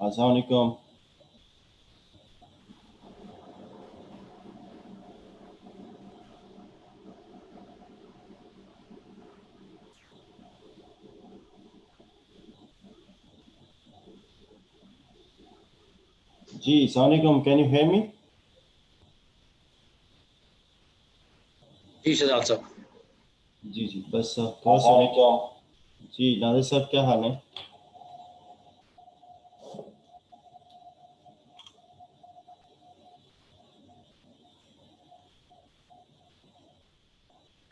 अस्सलाम वालेकुम। जी, अस्सलाम वालेकुम। Can you hear me? जी शहजाद साहब। जी जी, बस थोड़ा सा जी नादिर साहब, क्या हाल है?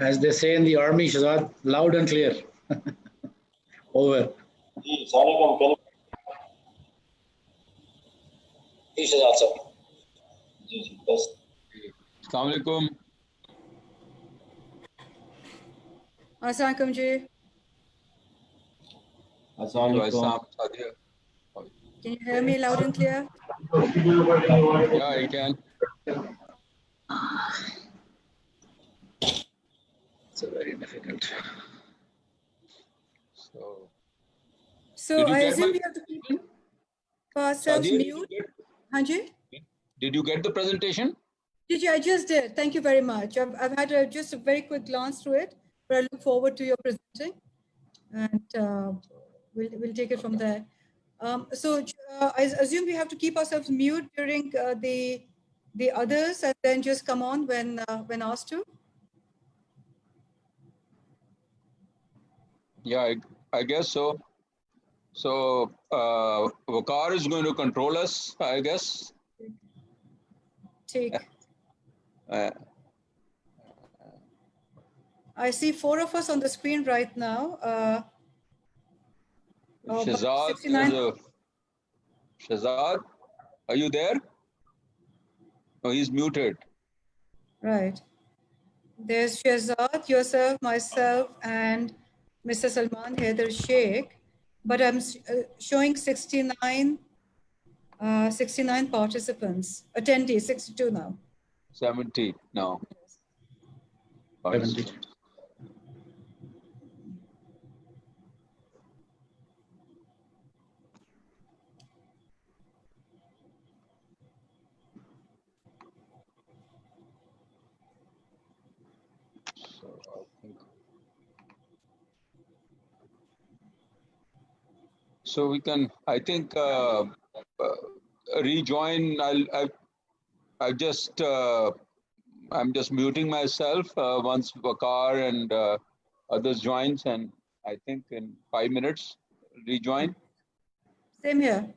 As they say in the army, Shehzad, loud and clear. Over. जी, अस्सलाम वालेकुम। Can you... जी शहजाद साहब। जी जी, बस अस्सलाम वालेकुम। अस्सलाम वालेकुम जी। अस्सलाम वालेकुम। Sadia. Can you hear me loud and clear? Yeah, I can. It's very difficult. So Did you I get assume my we have to keep presentation? ourselves Sadia, mute. Hanji? did you get the presentation? Gigi, I just did. Thank you very much. I've had just a very quick glance through it, but I look forward to your presenting, and we'll take it from there. So I assume we have to keep ourselves mute during the others, and then just come on when asked to. Yeah, I guess so. So Veqar is going to control us, I guess. Take. Uh, I see 4 of us on the screen right now. Shehzad, 69. Shehzad, are you there? No, he's muted. Right. There's Shehzad, yourself, myself, and Mr. Salman, Haider, Sheikh. But I'm showing 69 participants, attendees, 62 now. 70 now. 70. So we can, I think, rejoin. I'm just muting myself once Veqar and others joins, and I think in 5 minutes rejoin. Same here.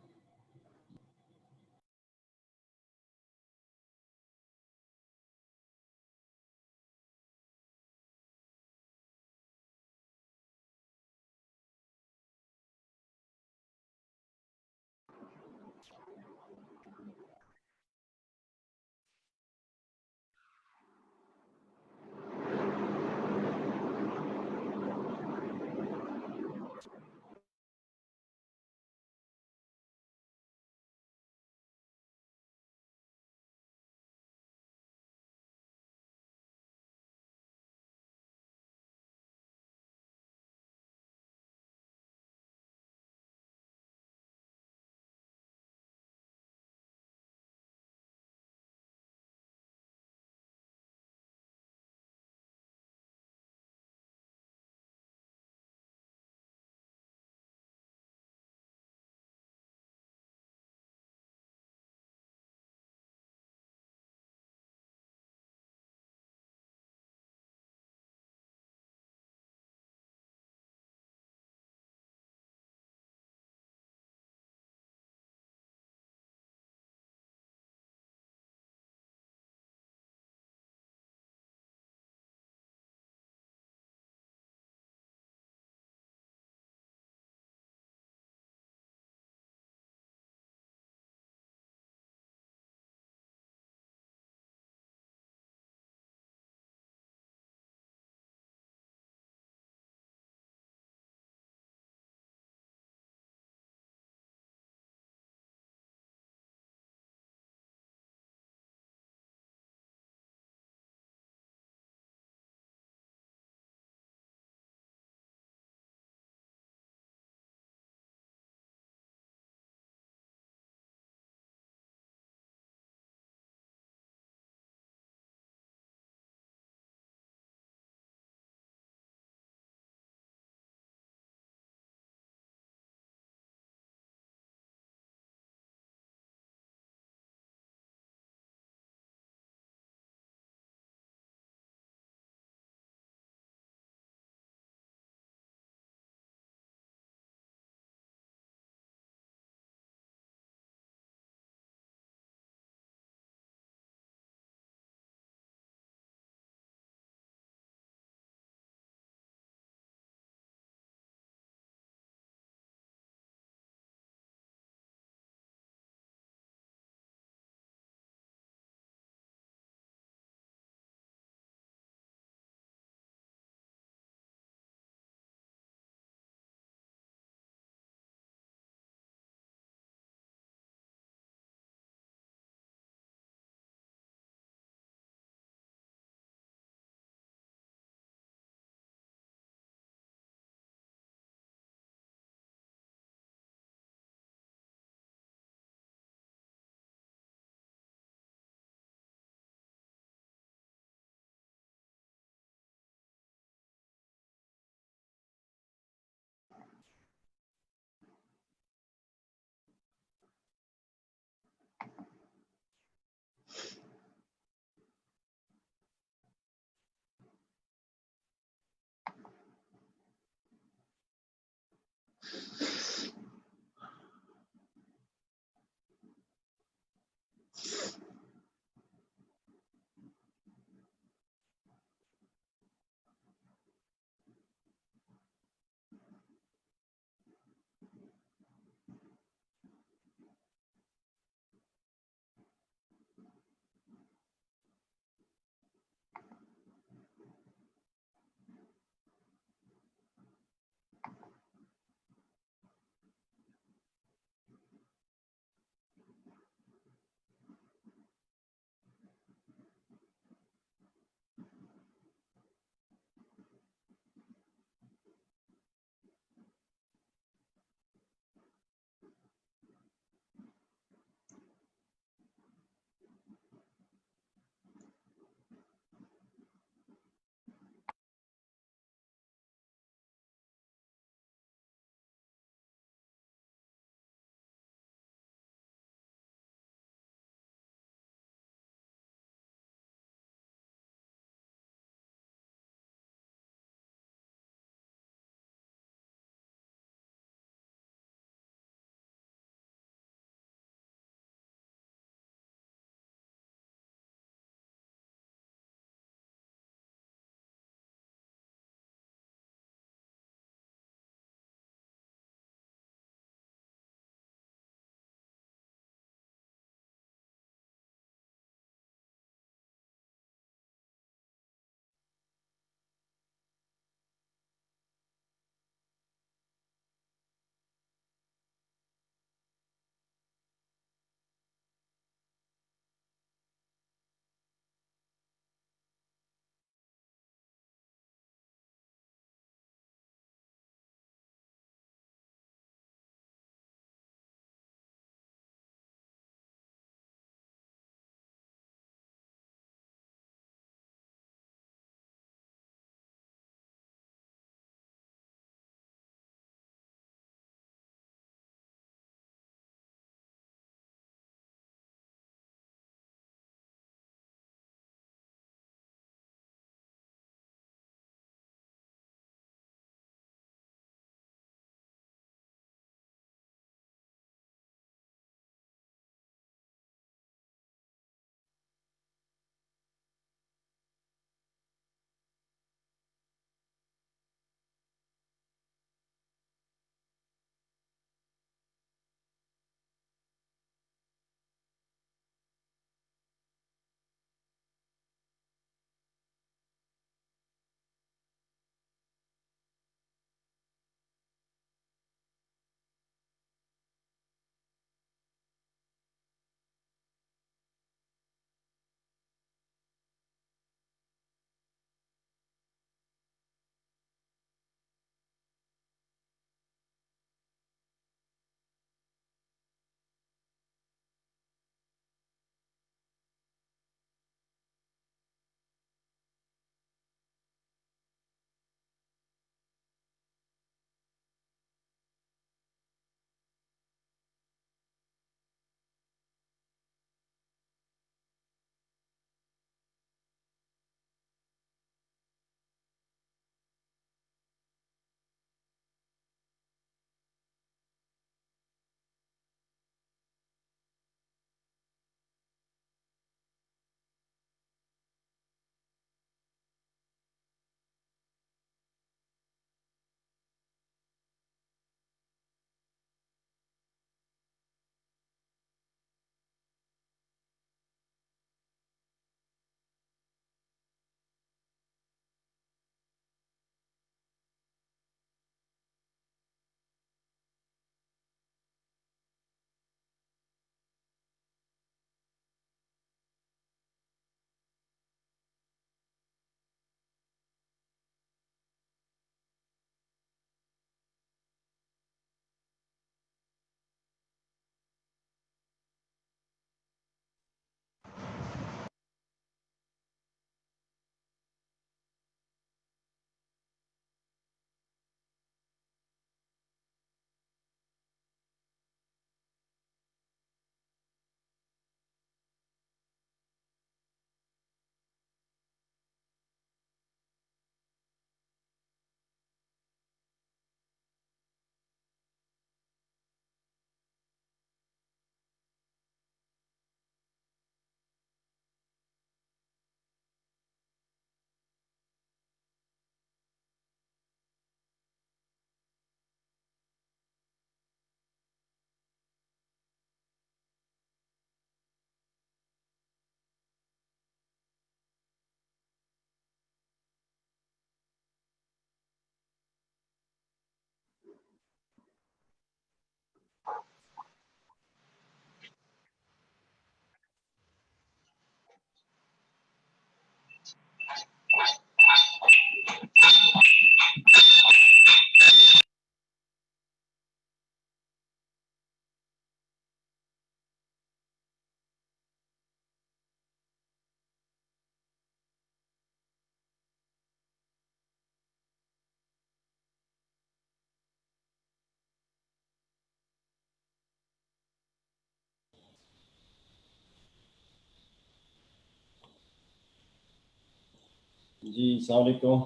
जी, अस्सलाम वालेकुम.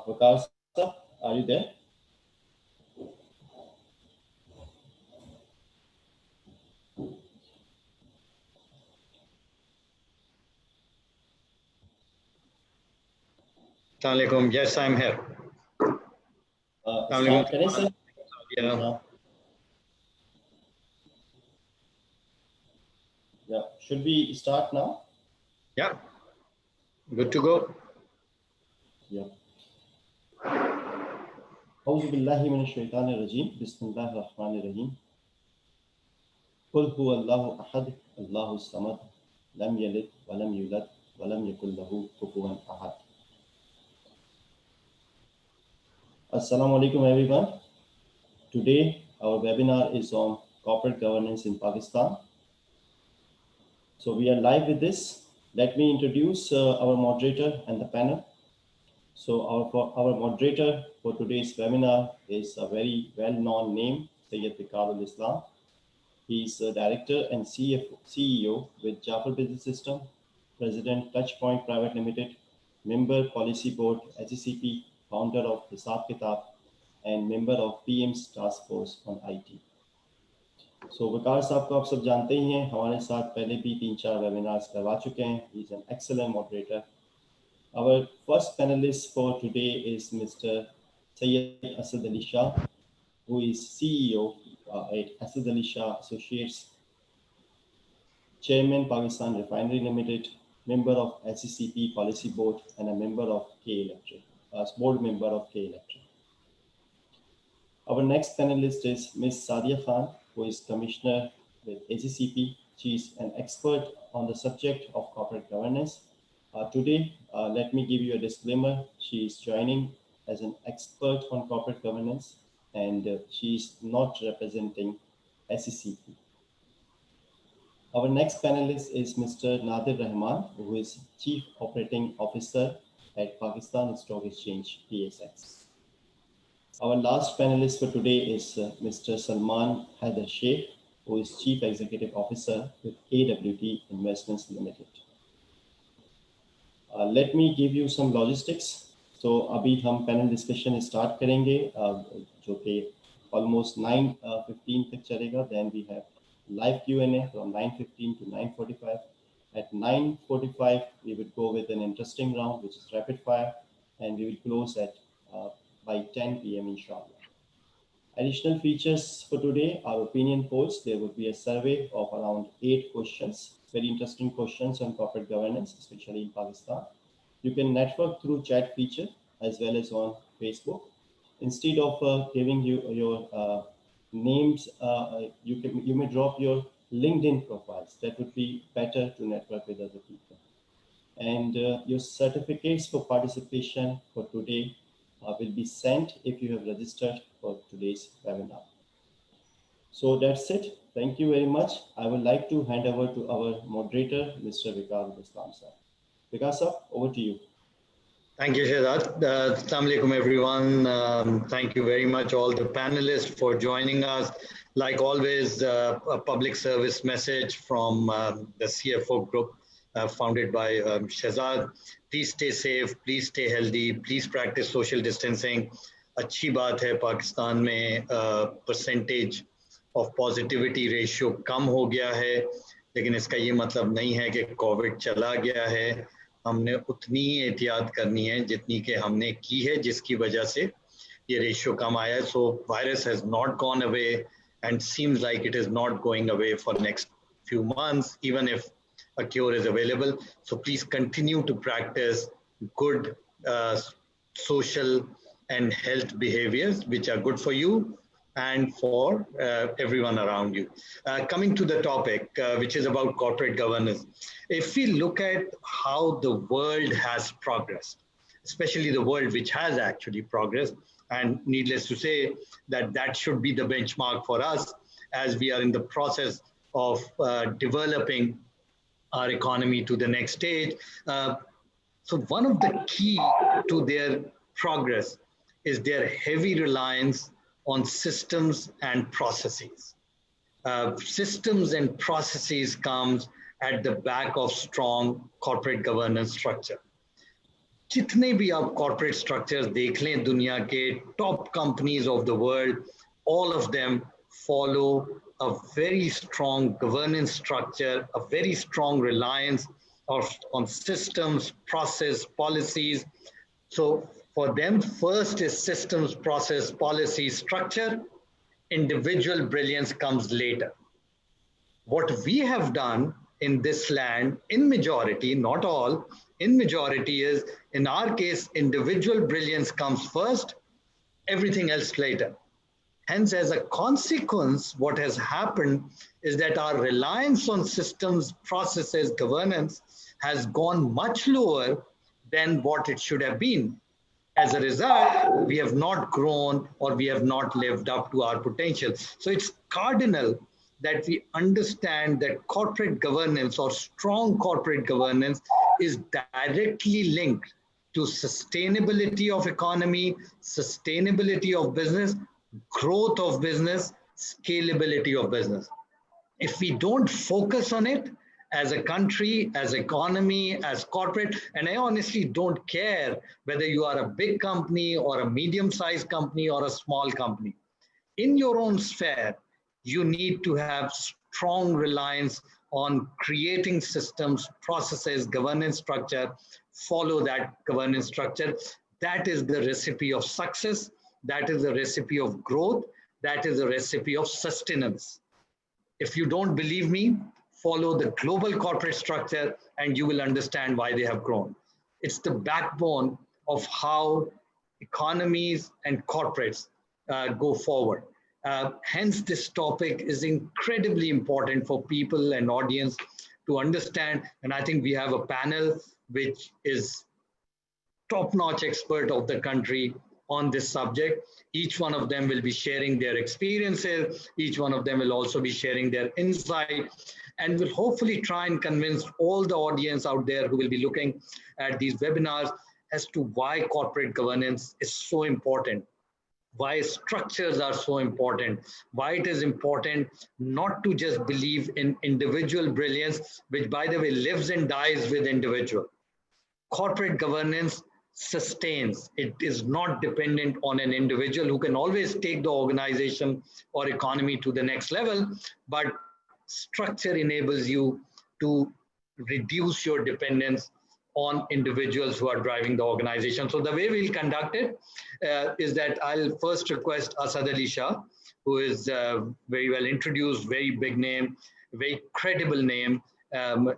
Veqar sir, are you there? Assalamu alaikum. Yes, I'm here. Start करें sir? Yeah. Yeah. Should we start now? Yeah. Good to go. Yeah. أعوذ بالله من الشيطان الرجيم. بسم الله الرحمن الرحيم. قل هو الله أحد الله الصمد لم يلد ولم يولد ولم يكن له كفوا أحد. Assalamu alaikum everyone. Today our webinar is on corporate governance in Pakistan. So we are live with this. Let me introduce our moderator and the panel. So our moderator for today's webinar is a very well-known name, Veqar Islam. He is a director and CEO with Jafar Business System, President Touchpoint Private Limited, member Policy Board SECP, founder of Hisab-Kitab, and member of PM's Task Force on IT. So Veqar साहब को आप सब जानते ही हैं, हमारे साथ पहले भी 3-4 webinars करवा चुके हैं. He is an excellent moderator. Our first panelist for today is Mr. Asad Ali Shah, who is CEO at Asad Ali Shah Associates, Chairman Pakistan Refinery Limited, member of SECP Policy Board, and a member of K Electric, board member of K Electric. Our next panelist is Ms. Sadia Khan, who is Commissioner with SECP. She is an expert on the subject of corporate governance. Today, let me give you a disclaimer. She is joining as an expert on corporate governance, and she is not representing SECP. Our next panelist is Mr. Nadir Rahman, who is Chief Operating Officer at Pakistan Stock Exchange, PSX. Our last panelist for today is Mr. Salman Haider Sheikh, who is Chief Executive Officer with AWT Investments Limited. Let me give you some logistics. So अभी हम panel discussion start करेंगे, जो कि almost 9:15 तक चलेगा. Then we have live Q&A from 9:15 to 9:45. At 9:45, we will go with an interesting round, which is rapid fire, and we will close at by 10 p.m. inshallah. Additional features for today are opinion polls. There will be a survey of around 8 questions, very interesting questions on corporate governance, especially in Pakistan. You can network through chat feature as well as on Facebook. Instead of giving you your names, you may drop your LinkedIn profiles. That would be better to network with other people. And your certificates for participation for today will be sent if you have registered for today's webinar. So that's it. Thank you very much. I would like to hand over to our moderator, Mr. Veqar Islam sir. Veqar sir, over to you. Thank you, Shehzad. Assalamu alaikum, everyone. Thank you very much, all the panelists, for joining us. Like always, a public service message from the CFO group founded by Shehzad. Please stay safe, please stay healthy, please practice social distancing. अच्छी बात है पाकिस्तान में percentage of positivity ratio कम हो गया है, लेकिन इसका ये मतलब नहीं है कि कोविड चला गया है. हमने उतनी ही एहतियात करनी है जितनी कि हमने की है, जिसकी वजह से ये रेशियो कम आया है. So virus has not gone away and seems like it is not going away for next few months, even if a cure is available. So please continue to practice good social and health behaviors which are good for you and for everyone around you. Coming to the topic, which is about corporate governance. If we look at how the world has progressed, especially the world which has actually progressed, and needless to say that that should be the benchmark for us as we are in the process of developing our economy to the next stage. So one of the key to their progress is their heavy reliance on systems and processes. Systems and processes comes at the back of strong corporate governance structure. जितने भी आप corporate structures देख लें दुनिया के top companies of the world, all of them follow a very strong governance structure, a very strong reliance on systems, process, policies. So for them, first is systems, process, policy, structure. Individual brilliance comes later. What we have done in this land, in majority, not all, in majority is, in our case, individual brilliance comes first, everything else later. Hence, as a consequence, what has happened is that our reliance on systems, processes, governance has gone much lower than what it should have been. As a result, we have not grown or we have not lived up to our potential. So it's cardinal that we understand that corporate governance or strong corporate governance is directly linked to sustainability of economy, sustainability of business, growth of business, scalability of business. If we don't focus on it as a country, as economy, as corporate, and I honestly don't care whether you are a big company or a medium-sized company or a small company. In your own sphere, you need to have strong reliance on creating systems, processes, governance structure, follow that governance structure. That is the recipe of success. That is the recipe of growth. That is the recipe of sustenance. If you don't believe me, follow the global corporate structure and you will understand why they have grown. It's the backbone of how economies and corporates go forward. Hence, this topic is incredibly important for people and audience to understand. And I think we have a panel which is top-notch expert of the country on this subject. Each one of them will be sharing their experiences. Each one of them will also be sharing their insight, and will hopefully try and convince all the audience out there who will be looking at these webinars as to why corporate governance is so important, why structures are so important, why it is important not to just believe in individual brilliance, which by the way lives and dies with individual. Corporate governance sustains. It is not dependent on an individual who can always take the organization or economy to the next level, but structure enables you to reduce your dependence on individuals who are driving the organization. So the way we'll conduct it is that I'll first request Asad Ali Shah, who is very well introduced, very big name, very credible name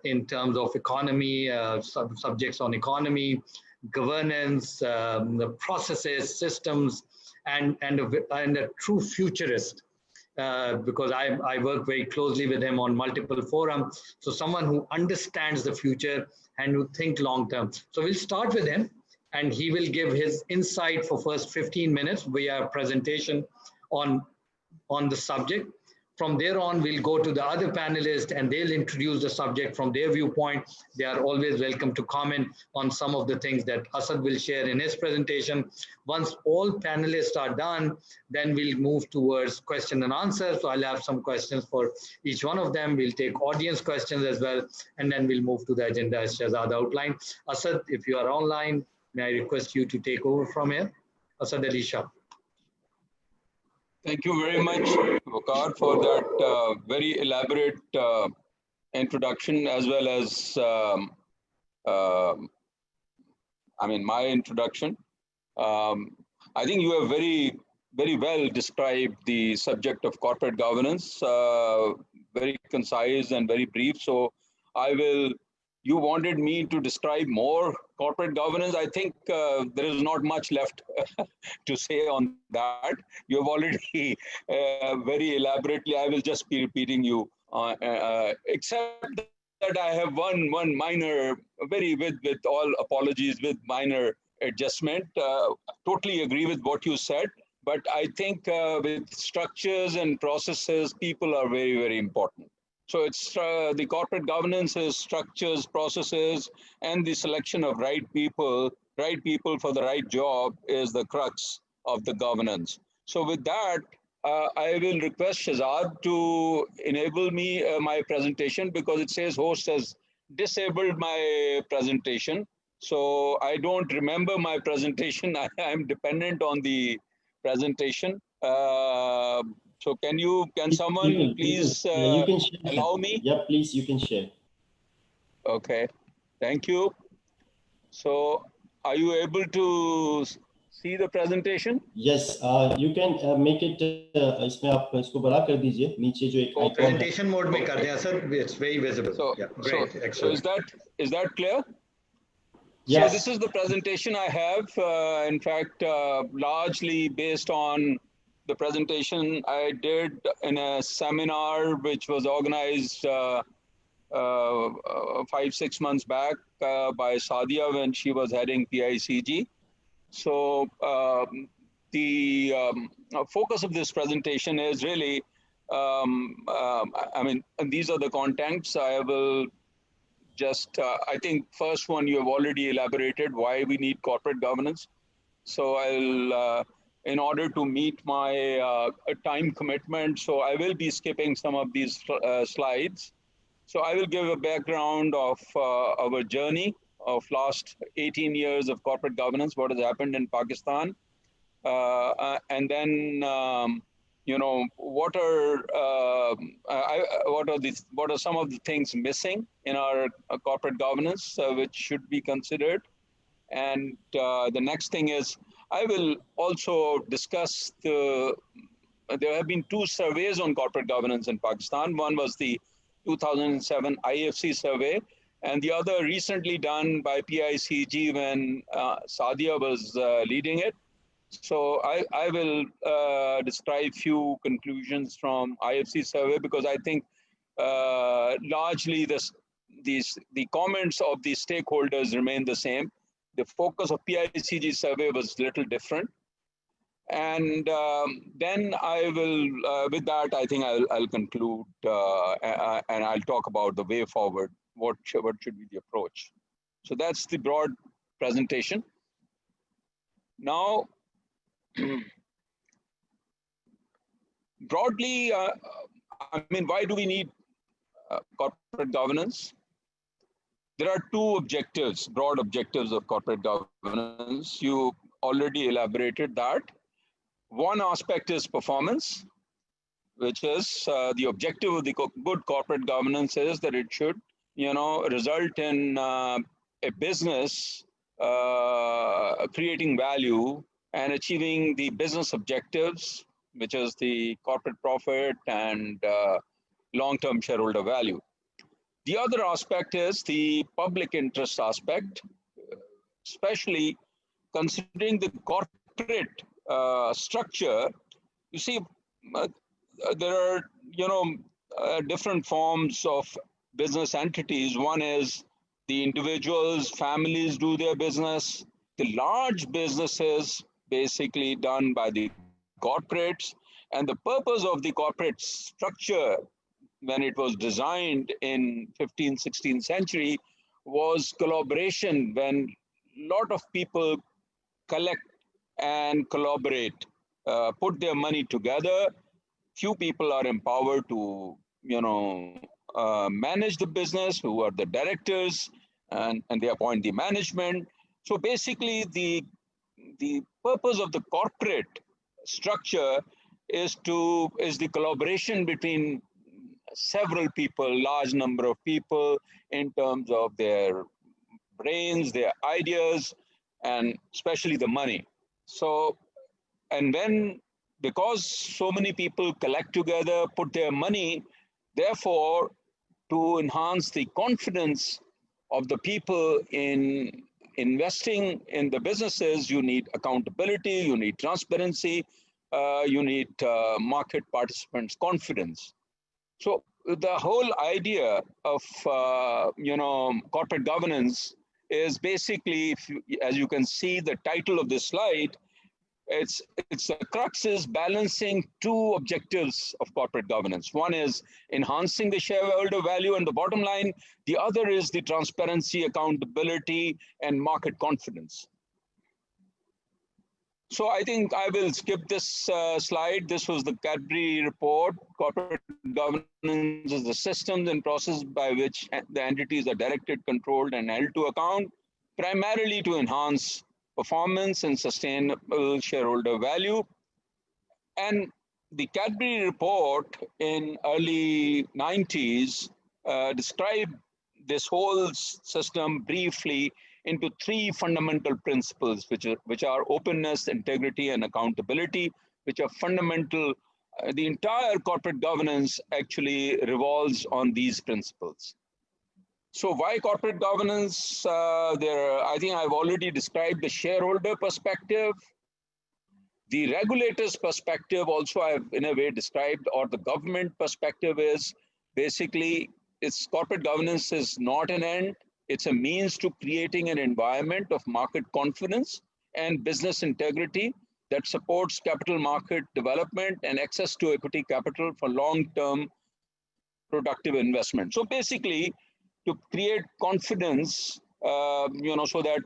in terms of economy, subjects on economy, governance, the processes, systems, and a true futurist. Because I work very closely with him on multiple forums. So someone who understands the future and who think long term. So we'll start with him and he will give his insight for first 15 minutes via a presentation on the subject. From there on, we'll go to the other panelists and they'll introduce the subject from their viewpoint. They are always welcome to comment on some of the things that Asad will share in his presentation. Once all panelists are done, then we'll move towards question and answer. So I'll have some questions for each one of them. We'll take audience questions as well, and then we'll move to the agenda as Shehzad outlined. Asad, if you are online, may I request you to take over from here? Asad Ali Shah. Thank you very much, Veqar, for that very elaborate introduction, as well as, my introduction. I think you have very well described the subject of corporate governance, very concise and very brief. So you wanted me to describe more corporate governance. I think there is not much left to say on that. You have already very elaborately, I will just be repeating you, except that I have one minor, with all apologies, with minor adjustment. Totally agree with what you said, but I think with structures and processes, people are very, very important. So it's the corporate governance is structures, processes, and the selection of right people for the right job is the crux of the governance. So with that, I will request Shehzad to enable me my presentation, because it says host has disabled my presentation. So I don't remember my presentation. I'm dependent on the presentation. So can someone please you can share. allow me? Yeah, please, you can share. Okay, thank you. So are you able to see the presentation? Yes, you can make it. इसमें आप इसको बड़ा कर दीजिए. नीचे जो एक icon है. Presentation mode में कर दें sir. It's very visible. So, yeah, great, excellent. So is that clear? Yes. So this is the presentation I have. In fact, largely based on the presentation I did in a seminar which was organized 5-6 months back by Sadia when she was heading PICG. So the focus of this presentation is really, I mean, and these are the contents. I will just, I think first one you have already elaborated why we need corporate governance. So I'll, in order to meet my time commitment, so I will be skipping some of these slides. So I will give a background of our journey of last 18 years of corporate governance, what has happened in Pakistan, and then you know what are some of the things missing in our corporate governance which should be considered, and the next thing is I will also discuss there have been 2 surveys on corporate governance in Pakistan. One was the 2007 IFC survey, and the other recently done by PICG when Sadia was leading it. So I will describe few conclusions from IFC survey because I think largely the comments of the stakeholders remain the same. The focus of PICG survey was a little different. And then I will, with that, I think I'll conclude and I'll talk about the way forward. What should be the approach? So that's the broad presentation. Now, broadly, I mean, why do we need corporate governance? There are 2 objectives, broad objectives of corporate governance. You already elaborated that. One aspect is performance, which is the objective of the good corporate governance is that it should, you know, result in a business creating value and achieving the business objectives, which is the corporate profit and long-term shareholder value. The other aspect is the public interest aspect, especially considering the corporate structure. You see, there are, you know, different forms of business entities. One is the individuals, families do their business. The large businesses basically done by the corporates, and the purpose of the corporate structure when it was designed in 15th, 16th century was collaboration, when a lot of people collect and collaborate, put their money together. Few people are empowered to, you know, manage the business, who are the directors, and they appoint the management. So basically, the purpose of the corporate structure is the collaboration between several people, large number of people, in terms of their brains, their ideas, and especially the money. So, and when, because so many people collect together, put their money, therefore, to enhance the confidence of the people in investing in the businesses, you need accountability, you need transparency, you need market participants' confidence. So the whole idea of you know, corporate governance is basically, as you can see the title of this slide, it's the crux is balancing 2 objectives of corporate governance. One is enhancing the shareholder value and the bottom line. The other is the transparency, accountability, and market confidence. So I think I will skip this slide. This was the Cadbury report. Corporate governance is the systems and process by which the entities are directed, controlled, and held to account. primarily to enhance performance and sustainable shareholder value. And the Cadbury report in early 90s described this whole system briefly into three fundamental principles, which are openness, integrity, and accountability, which are fundamental. The entire corporate governance actually revolves on these principles. So why corporate governance? I think I've already described the shareholder perspective. The regulator's perspective also I've in a way described, or the government perspective is basically it's corporate governance is not an end. It's a means to creating an environment of market confidence and business integrity that supports capital market development and access to equity capital for long-term productive investment. So basically, to create confidence, so that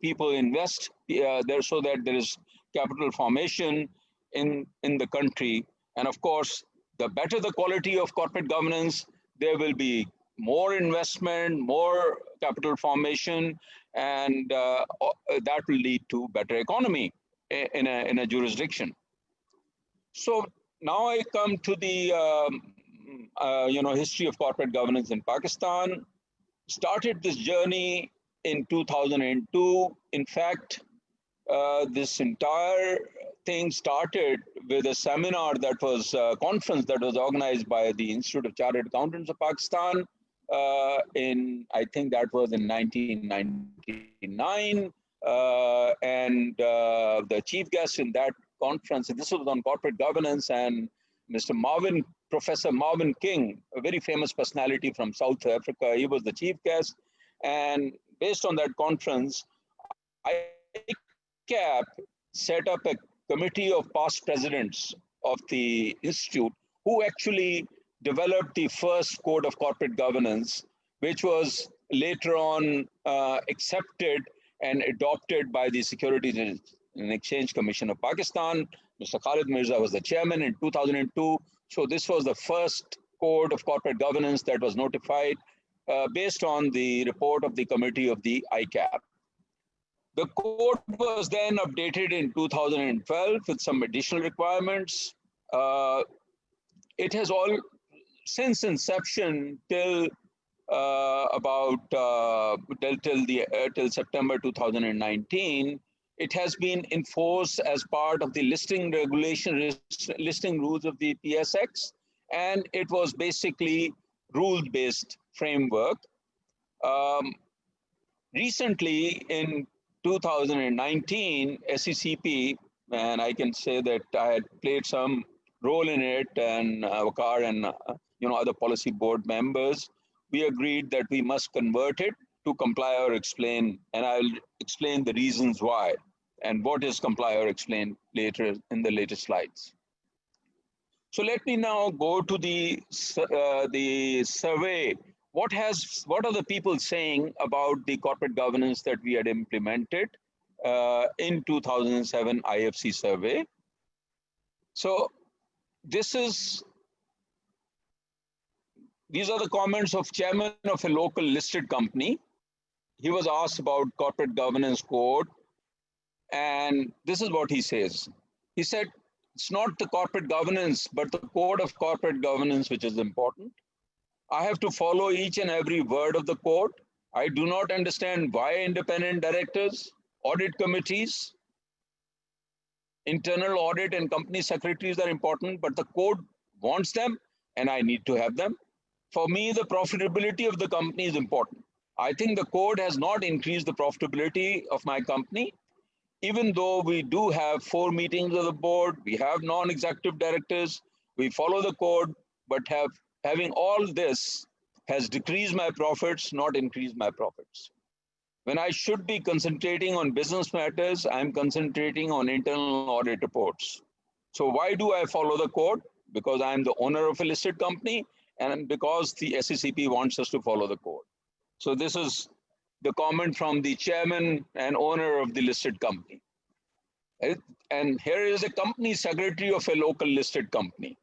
people invest there, so that there is capital formation in the country. And of course, the better the quality of corporate governance, there will be more investment, more capital formation, and that will lead to better economy in a jurisdiction. So now I come to the history of corporate governance in Pakistan. Started this journey in 2002. In fact, this entire thing started with a seminar that was a conference that was organized by the Institute of Chartered Accountants of Pakistan I think that was in 1999. And the chief guest in that conference, and this was on corporate governance, and Professor Marvin King, a very famous personality from South Africa, he was the chief guest. And based on that conference, ICAP set up a committee of past presidents of the institute who actually developed the first code of corporate governance, which was later on accepted and adopted by the Securities and Exchange Commission of Pakistan. Mr. Khalid Mirza was the chairman in 2002. So this was the first code of corporate governance that was notified based on the report of the committee of the ICAP. The code was then updated in 2012 with some additional requirements. It has all, since inception till till September 2019, it has been enforced as part of the listing rules of the PSX, and it was basically rule-based framework. Recently, in 2019, SECP, and I can say that I had played some role in it, and Veqar and other policy board members, we agreed that we must convert it to comply or explain, and I'll explain the reasons why and what is comply or explain later in the later slides. So let me now go to the survey. What are the people saying about the corporate governance that we had implemented in 2007 IFC survey? So these are the comments of chairman of a local listed company. He was asked about corporate governance code, and this is what he says. He said, it's not the corporate governance, but the code of corporate governance which is important. I have to follow each and every word of the code. I do not understand why independent directors, audit committees, internal audit and company secretaries are important, but the code wants them and I need to have them. For me, the profitability of the company is important. I think the code has not increased the profitability of my company. Even though we do have 4 meetings of the board, we have non-executive directors, we follow the code, but having all this has decreased my profits, not increased my profits. When I should be concentrating on business matters, I'm concentrating on internal audit reports. So why do I follow the code? Because I'm the owner of a listed company and because the SECP wants us to follow the code. So this is the comment from the chairman and owner of the listed company. And here is a company secretary of a local listed company.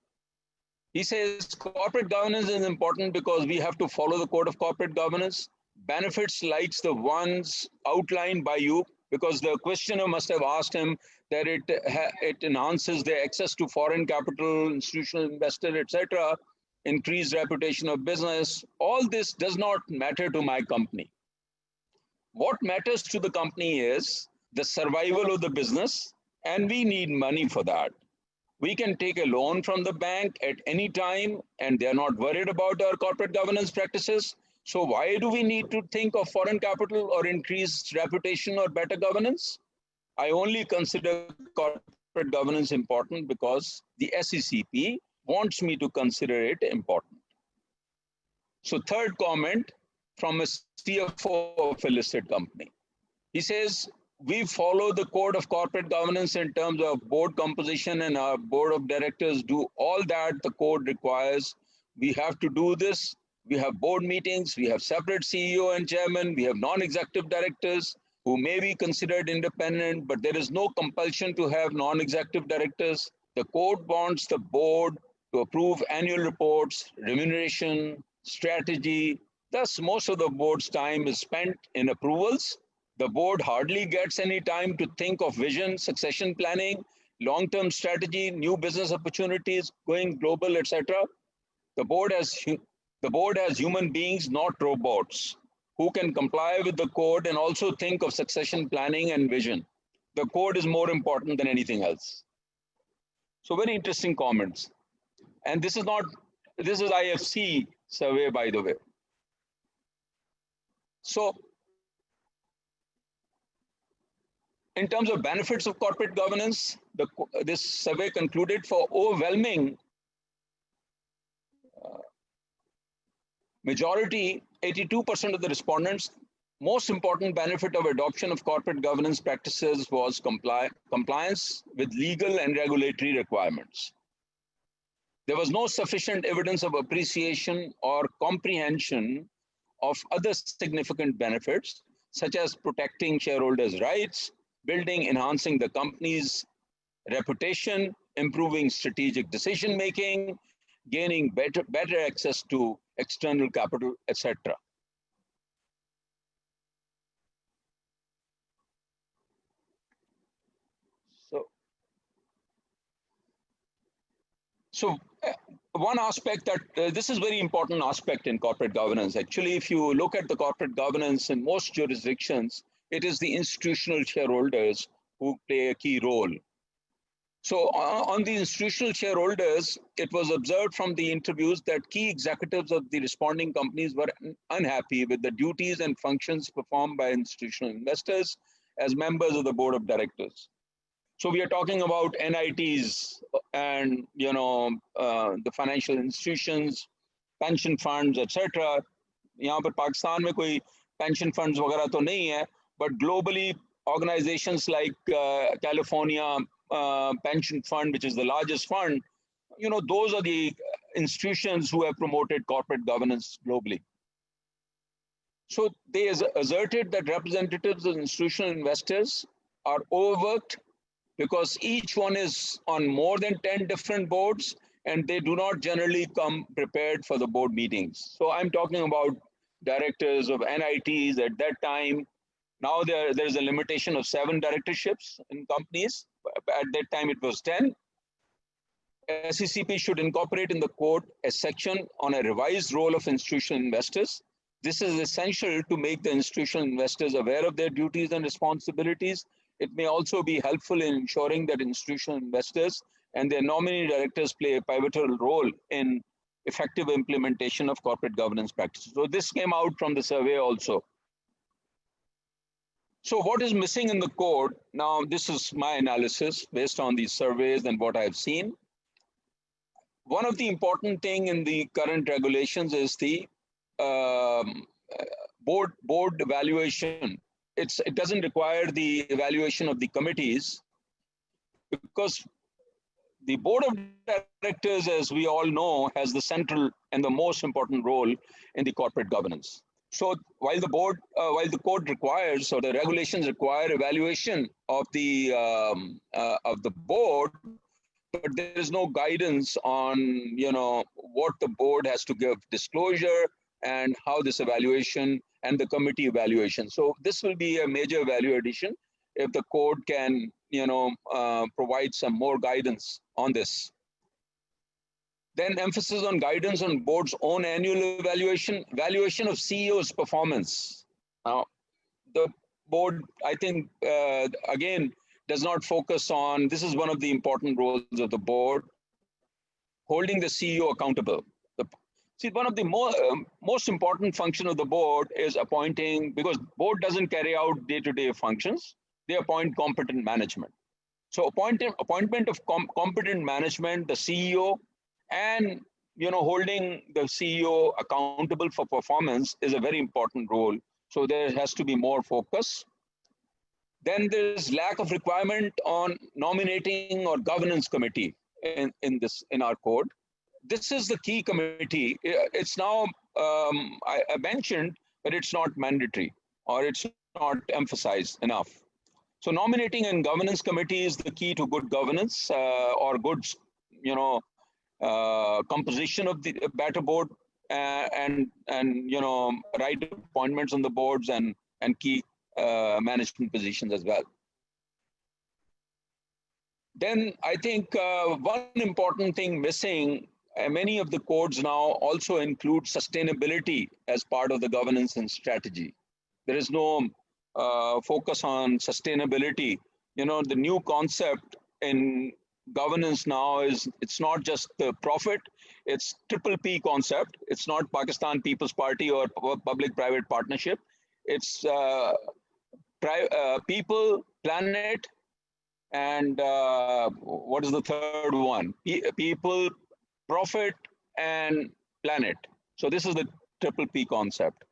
He says corporate governance is important because we have to follow the code of corporate governance. benefits like the ones outlined by you, because the questioner must have asked him that it enhances their access to foreign capital, institutional investor, etc., increased reputation of business. All this does not matter to my company. What matters to the company is the survival of the business, and we need money for that. We can take a loan from the bank at any time, and they're not worried about our corporate governance practices. So why do we need to think of foreign capital or increased reputation or better governance? I only consider corporate governance important because the SECP wants me to consider it important. So third comment from a CFO of a listed company. He says, we follow the code of corporate governance in terms of board composition, and our board of directors do all that the code requires. We have to do this. We have board meetings. We have separate CEO and chairman. We have non-executive directors who may be considered independent, but there is no compulsion to have non-executive directors. The code wants the board to approve annual reports, remuneration, strategy. Thus, most of the board's time is spent in approvals. The board hardly gets any time to think of vision, succession planning, long-term strategy, new business opportunities, going global, etc. The board has human beings, not robots, who can comply with the code and also think of succession planning and vision. The code is more important than anything else. So very interesting comments. And this is IFC survey, by the way. So in terms of benefits of corporate governance, this survey concluded for overwhelming majority, 82% of the respondents, most important benefit of adoption of corporate governance practices was compliance with legal and regulatory requirements. There was no sufficient evidence of appreciation or comprehension of other significant benefits, such as protecting shareholders' rights, building, enhancing the company's reputation, improving strategic decision-making, gaining better access to external capital, etc. So one aspect that this is very important aspect in corporate governance. Actually, if you look at the corporate governance in most jurisdictions, it is the institutional shareholders who play a key role. So on the institutional shareholders, it was observed from the interviews that key executives of the responding companies were unhappy with the duties and functions performed by institutional investors as members of the board of directors. So we are talking about NITs and the financial institutions, pension funds, etc. यहाँ पर पाकिस्तान में कोई pension funds वगैरह तो नहीं है, but globally organizations like California Pension Fund, which is the largest fund, those are the institutions who have promoted corporate governance globally. So they asserted that representatives of institutional investors are overworked because each one is on more than 10 different boards and they do not generally come prepared for the board meetings. So I'm talking about directors of NITs at that time. Now there's a limitation of 7 directorships in companies. At that time it was 10. SECP should incorporate in the code a section on a revised role of institutional investors. This is essential to make the institutional investors aware of their duties and responsibilities. It may also be helpful in ensuring that institutional investors and their nominee directors play a pivotal role in effective implementation of corporate governance practices. So this came out from the survey also. So what is missing in the code? Now, this is my analysis based on these surveys and what I've seen. One of the important thing in the current regulations is the board evaluation. It doesn't require the evaluation of the committees because the board of directors, as we all know, has the central and the most important role in the corporate governance. So while the code requires or the regulations require evaluation of the board, but there is no guidance on what the board has to give disclosure and how this evaluation and the committee evaluation. So this will be a major value addition if the code can, provide some more guidance on this. Then emphasis on guidance on board's own annual evaluation of CEO's performance. Now, the board, I think, again, does not focus on, this is one of the important roles of the board, holding the CEO accountable. See, one of the most important function of the board is appointing, because board doesn't carry out day-to-day functions, they appoint competent management. So appointment of competent management, the CEO, and holding the CEO accountable for performance is a very important role. So there has to be more focus. Then there's lack of requirement on nominating or governance committee in our code. This is the key committee. It's now I mentioned, but it's not mandatory or it's not emphasized enough. So nominating and governance committee is the key to good governance or good, composition of the better board and right appointments on the boards and key management positions as well. Then I think one important thing missing, many of the codes now also include sustainability as part of the governance and strategy. There is no focus on sustainability. The new concept in governance now is, it's not just the profit, it's triple P concept. It's not Pakistan People's Party or public-private partnership. It's people, planet, and what is the third one? People, profit, and planet. So this is the triple P concept.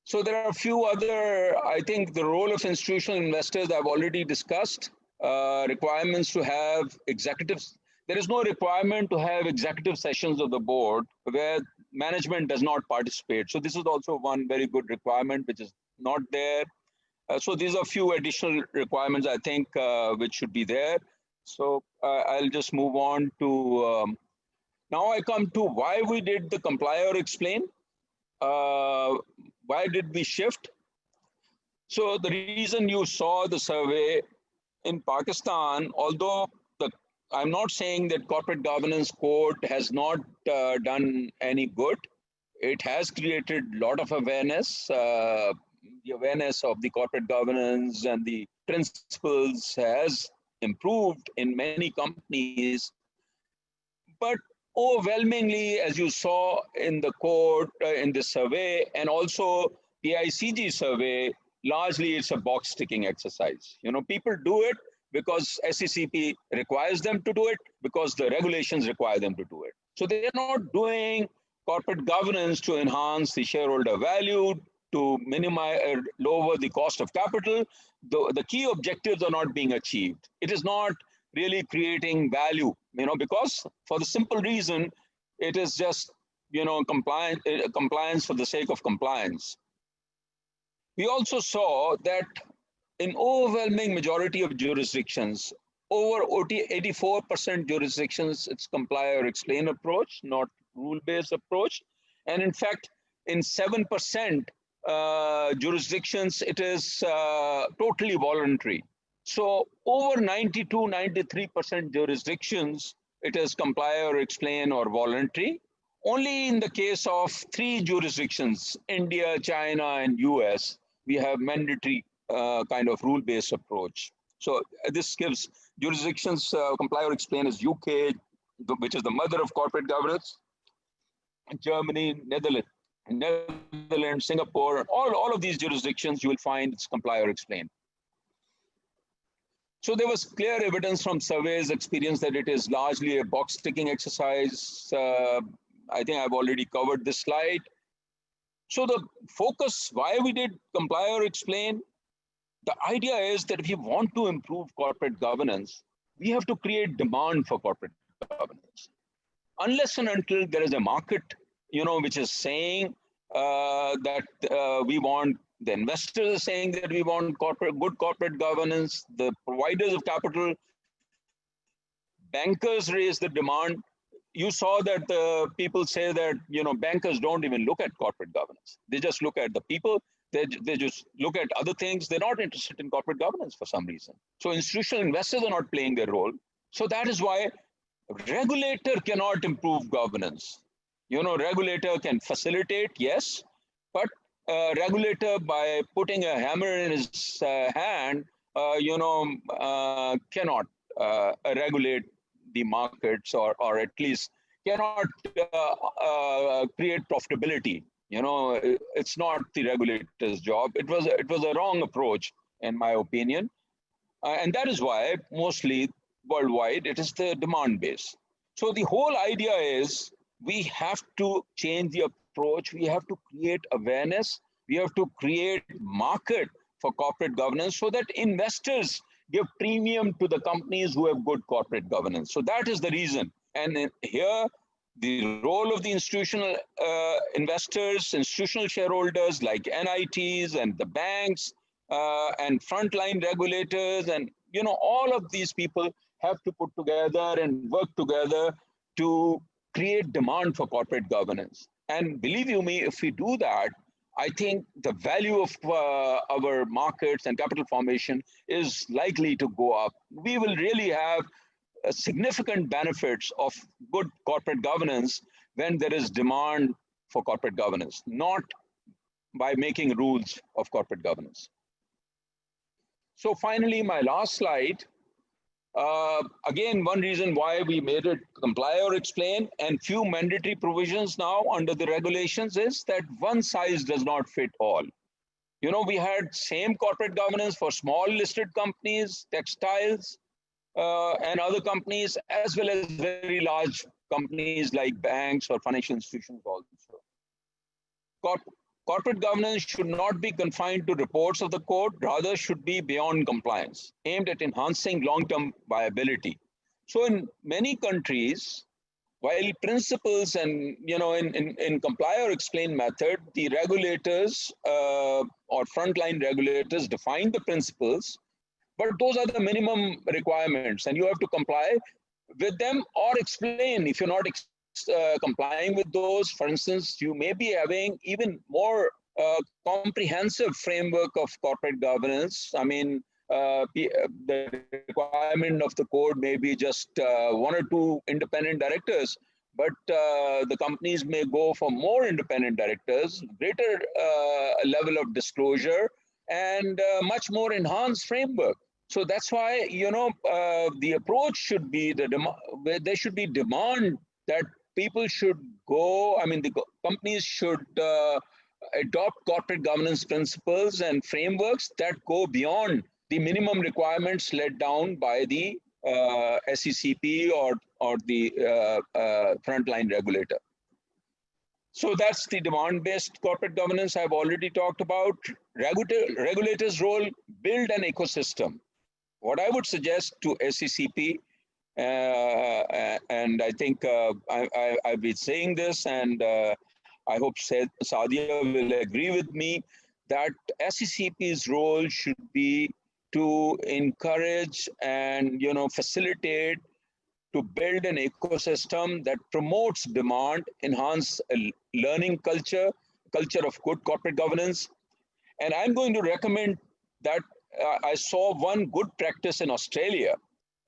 So there are a few other, I think the role of institutional investors I've already discussed, requirements to have executives. There is no requirement to have executive sessions of the board where management does not participate. So this is also one very good requirement which is not there. So these are a few additional requirements, I think, which should be there. So I'll just move on to, now I come to why we did the comply or explain. Why did we shift? So the reason you saw the survey in Pakistan, although I'm not saying that corporate governance code has not done any good. It has created a lot of awareness. The awareness of the corporate governance and the principles has improved in many companies. But overwhelmingly, as you saw in the code, in the survey, and also the ICG survey, largely it's a box ticking exercise. People do it because SECP requires them to do it, because the regulations require them to do it. So they're not doing corporate governance to enhance the shareholder value, to minimize, lower the cost of capital. The key objectives are not being achieved. It is not really creating value, because for the simple reason, it is just, compliance for the sake of compliance. We also saw that in overwhelming majority of jurisdictions, over 84% jurisdictions, it's comply or explain approach, not rule-based approach. And in fact, in 7% jurisdictions, it is totally voluntary. So over 92, 93% jurisdictions, it is comply or explain or voluntary. Only in the case of 3 jurisdictions, India, China, and US, we have mandatory kind of rule-based approach. So this gives jurisdictions, comply or explain is UK, which is the mother of corporate governance, Germany, Netherlands, Singapore, all of these jurisdictions, you will find it's comply or explain. So there was clear evidence from surveys experience that it is largely a box ticking exercise. I think I've already covered this slide. So the focus, why we did comply or explain, the idea is that if you want to improve corporate governance, we have to create demand for corporate governance. Unless and until there is a market, which is saying that we want, the investors are saying that we want good corporate governance, the providers of capital, bankers raise the demand, you saw that the people say that, you know, bankers don't even look at corporate governance. They just look at the people. They just look at other things. They're not interested in corporate governance for some reason. So institutional investors are not playing their role. So that is why regulator cannot improve governance. You know, regulator can facilitate, yes, but regulator, by putting a hammer in his hand, cannot regulate the markets, or at least cannot create profitability. You know, it's not the regulator's job. It was a wrong approach, in my opinion, and that is why mostly worldwide it is the demand base. So the whole idea is we have to change the approach. We have to create awareness. We have to create market for corporate governance so that investors give premium to the companies who have good corporate governance. So that is the reason. And here, the role of the institutional investors, institutional shareholders like NITs and the banks and frontline regulators, and you know, all of these people have to put together and work together to create demand for corporate governance. And believe you me, if we do that, I think the value of our markets and capital formation is likely to go up. We will really have significant benefits of good corporate governance when there is demand for corporate governance, not by making rules of corporate governance. So finally, my last slide. Again, one reason why we made it comply or explain and few mandatory provisions now under the regulations is that one size does not fit all. You know, we had same corporate governance for small listed companies, textiles, and other companies, as well as very large companies like banks or financial institutions also. Corporate governance should not be confined to reports of the code, rather should be beyond compliance, aimed at enhancing long-term viability. So in many countries, while principles and, you know, in comply or explain method, the regulators or frontline regulators define the principles, but those are the minimum requirements and you have to comply with them or explain if you're not complying with those. For instance, you may be having even more comprehensive framework of corporate governance. I mean, the requirement of the code may be just one or two independent directors, but the companies may go for more independent directors, greater level of disclosure, and much more enhanced framework. So that's why, you know, the approach should be there should be demand that people should go, I mean, the companies should adopt corporate governance principles and frameworks that go beyond the minimum requirements laid down by the SECP or the frontline regulator. So that's the demand-based corporate governance I've already talked about. Regulators' role, build an ecosystem. What I would suggest to SECP, and I think I've been saying this, and I hope Sadia will agree with me, that SECP's role should be to encourage and, you know, facilitate to build an ecosystem that promotes demand, enhance a learning culture of good corporate governance. And I'm going to recommend that I saw one good practice in Australia.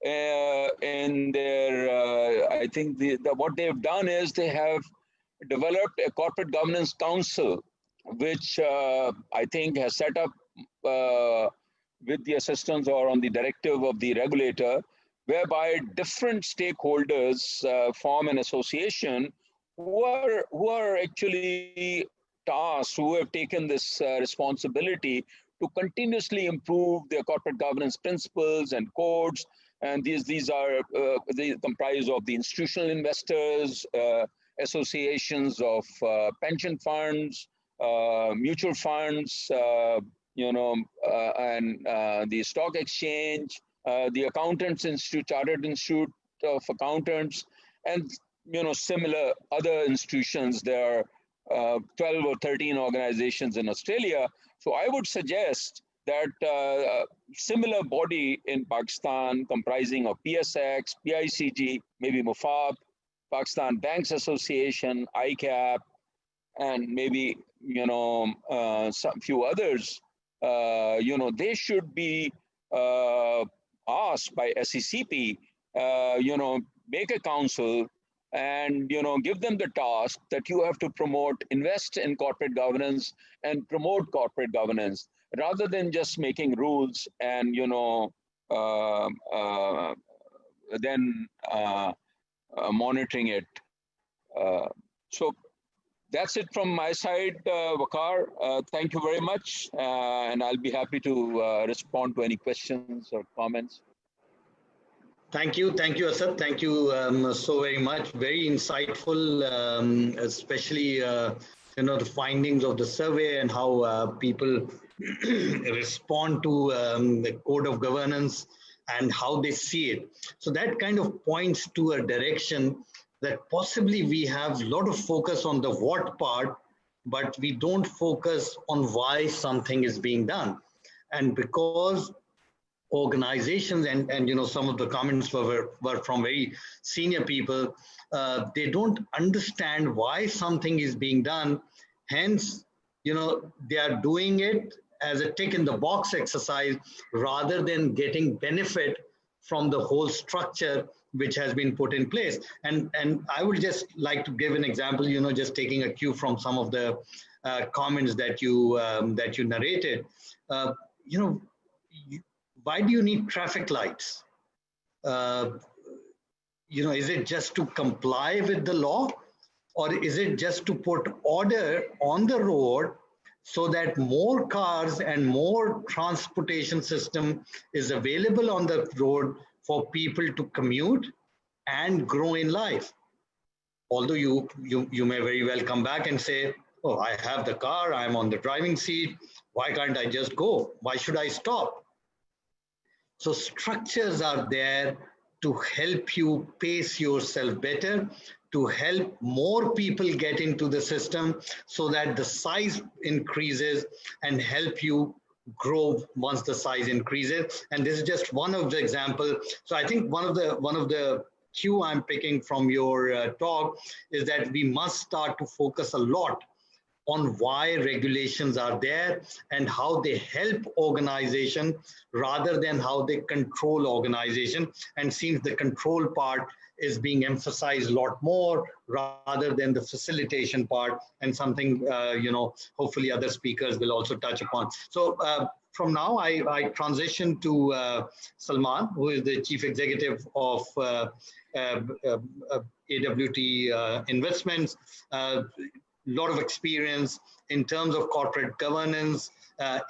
In their, I think what they've done is they have developed a corporate governance council, which I think has set up with the assistance or on the directive of the regulator, whereby different stakeholders form an association who are actually tasked, who have taken this responsibility to continuously improve their corporate governance principles and codes. And these are they comprise of the institutional investors, associations of pension funds, mutual funds, you know, and the stock exchange, the Accountants Institute, Chartered Institute of Accountants, and, you know, similar other institutions. There are 12 or 13 organizations in Australia. So I would suggest that similar body in Pakistan comprising of PSX, PICG, maybe MUFAB, Pakistan Banks Association, ICAP, and maybe, some few others, they should be asked by SECP, make a council and, give them the task that you have to invest in corporate governance and promote corporate governance, rather than just making rules and, then monitoring it. So that's it from my side, Veqar. Thank you very much, and I'll be happy to respond to any questions or comments. Thank you, Asad. Thank you so very much. Very insightful, especially the findings of the survey and how people respond to the code of governance and how they see it. So that kind of points to a direction that possibly we have a lot of focus on the what part, but we don't focus on why something is being done. And because organizations and some of the comments were from very senior people, they don't understand why something is being done. Hence, they are doing it as a tick in the box exercise rather than getting benefit from the whole structure which has been put in place. And I would just like to give an example, just taking a cue from some of the comments that you narrated. Why do you need traffic lights? Is it just to comply with the law, or is it just to put order on the road so that more cars and more transportation system is available on the road for people to commute and grow in life? Although you may very well come back and say, oh, I have the car, I'm on the driving seat, why can't I just go? Why should I stop? So structures are there to help you pace yourself better, to help more people get into the system so that the size increases and help you grow once the size increases. And this is just one of the examples. So I think one of the cue I'm picking from your talk is that we must start to focus a lot on why regulations are there and how they help organization rather than how they control organization. And seems the control part is being emphasized a lot more rather than the facilitation part, and something, hopefully other speakers will also touch upon. So from now, I transition to Salman, who is the Chief Executive of AWT Investments. Lot of experience in terms of corporate governance,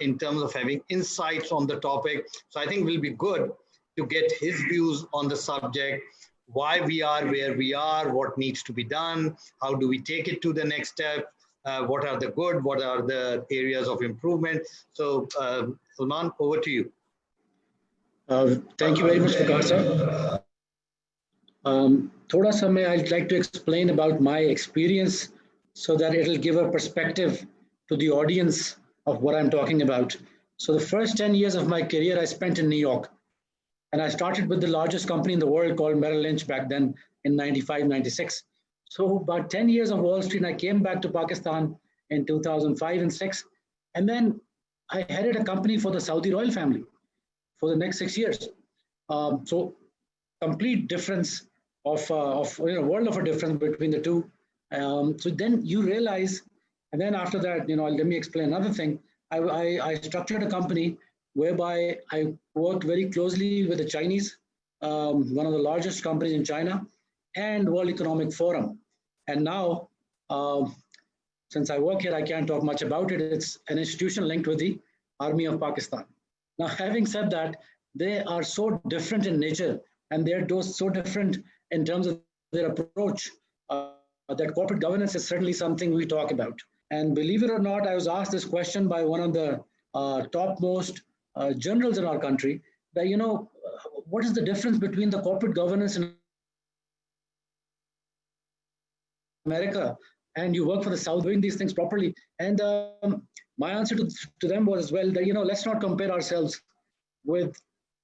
in terms of having insights on the topic. So I think it will be good to get his views on the subject, why we are where we are, what needs to be done, how do we take it to the next step, what are the good, what are the areas of improvement. So Salman, over to you. Thank you very much, Veqar sir. Thoda sa I'd like to explain about my experience so that it'll give a perspective to the audience of what I'm talking about. So the first 10 years of my career I spent in New York, and I started with the largest company in the world called Merrill Lynch back then in 95, 96. So about 10 years of Wall Street, and I came back to Pakistan in 2005 and 6. And then I headed a company for the Saudi royal family for the next 6 years. So complete difference of world of a difference between the two. So then you realize, and then after that, let me explain another thing. I structured a company whereby I worked very closely with the Chinese, one of the largest companies in China, and World Economic Forum. And now, since I work here, I can't talk much about it. It's an institution linked with the Army of Pakistan. Now, having said that, they are so different in nature, and they're so different in terms of their approach, that corporate governance is certainly something we talk about. And believe it or not, I was asked this question by one of the topmost generals in our country, that, what is the difference between the corporate governance in America and you work for the South doing these things properly? And my answer to them was as well that, let's not compare ourselves with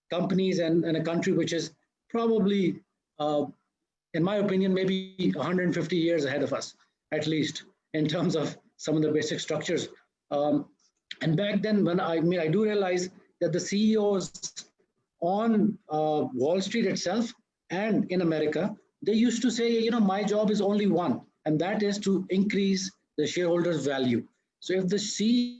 companies and a country which is probably in my opinion, maybe 150 years ahead of us, at least, in terms of some of the basic structures. And back then, when I do realize that the CEOs on Wall Street itself and in America, they used to say, my job is only one, and that is to increase the shareholders' value. So if the CEO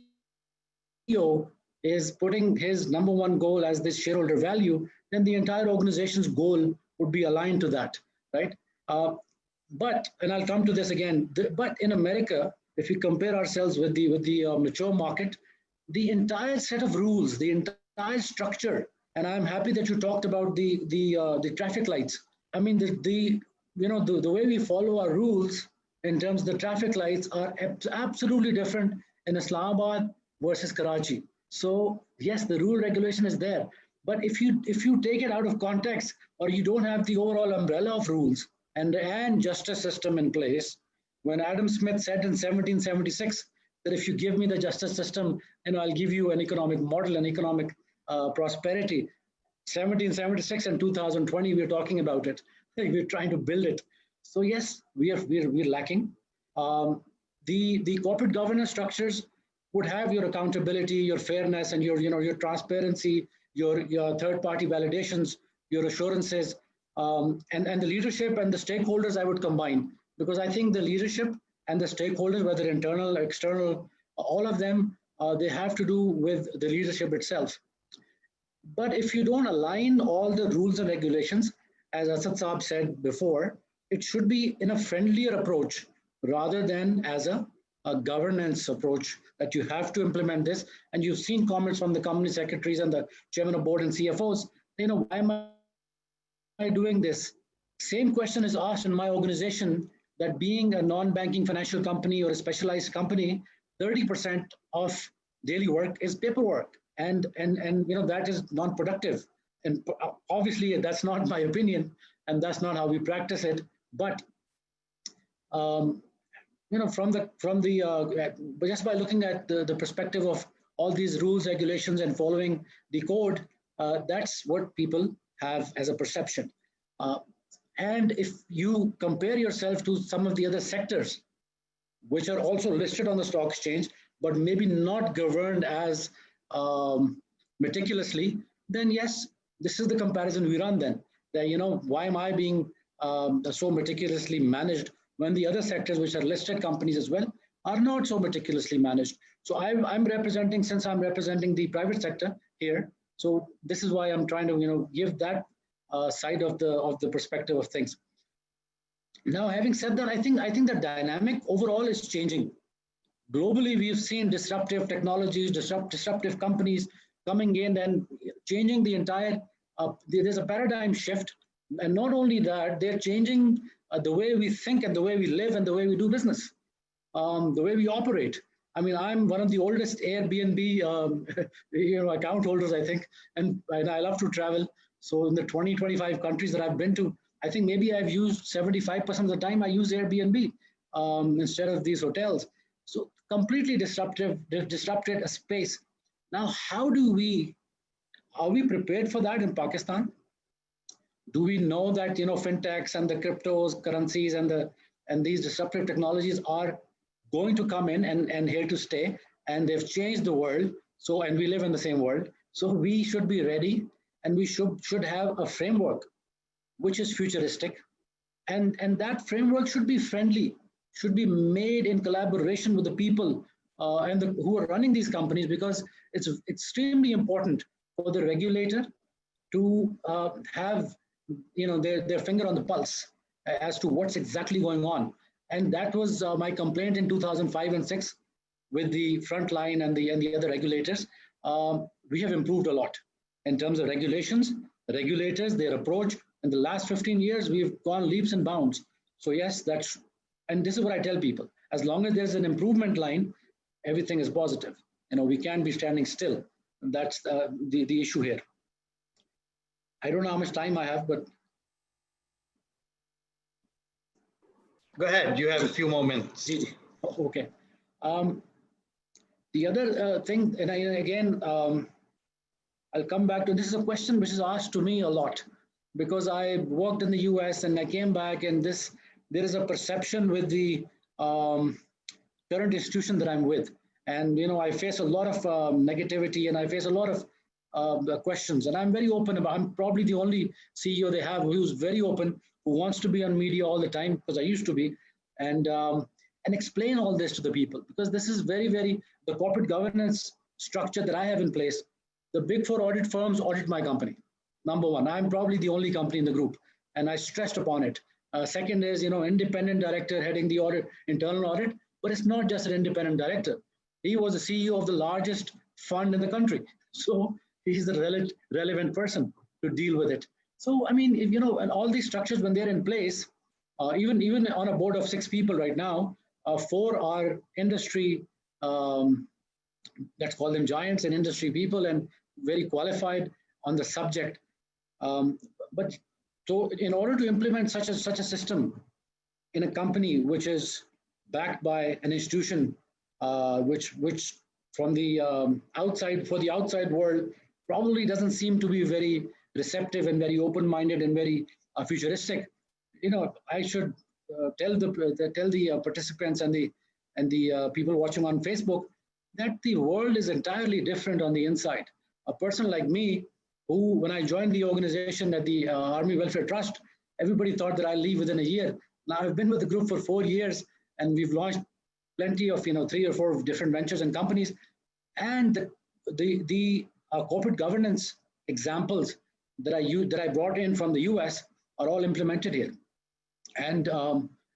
is putting his number one goal as this shareholder value, then the entire organization's goal would be aligned to that, right? But, and I'll come to this again, but in America, if we compare ourselves with the mature market, the entire set of rules, the entire structure, and I'm happy that you talked about the traffic lights. I mean, the way we follow our rules in terms of the traffic lights are absolutely different in Islamabad versus Karachi. So yes, the rule regulation is there, but if you take it out of context, or you don't have the overall umbrella of rules and justice system in place, when Adam Smith said in 1776 that if you give me the justice system, I'll give you an economic model, an economic prosperity. 1776 and 2020, we're talking about it. We're trying to build it. So yes, we're lacking. The corporate governance structures would have your accountability, your fairness, and your transparency, your third-party validations, your assurances, and the leadership and the stakeholders I would combine, because I think the leadership and the stakeholders, whether internal or external, all of them, they have to do with the leadership itself. But if you don't align all the rules and regulations, as Asad Saab said before, it should be in a friendlier approach rather than as a governance approach that you have to implement this. And you've seen comments from the company secretaries and the chairman of board and CFOs, why am I doing this? Same question is asked in my organization, that being a non-banking financial company or a specialized company, 30% of daily work is paperwork. And that is non-productive. And obviously that's not my opinion, and that's not how we practice it. But just by looking at the perspective of all these rules, regulations, and following the code, that's what people have as a perception. And if you compare yourself to some of the other sectors, which are also listed on the stock exchange, but maybe not governed as meticulously, then yes, this is the comparison we run then. That, why am I being so meticulously managed when the other sectors, which are listed companies as well, are not so meticulously managed? So I'm representing, since I'm representing the private sector here, so this is why I'm trying to, give that side of the perspective of things. Now, having said that, I think the dynamic overall is changing. Globally, we've seen disruptive technologies, disruptive companies coming in and changing the entire, there's a paradigm shift. And not only that, they're changing the way we think and the way we live and the way we do business, the way we operate. I mean, I'm one of the oldest Airbnb account holders, I think, and I love to travel. So in the 25 countries that I've been to, I think maybe I've used 75% of the time I use Airbnb instead of these hotels. So completely disrupted a space. Now, are we prepared for that in Pakistan? Do we know that, fintechs and the cryptos, currencies and these disruptive technologies are going to come in and here to stay, and they've changed the world. So, and we live in the same world. So we should be ready, and we should have a framework which is futuristic, and that framework should be friendly, should be made in collaboration with the people who are running these companies, because it's extremely important for the regulator to have their finger on the pulse as to what's exactly going on. And that was my complaint in 2005 and 6 with the frontline and the other regulators. We have improved a lot in terms of regulations, regulators, their approach. In the last 15 years, we've gone leaps and bounds. So yes, and this is what I tell people: as long as there's an improvement line, everything is positive. We can't be standing still. That's the issue here. I don't know how much time I have, but go ahead. You have a few moments. Okay. The other thing, and I'll come back to this, is a question which is asked to me a lot. because I worked in the US and I came back, and there is a perception with the current institution that I'm with. And, I face a lot of negativity, and I face a lot of questions, and I'm very open about, I'm probably the only CEO they have who's very open, who wants to be on media all the time, because I used to be, and explain all this to the people, because this is very, very, the corporate governance structure that I have in place. The big four audit firms audit my company. Number one, I'm probably the only company in the group, and I stressed upon it. Second is, independent director heading the audit, internal audit, but it's not just an independent director. He was the CEO of the largest fund in the country. So he's the relevant person to deal with it. So, I mean, if, and all these structures, when they're in place, even on a board of 6 people right now, 4 are industry, let's call them giants and industry people, and very qualified on the subject. But so in order to implement such a system in a company which is backed by an institution, which from the outside, for the outside world, probably doesn't seem to be very receptive and very open-minded and very futuristic. I should tell the participants and the people watching on Facebook that the world is entirely different on the inside. A person like me, who, when I joined the organization at the Army Welfare Trust, everybody thought that I'll leave within a year. Now I've been with the group for 4 years, and we've launched plenty of 3 or 4 different ventures and companies, and the corporate governance examples that I brought in from the US are all implemented here, and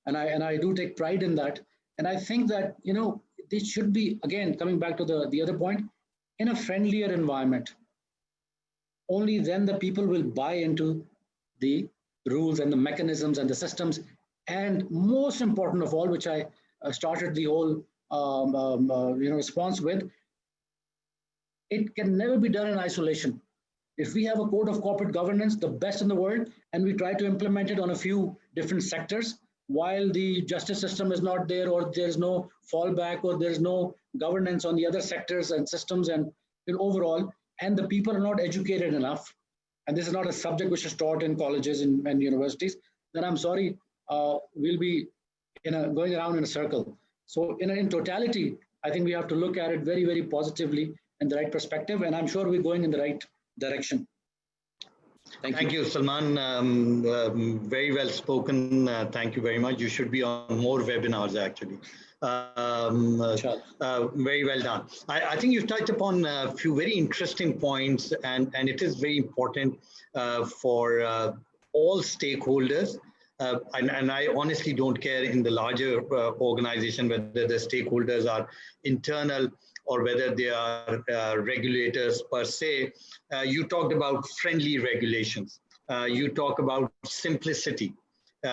I do take pride in that. And I think that this should be, again, coming back to the other point, in a friendlier environment. Only then the people will buy into the rules and the mechanisms and the systems. And most important of all, which I started the whole response with, it can never be done in isolation. If we have a code of corporate governance, the best in the world, and we try to implement it on a few different sectors, while the justice system is not there, or there's no fallback, or there's no governance on the other sectors and systems and overall, and the people are not educated enough, and this is not a subject which is taught in colleges and universities, then I'm sorry, we'll be going around in a circle. So in totality, I think we have to look at it very, very positively in the right perspective, and I'm sure we're going in the right direction. Thank you, Salman. Very well spoken. Thank you very much. You should be on more webinars, actually. Very well done. I think you've touched upon a few very interesting points, and it is very important for all stakeholders. And I honestly don't care in the larger organization whether the stakeholders are internal or whether they are regulators per se. You talked about friendly regulations. You talk about simplicity.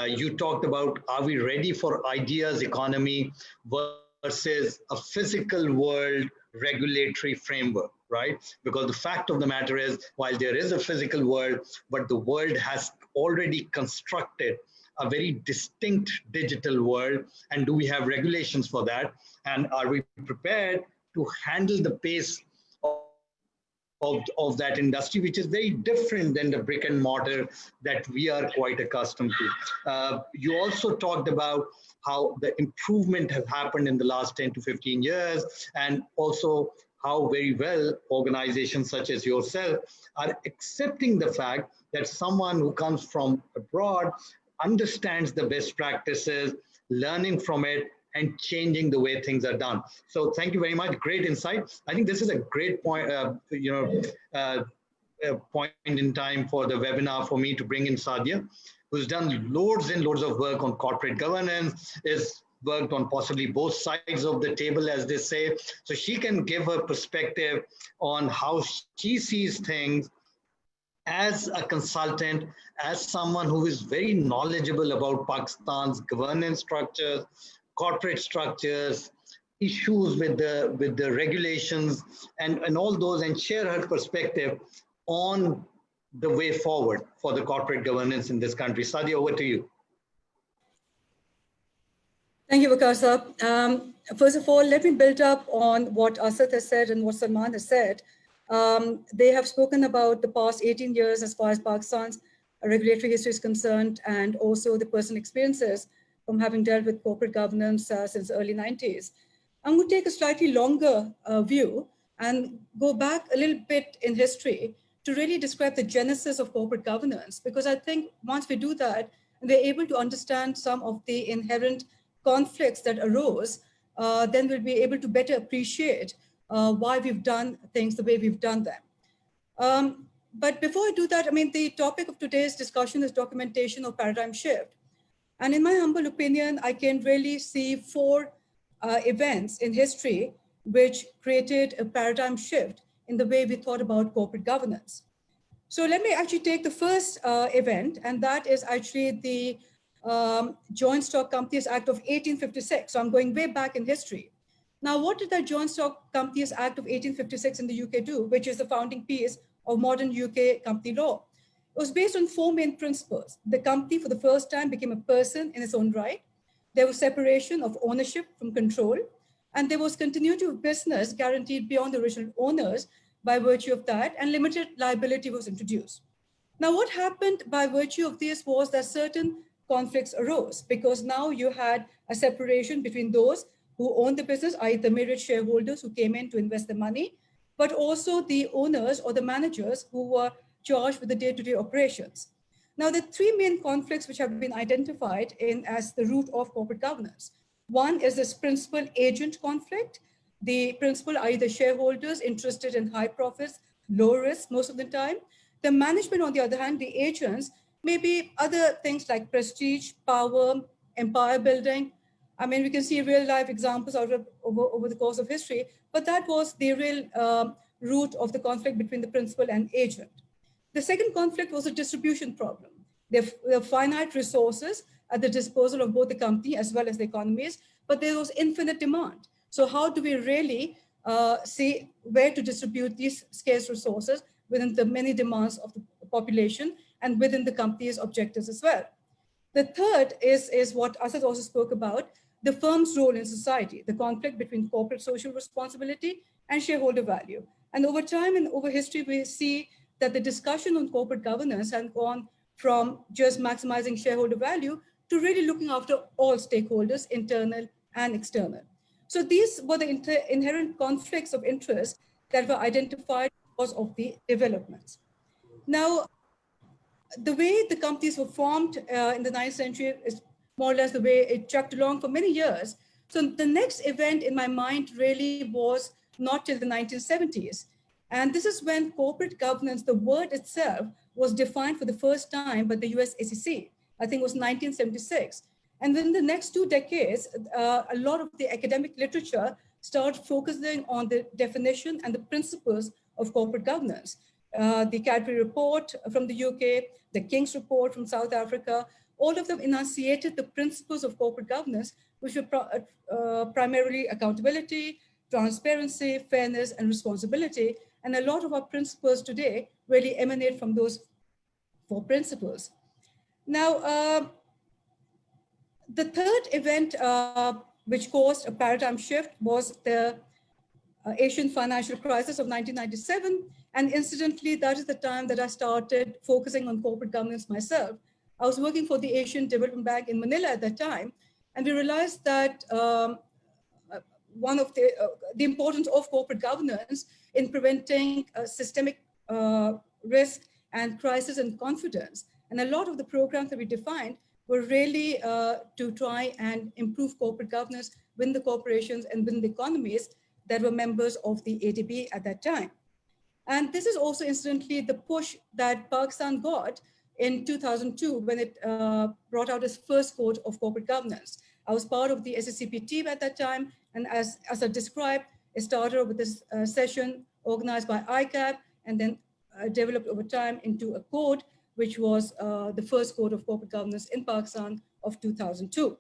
You talked about, are we ready for ideas economy versus a physical world regulatory framework, right? Because the fact of the matter is, while there is a physical world, but the world has already constructed a very distinct digital world. And do we have regulations for that? And are we prepared to handle the pace of that industry, which is very different than the brick and mortar that we are quite accustomed to. You also talked about how the improvement has happened in the last 10 to 15 years, and also how very well organizations such as yourself are accepting the fact that someone who comes from abroad understands the best practices, learning from it, and changing the way things are done. So thank you very much. Great insight. I think this is a great point, point in time for the webinar for me to bring in Sadia, who's done loads and loads of work on corporate governance, is worked on possibly both sides of the table, as they say. So she can give her perspective on how she sees things as a consultant, as someone who is very knowledgeable about Pakistan's governance structures, corporate structures, issues with the regulations and all those, and share her perspective on the way forward for the corporate governance in this country. Sadia, over to you. Thank you, Veqar Sahab. First of all, let me build up on what Asad has said and what Salman has said. They have spoken about the past 18 years as far as Pakistan's regulatory history is concerned, and also the personal experiences from having dealt with corporate governance since the early 90s. I'm going to take a slightly longer view and go back a little bit in history to really describe the genesis of corporate governance, because I think once we do that, we're able to understand some of the inherent conflicts that arose, then we'll be able to better appreciate why we've done things the way we've done them. But before I do that, I mean, the topic of today's discussion is documentation of paradigm shift. And in my humble opinion, I can really see four events in history which created a paradigm shift in the way we thought about corporate governance. So let me actually take the first event, and that is actually the Joint Stock Companies Act of 1856. So I'm going way back in history. Now, what did that Joint Stock Companies Act of 1856 in the UK do, which is the founding piece of modern UK company law? It was based on four main principles. The company, for the first time, became a person in its own right. There was separation of ownership from control, and there was continuity of business guaranteed beyond the original owners by virtue of that, and limited liability was introduced. Now, what happened by virtue of this was that certain conflicts arose, because now you had a separation between those who owned the business, i.e. the myriad shareholders who came in to invest the money, but also the owners or the managers who were charged with the day-to-day operations. Now, the three main conflicts which have been identified as the root of corporate governance. One is this principal-agent conflict. The principal are the shareholders interested in high profits, low risk most of the time. The management, on the other hand, the agents, maybe other things like prestige, power, empire building. I mean, we can see real-life examples over the course of history, but that was the real root of the conflict between the principal and agent. The second conflict was a distribution problem. There were finite resources at the disposal of both the company as well as the economies, but there was infinite demand. So how do we really see where to distribute these scarce resources within the many demands of the population and within the company's objectives as well? The third is what Asad also spoke about, the firm's role in society, the conflict between corporate social responsibility and shareholder value. And over time and over history, we see that the discussion on corporate governance has gone from just maximizing shareholder value to really looking after all stakeholders, internal and external. So these were the inherent conflicts of interest that were identified because of the developments. Now, the way the companies were formed in the 9th century is more or less the way it chugged along for many years. So the next event in my mind really was not till the 1970s. And this is when corporate governance, the word itself, was defined for the first time by the US SEC. I think it was 1976. And within the next 2 decades, a lot of the academic literature started focusing on the definition and the principles of corporate governance. The Cadbury report from the UK, the King's report from South Africa, all of them enunciated the principles of corporate governance, which were primarily accountability, transparency, fairness, and responsibility. And a lot of our principles today really emanate from those 4 principles. Now, the third event which caused a paradigm shift was the Asian financial crisis of 1997. And incidentally, that is the time that I started focusing on corporate governance myself. I was working for the Asian Development Bank in Manila at that time, and we realized that one of the importance of corporate governance in preventing systemic risk and crisis and confidence. And a lot of the programs that we defined were really to try and improve corporate governance within the corporations and within the economies that were members of the ADB at that time. And this is also incidentally the push that Pakistan got in 2002 when it brought out its first code of corporate governance. I was part of the SECP team at that time, and as I described, it started with this session organized by ICAP and then developed over time into a code, which was the first code of corporate governance in Pakistan of 2002.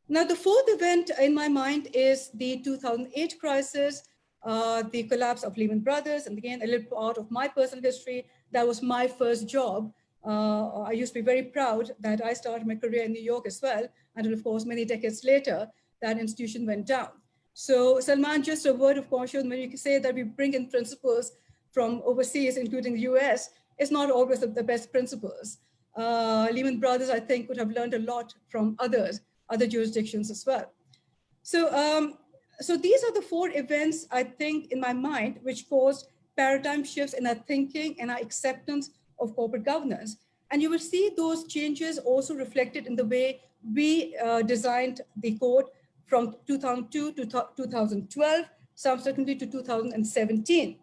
Now, the fourth event in my mind is the 2008 crisis, the collapse of Lehman Brothers. And again, a little part of my personal history, that was my first job. I used to be very proud that I started my career in New York as well, until of course, many decades later, that institution went down. So Salman, just a word of caution, when you say that we bring in principles from overseas, including the US, it's not always the best principles. Lehman Brothers, I think, would have learned a lot from other jurisdictions as well. So these are the 4 events, I think, in my mind, which caused paradigm shifts in our thinking and our acceptance of corporate governance. And you will see those changes also reflected in the way we designed the code from 2002 to 2012, subsequently to 2017.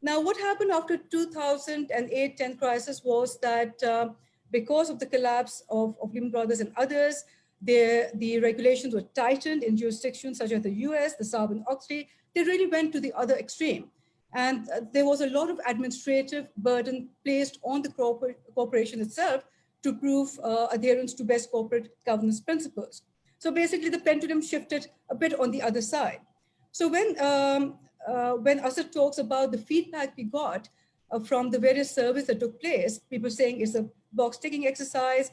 Now, what happened after 2008-10 crisis was that because of the collapse of Lehman Brothers and others, the regulations were tightened in jurisdictions such as the US, the Sarbanes-Oxley. They really went to the other extreme. And there was a lot of administrative burden placed on the corporation itself to prove adherence to best corporate governance principles. So basically, the pendulum shifted a bit on the other side. So when Asad talks about the feedback we got from the various surveys that took place, people saying it's a box ticking exercise,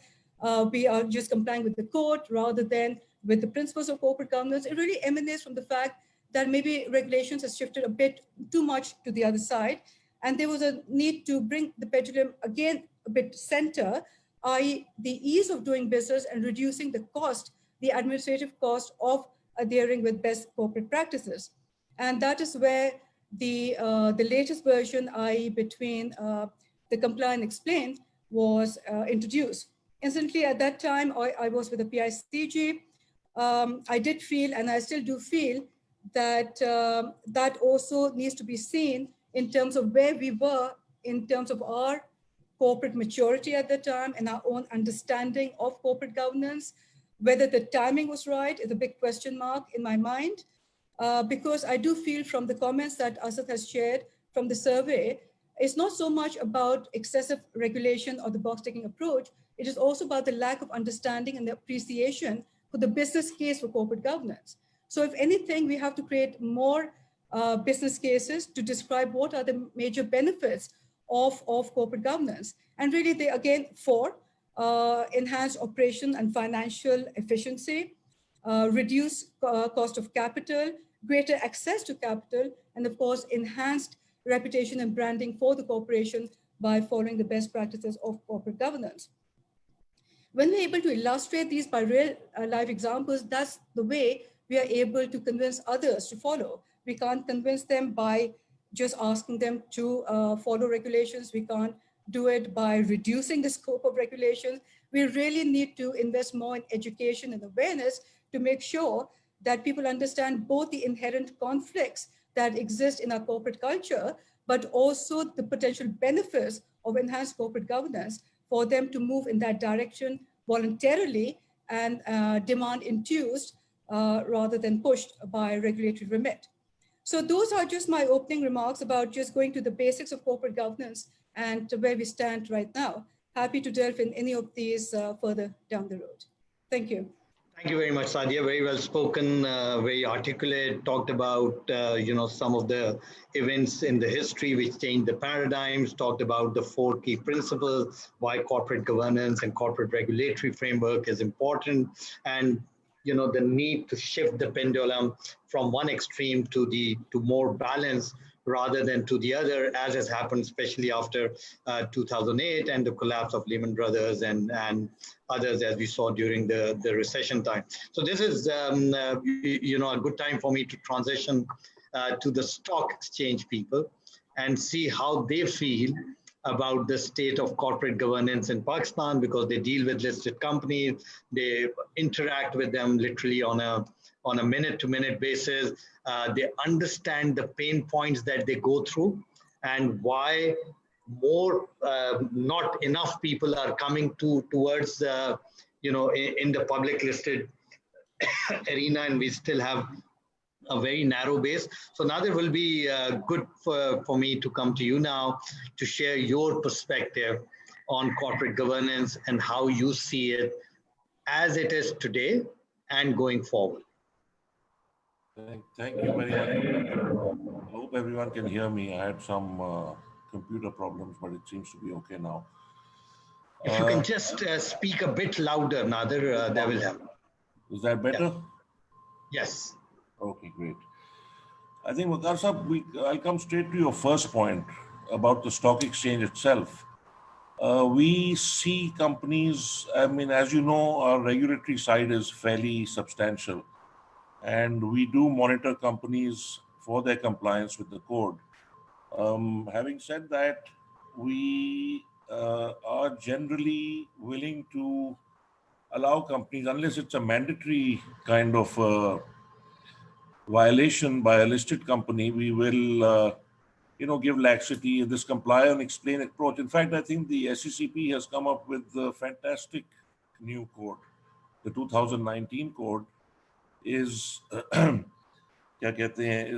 we are just complying with the code rather than with the principles of corporate governance, it really emanates from the fact that maybe regulations have shifted a bit too much to the other side. And there was a need to bring the pendulum again a bit center, i.e. the ease of doing business and reducing the cost, the administrative cost of adhering with best corporate practices. And that is where the latest version, i.e. between the comply and explain, was introduced. Instantly at that time, I was with the PICG. I did feel, and I still do feel, that that also needs to be seen in terms of where we were in terms of our corporate maturity at the time and our own understanding of corporate governance. Whether the timing was right is a big question mark in my mind, because I do feel from the comments that Asad has shared from the survey, it's not so much about excessive regulation or the box-ticking approach. It is also about the lack of understanding and the appreciation for the business case for corporate governance. So if anything, we have to create more business cases to describe what are the major benefits of corporate governance. And really, they again, 4, enhance operation and financial efficiency, reduce cost of capital, greater access to capital, and of course, enhanced reputation and branding for the corporation by following the best practices of corporate governance. When we're able to illustrate these by real life examples, that's the way we are able to convince others to follow. We can't convince them by just asking them to follow regulations. We can't do it by reducing the scope of regulations. We really need to invest more in education and awareness to make sure that people understand both the inherent conflicts that exist in our corporate culture, but also the potential benefits of enhanced corporate governance for them to move in that direction voluntarily and demand-induced rather than pushed by regulatory remit. So those are just my opening remarks about just going to the basics of corporate governance and to where we stand right now. Happy to delve in any of these further down the road. Thank you. Thank you very much, Sadia. Very well spoken, very articulate, talked about, some of the events in the history which changed the paradigms, talked about the 4 key principles, why corporate governance and corporate regulatory framework is important, and, the need to shift the pendulum from one extreme to more balance rather than to the other, as has happened, especially after 2008 and the collapse of Lehman Brothers and others, as we saw during the recession time. So this is, a good time for me to transition to the stock exchange people and see how they feel about the state of corporate governance in Pakistan, because they deal with listed companies, they interact with them literally on a minute-to-minute basis. They understand the pain points that they go through and why not enough people are coming towards, in the public listed arena, and we still have a very narrow base. So Nadir, will be good for me to come to you now to share your perspective on corporate governance and how you see it as it is today and going forward. Thank you very much. I hope everyone can hear me. I had some computer problems, but it seems to be okay now. If you can just speak a bit louder, Nadir, that will help. Is that better? Yeah. Yes. Okay, great. I think, Veqar Sahab, I'll come straight to your first point about the stock exchange itself. we see companies, I mean, as you know, our regulatory side is fairly substantial, and we do monitor companies for their compliance with the code. Having said that, we are generally willing to allow companies, unless it's a mandatory kind of violation by a listed company, we will give laxity in this comply and explain approach. In fact, I think the SECP has come up with a fantastic new code. The 2019 code is क्या कहते हैं,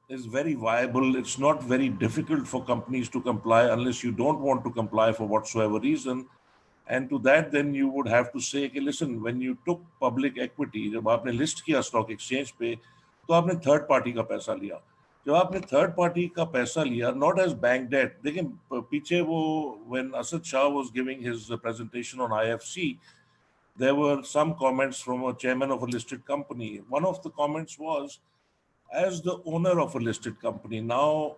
is very viable. It's not very difficult for companies to comply unless you don't want to comply for whatsoever reason. And to that, then you would have to say, okay, listen, when you took public equity, जब आपने list किया stock exchange पे, तो आपने third party का पैसा लिया. जब आपने third party का पैसा लिया, not as bank debt. देखिए पीछे वो, when Asad Shah was giving his presentation on IFC, there were some comments from a chairman of a listed company. One of the comments was, as the owner of a listed company, now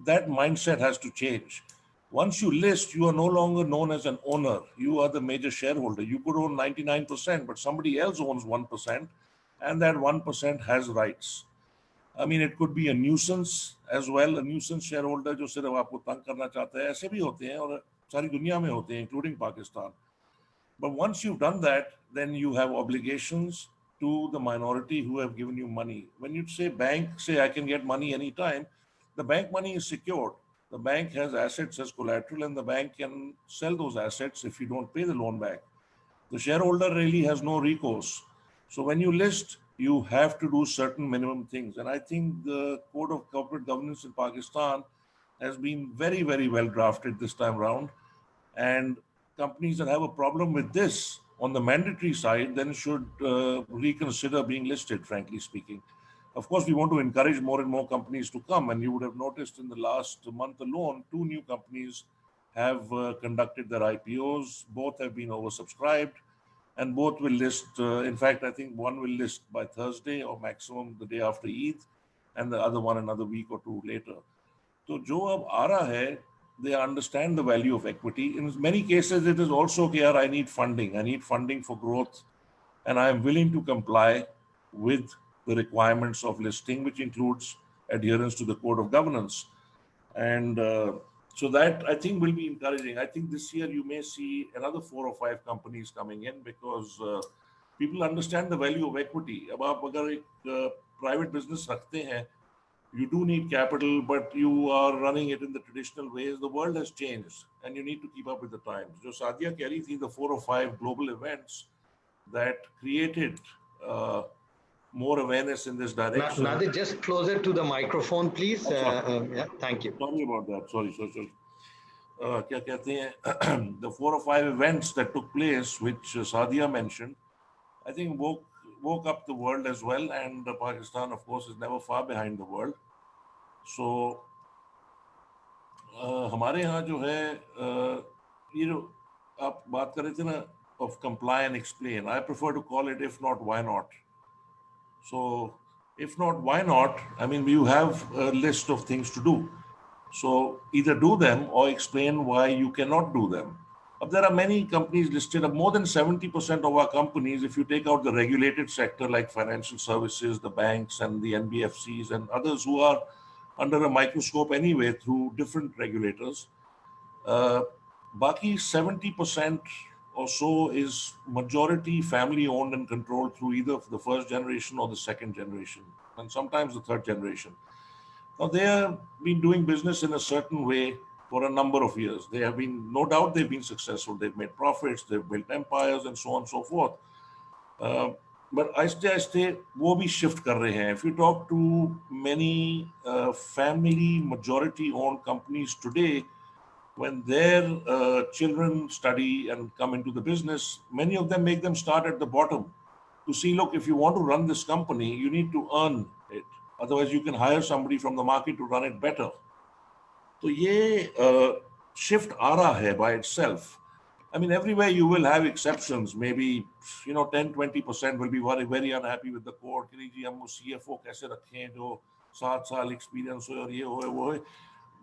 that mindset has to change. Once you list, you are no longer known as an owner. You are the major shareholder. You could own 99%, but somebody else owns 1%, and that 1% has rights. I mean, it could be a nuisance as well, a nuisance shareholder जो सिर्फ आपको तंग करना चाहता है, ऐसे भी होते हैं और सारी दुनिया में होते हैं, including Pakistan. But once you've done that, then you have obligations to the minority who have given you money. When you say bank, say I can get money anytime, the bank money is secured. The bank has assets as collateral, and the bank can sell those assets if you don't pay the loan back. The shareholder really has no recourse. So when you list, you have to do certain minimum things. And I think the Code of Corporate Governance in Pakistan has been very, very well drafted this time around. And companies that have a problem with this on the mandatory side then should reconsider being listed, frankly speaking. Of course, we want to encourage more and more companies to come, and you would have noticed in the last month alone, 2 new companies have conducted their IPOs. Both have been oversubscribed, and both will list. In fact, I think one will list by Thursday or maximum the day after Eid, and the other one another week or 2 later. So जो अब आ रहा है, they understand the value of equity. In many cases, it is also, okay, I need funding for growth, and I am willing to comply with the requirements of listing, which includes adherence to the code of governance. And so that, I think, will be encouraging. I think this year you may see another 4 or 5 companies coming in because people understand the value of equity. अब आप अगर एक private business रखते हैं, you do need capital, but you are running it in the traditional ways. The world has changed, and you need to keep up with the times. जो सादिया कह रही थी, the 4 or 5 global events that created more awareness in this direction. Nadir, just closer to the microphone, please. Yeah, thank you. Sorry about that. Sorry. क्या कहते हैं? The 4 or 5 events that took place, which Sadia mentioned, I think woke up the world as well, and Pakistan, of course, is never far behind the world. So, हमारे यहाँ जो है, ये जो आप बात कर रहे थे ना, of comply and explain, I prefer to call it, if not, why not? So, if not, why not? I mean, you have a list of things to do. So, either do them or explain why you cannot do them. There are many companies listed. More than 70% of our companies, if you take out the regulated sector like financial services, the banks and the NBFCs and others who are under a microscope anyway through different regulators, Baki 70% or so is majority family owned and controlled through either the first generation or the second generation, and sometimes the third generation. Now, they have been doing business in a certain way for a number of years. They have been, no doubt, they've been successful. They've made profits, they've built empires, and so on and so forth. But aiste wo bhi shift kar rahe hain. If you talk to many family majority-owned companies today, when their children study and come into the business, many of them make them start at the bottom to see, look, if you want to run this company, you need to earn it. Otherwise, you can hire somebody from the market to run it better. So ये shift आ रहा है by itself. I mean, everywhere you will have exceptions. Maybe 10-20% will be very, very unhappy with the code. कि जी हम CFO कैसे रखें जो 7 साल experience हो और ये हो वो है.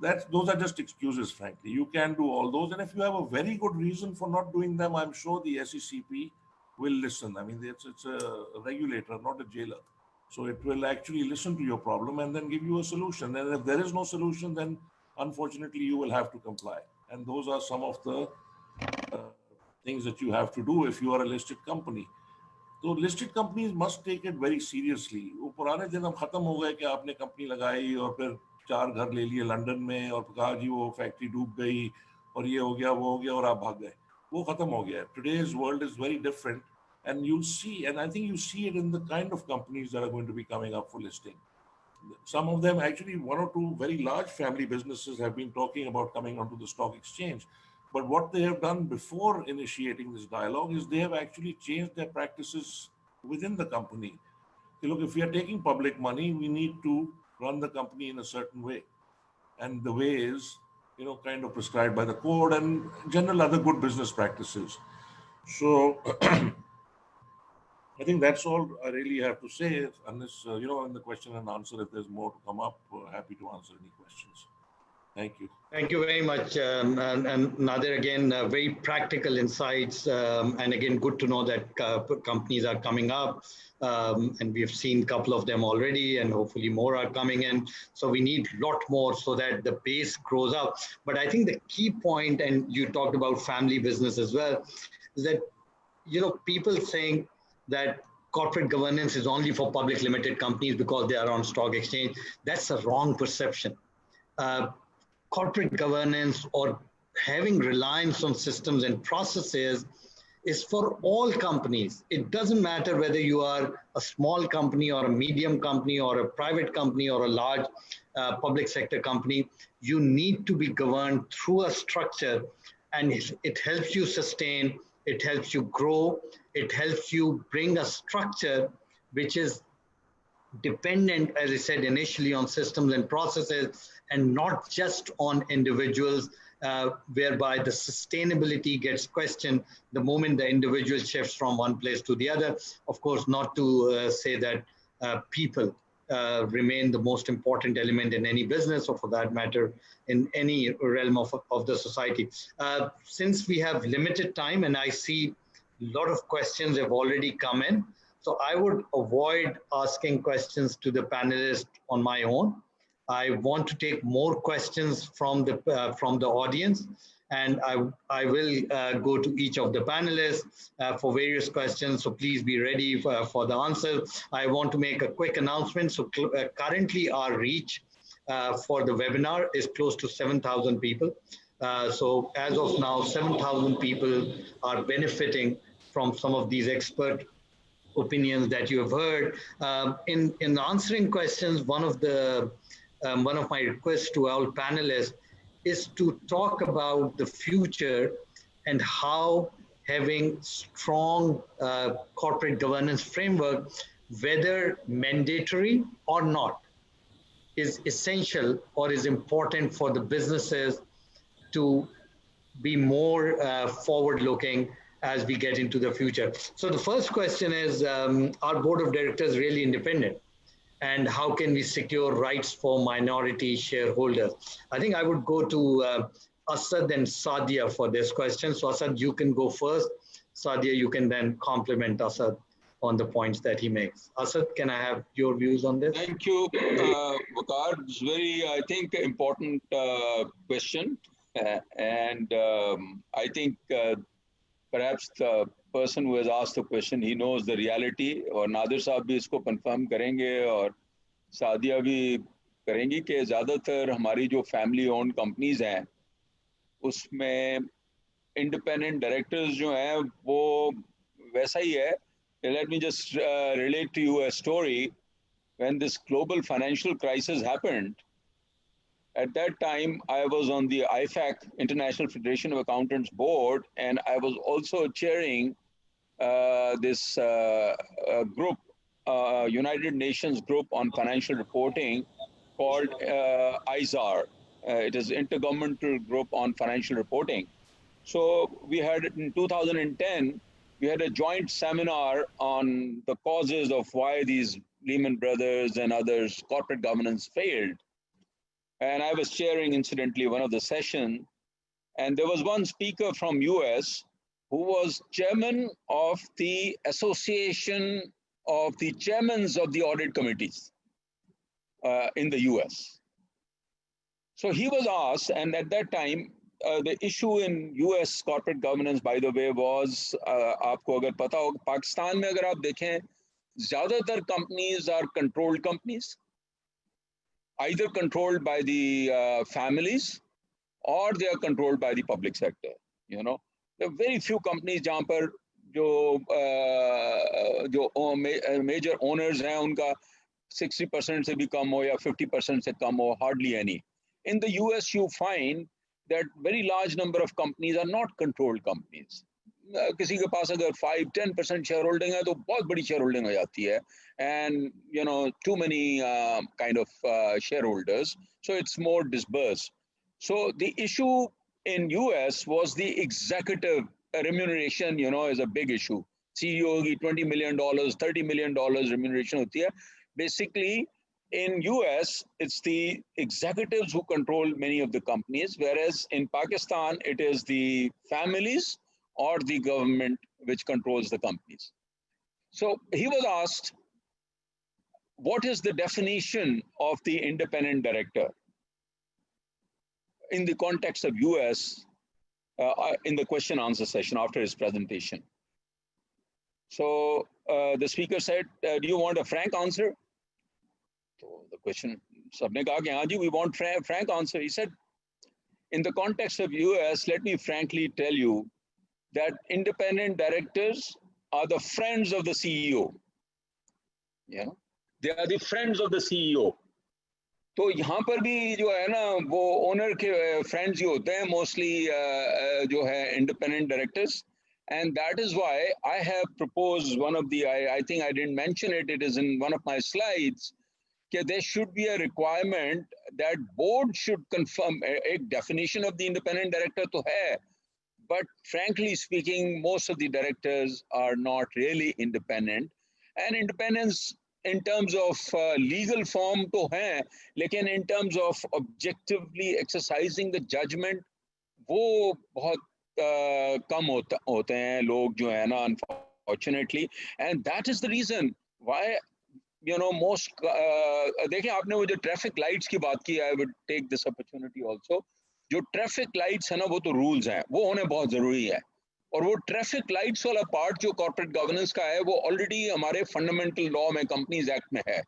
those are just excuses, frankly. You can do all those, and if you have a very good reason for not doing them, I'm sure the SECP will listen. I mean, it's a regulator, not a jailer. So it will actually listen to your problem and then give you a solution. And if there is no solution, then unfortunately you will have to comply. And those are some of the things that you have to do if you are a listed company. So listed companies must take it very seriously. वो पुराने दिन अब खत्म हो गए कि आपने company लगाई और फिर 4 घर ले लिए लंदन में और कहा जी वो फैक्ट्री डूब गई और ये हो गया वो हो गया और आप भाग गए. वो खत्म हो गया. Today's world is very different, and you'll see, and I think you see it in the kind of companies that are going to be coming up for listing. Some of them, actually, 1 or 2 very large family businesses have been talking about coming onto the stock exchange. But what they have done before initiating this dialogue is they have actually changed their practices within the company. Look, if we are taking public money, we need to run the company in a certain way. And the way is, kind of prescribed by the code and general other good business practices. So I think that's all I really have to say, unless, in the question and answer, if there's more to come up, happy to answer any questions. Thank you. Thank you very much. And Nadir, again, very practical insights. And again, good to know that companies are coming up. And we have seen a couple of them already, and hopefully more are coming in. So we need a lot more so that the base grows up. But I think the key point, and you talked about family business as well, is that, people saying that corporate governance is only for public limited companies because they are on stock exchange. That's a wrong perception. Corporate governance or having reliance on systems and processes is for all companies. It doesn't matter whether you are a small company or a medium company or a private company or a large public sector company. You need to be governed through a structure, and it helps you sustain, it helps you grow, it helps you bring a structure which is dependent, as I said initially, on systems and processes, and not just on individuals, whereby the sustainability gets questioned the moment the individual shifts from one place to the other. Of course, not to say that people remain the most important element in any business, or for that matter, in any realm of the society. Since we have limited time, and I see a lot of questions have already come in, so I would avoid asking questions to the panelists on my own. I want to take more questions from the audience, and I will go to each of the panelists for various questions. So please be ready for the answers. I want to make a quick announcement. So currently our reach for the webinar is close to 7,000 people. So as of now, 7,000 people are benefiting from some of these expert opinions that you have heard. In answering questions, one of my requests to our panelists is to talk about the future and how having strong corporate governance framework, whether mandatory or not, is essential or is important for the businesses to be more forward-looking as we get into the future. So the first question is, are board of directors really independent? And how can we secure rights for minority shareholders? I think I would go to Asad and Sadia for this question. So Asad, you can go first. Sadia, you can then complement Asad on the points that he makes. Asad, can I have your views on this? Thank you, Veqar. It's very, I think, important question. And I think perhaps the person who has asked the question, he knows the reality, और नादिर साहब भी इसको confirm करेंगे और सादिया भी करेंगी कि ज़्यादातर हमारी जो family owned companies हैं उसमें independent directors जो हैं वो वैसा ही है. Let me just relate to you a story. When this global financial crisis happened, at that time, I was on the IFAC, International Federation of Accountants Board, and I was also chairing this group, United Nations Group on Financial Reporting called ISAR. It is Intergovernmental Group on Financial Reporting. So we had, in 2010, we had a joint seminar on the causes of why these Lehman Brothers and others corporate governance failed. and I was chairing, incidentally, one of the sessions, and there was one speaker from US who was chairman of the Association of the Chairmans of the Audit Committees in the US. So he was asked, and at that time, the issue in US corporate governance, by the way, was, आपको अगर पता हो, पाकिस्तान में अगर आप देखें, ज़्यादातर companies are controlled companies, either controlled by the families or they are controlled by the public sector. You know, there are very few companies जहाँ पर जो major owners हैं उनका 60% से भी कम हो या 50% से कम हो, hardly any. In the US, you find that very large number of companies are not controlled companies. किसी के पास अगर 5-10% shareholding है तो बहुत बड़ी shareholding हो जाती है, and you know, too many kind of shareholders, so it's more dispersed. So the issue in US was the executive remuneration, you know, is a big issue. CEO की $20 million, $30 million remuneration होती है. Basically, in US, it's the executives who control many of the companies, whereas in Pakistan, it is the families or the government which controls the companies. So he was asked, what is the definition of the independent director in the context of US in the question answer session after his presentation? So the speaker said, do you want a frank answer? So the question, sabne kaha ki haan ji, we want frank answer. He said, in the context of US, let me frankly tell you that independent directors are the friends of the CEO. Yeah, they are the friends of the CEO. तो यहाँ पर भी जो है ना वो owner के friends ही होते हैं mostly जो है independent directors, and that is why I have proposed one of the, I think I didn't mention it, it is in one of my slides, that there should be a requirement that board should confirm a definition of the independent director to hai, but frankly speaking, most of the directors are not really independent, and independence in terms of legal form to hai, lekin in terms of objectively exercising the judgment, वो बहुत कम होते हैं लोग जो है ना, unfortunately, and that is the reason why, you know, most देखिए आपने वो जो traffic lights की बात की, I would take this opportunity also, जो traffic lights है ना वो तो rules हैं, वो होने बहुत ज़रूरी है, और वो ट्रैफिक लाइट्स वाला पार्ट जो कॉर्पोरेट गवर्नेंस का है वो ऑलरेडी हमारे फंडामेंटल लॉ में कंपनीज एक्ट में है.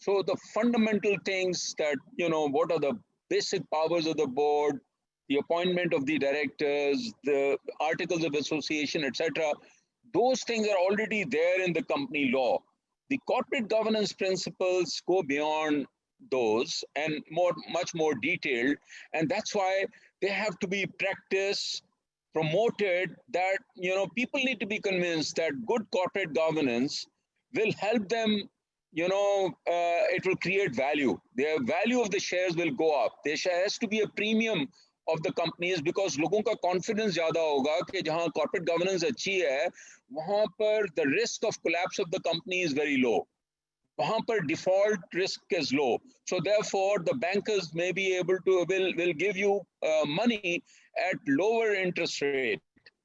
So the fundamental things that you know what are the basic powers of the board, the appointment of the directors, the articles of association etcetera, those things are already there in the company law. The corporate governance principles go beyond those and much more detailed, and that's why they have to be practiced, promoted, that you know people need to be convinced that good corporate governance will help them, you know, it will create value. The value of the shares will go up. There has to be a premium of the companies because लोगों का confidence ज़्यादा होगा कि जहाँ corporate governance अच्छी है वहाँ पर the risk of collapse of the company is very low. वहाँ पर default risk is low. So therefore the bankers may be able to will give you money at lower interest rate.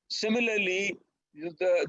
Similarly,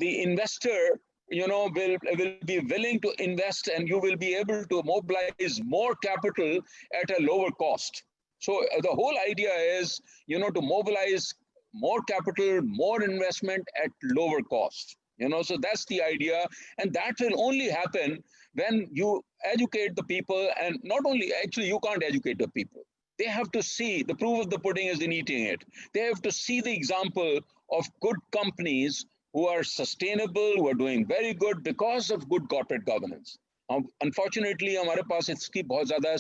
the investor, you know, will be willing to invest, and you will be able to mobilize more capital at a lower cost. So the whole idea is, you know, to mobilize more capital, more investment at lower cost. You know, so that's the idea, and that will only happen when you educate the people. And not only, actually, you can't educate the people. They have to see, the proof of the pudding is in eating it. They have to see the example of good companies who are sustainable, who are doing very good because of good corporate governance. Unfortunately, हमारे पास इसकी बहुत ज़्यादा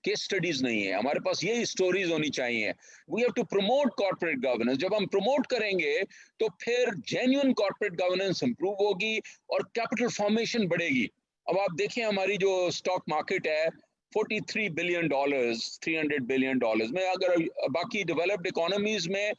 case studies नहीं है. हमारे पास यही stories होनी चाहिए. We have to promote corporate governance. जब हम promote करेंगे, तो फिर genuine corporate governance improve होगी और capital formation बढ़ेगी. अब आप देखें हमारी जो stock market है, $43 billion, $300 billion में, अगर बाकी developed economies में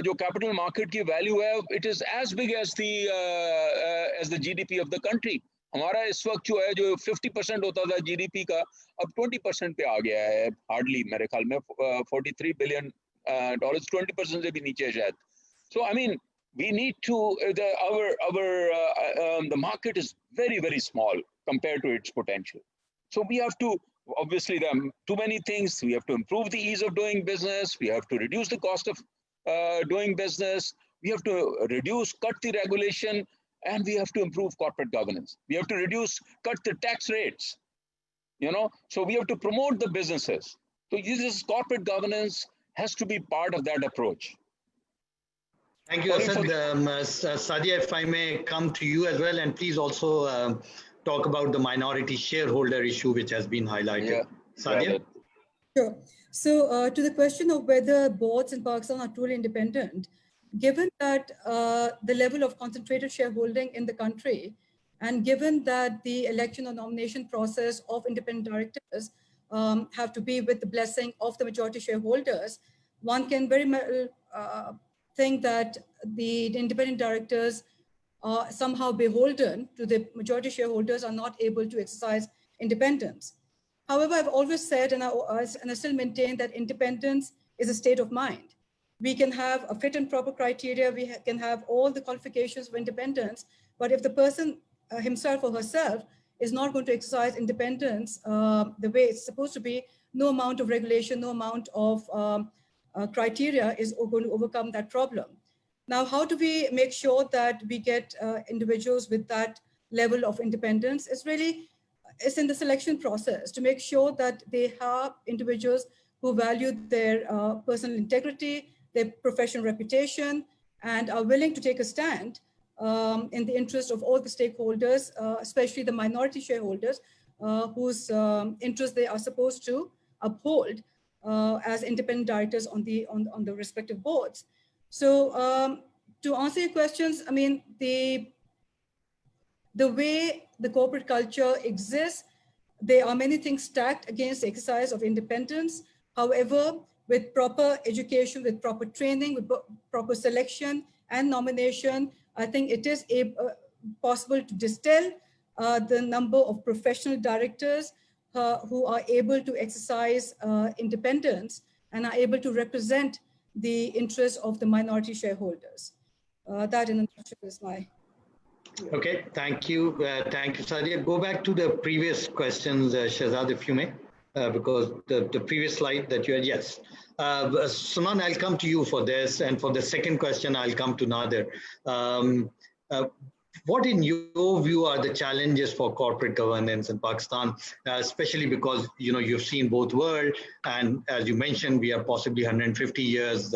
जो capital market की value है, it is as big as the GDP of the country. हमारा इस वक्त जो है जो 50% होता था GDP का अब 20% पे आ गया है हार्डली मेरे ख्याल में 43 बिलियन डॉलर्स 20% से भी नीचे है शायद. So I mean we need to the market is very small compared to its potential. So we have to obviously there are too many things. We have to improve the ease of doing business. We have to reduce the cost of doing business. We have to cut the regulation, and we have to improve corporate governance. We have to cut the tax rates. So we have to promote the businesses. So this corporate governance has to be part of that approach. Thank you, Asad. Sadia, if I may come to you as well, and please also talk about the minority shareholder issue which has been highlighted. Yeah. Sadia? Sure. So to the question of whether boards in Pakistan are truly independent, given that the level of concentrated shareholding in the country, and given that the election or nomination process of independent directors have to be with the blessing of the majority shareholders, one can very much think that the independent directors are somehow beholden to the majority shareholders, are not able to exercise independence. However, I've always said, and I still maintain, that independence is a state of mind. We can have a fit and proper criteria, we can have all the qualifications of independence, but if the person himself or herself is not going to exercise independence the way it's supposed to be, no amount of regulation, no amount of criteria is going to overcome that problem. Now, how do we make sure that we get individuals with that level of independence? It's in the selection process to make sure that they have individuals who value their personal integrity, their professional reputation, and are willing to take a stand in the interest of all the stakeholders, especially the minority shareholders, whose interests they are supposed to uphold as independent directors on the respective boards. So to answer your questions, I mean, the way the corporate culture exists, there are many things stacked against the exercise of independence. However, with proper education, with proper training, with proper selection and nomination, I think it is possible to distill the number of professional directors who are able to exercise independence and are able to represent the interests of the minority shareholders. That in a nutshell is my... Okay, thank you. Thank you, Sadia. Go back to the previous questions, Shehzad, if you may, because the previous slide that you had, yes. Salman, I'll come to you for this, and for the second question, I'll come to Nadir. What, in your view, are the challenges for corporate governance in Pakistan, especially because you've seen both worlds, and as you mentioned, we are possibly 150 years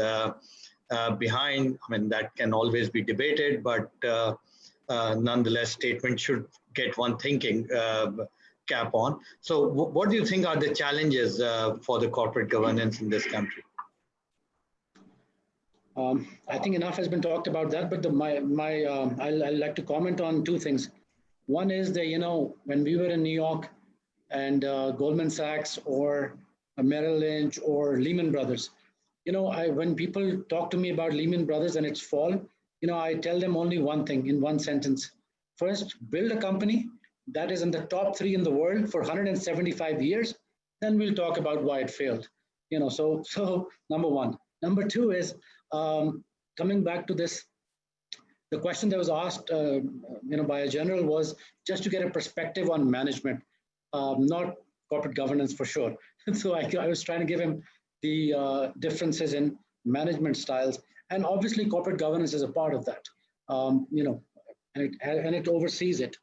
behind. I mean, that can always be debated, but nonetheless, statement should get one thinking cap on. So what do you think are the challenges for the corporate governance in this country? I think enough has been talked about that, but I'd like to comment on two things. One is that, when we were in New York and Goldman Sachs or Merrill Lynch or Lehman Brothers, when people talk to me about Lehman Brothers and its fall, I tell them only one thing in one sentence. First, build a company that is in the top 3 in the world for 175 years, then we'll talk about why it failed. So number one. Number two is, coming back to this, the question that was asked, by a general was just to get a perspective on management, not corporate governance for sure. So I was trying to give him the differences in management styles. And obviously, corporate governance is a part of that, and it oversees it.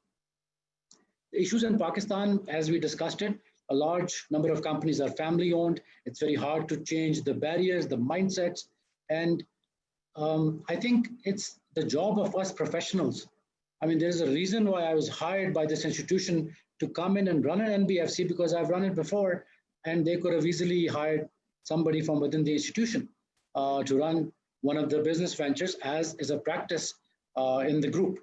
The issues in Pakistan, as we discussed it, a large number of companies are family-owned. It's very hard to change the barriers, the mindsets, and I think it's the job of us professionals. I mean, there's a reason why I was hired by this institution to come in and run an NBFC, because I've run it before, and they could have easily hired somebody from within the institution to run one of the business ventures, as is a practice in the group.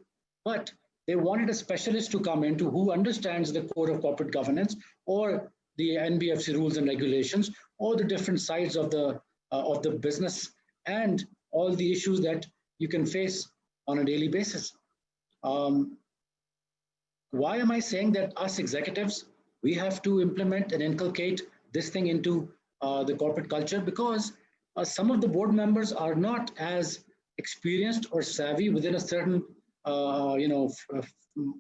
But they wanted a specialist to come in who understands the code of corporate governance or the NBFC rules and regulations or the different sides of the business and all the issues that you can face on a daily basis. why am I saying that us executives, we have to implement and inculcate this thing into the corporate culture? Because some of the board members are not as experienced or savvy within a certain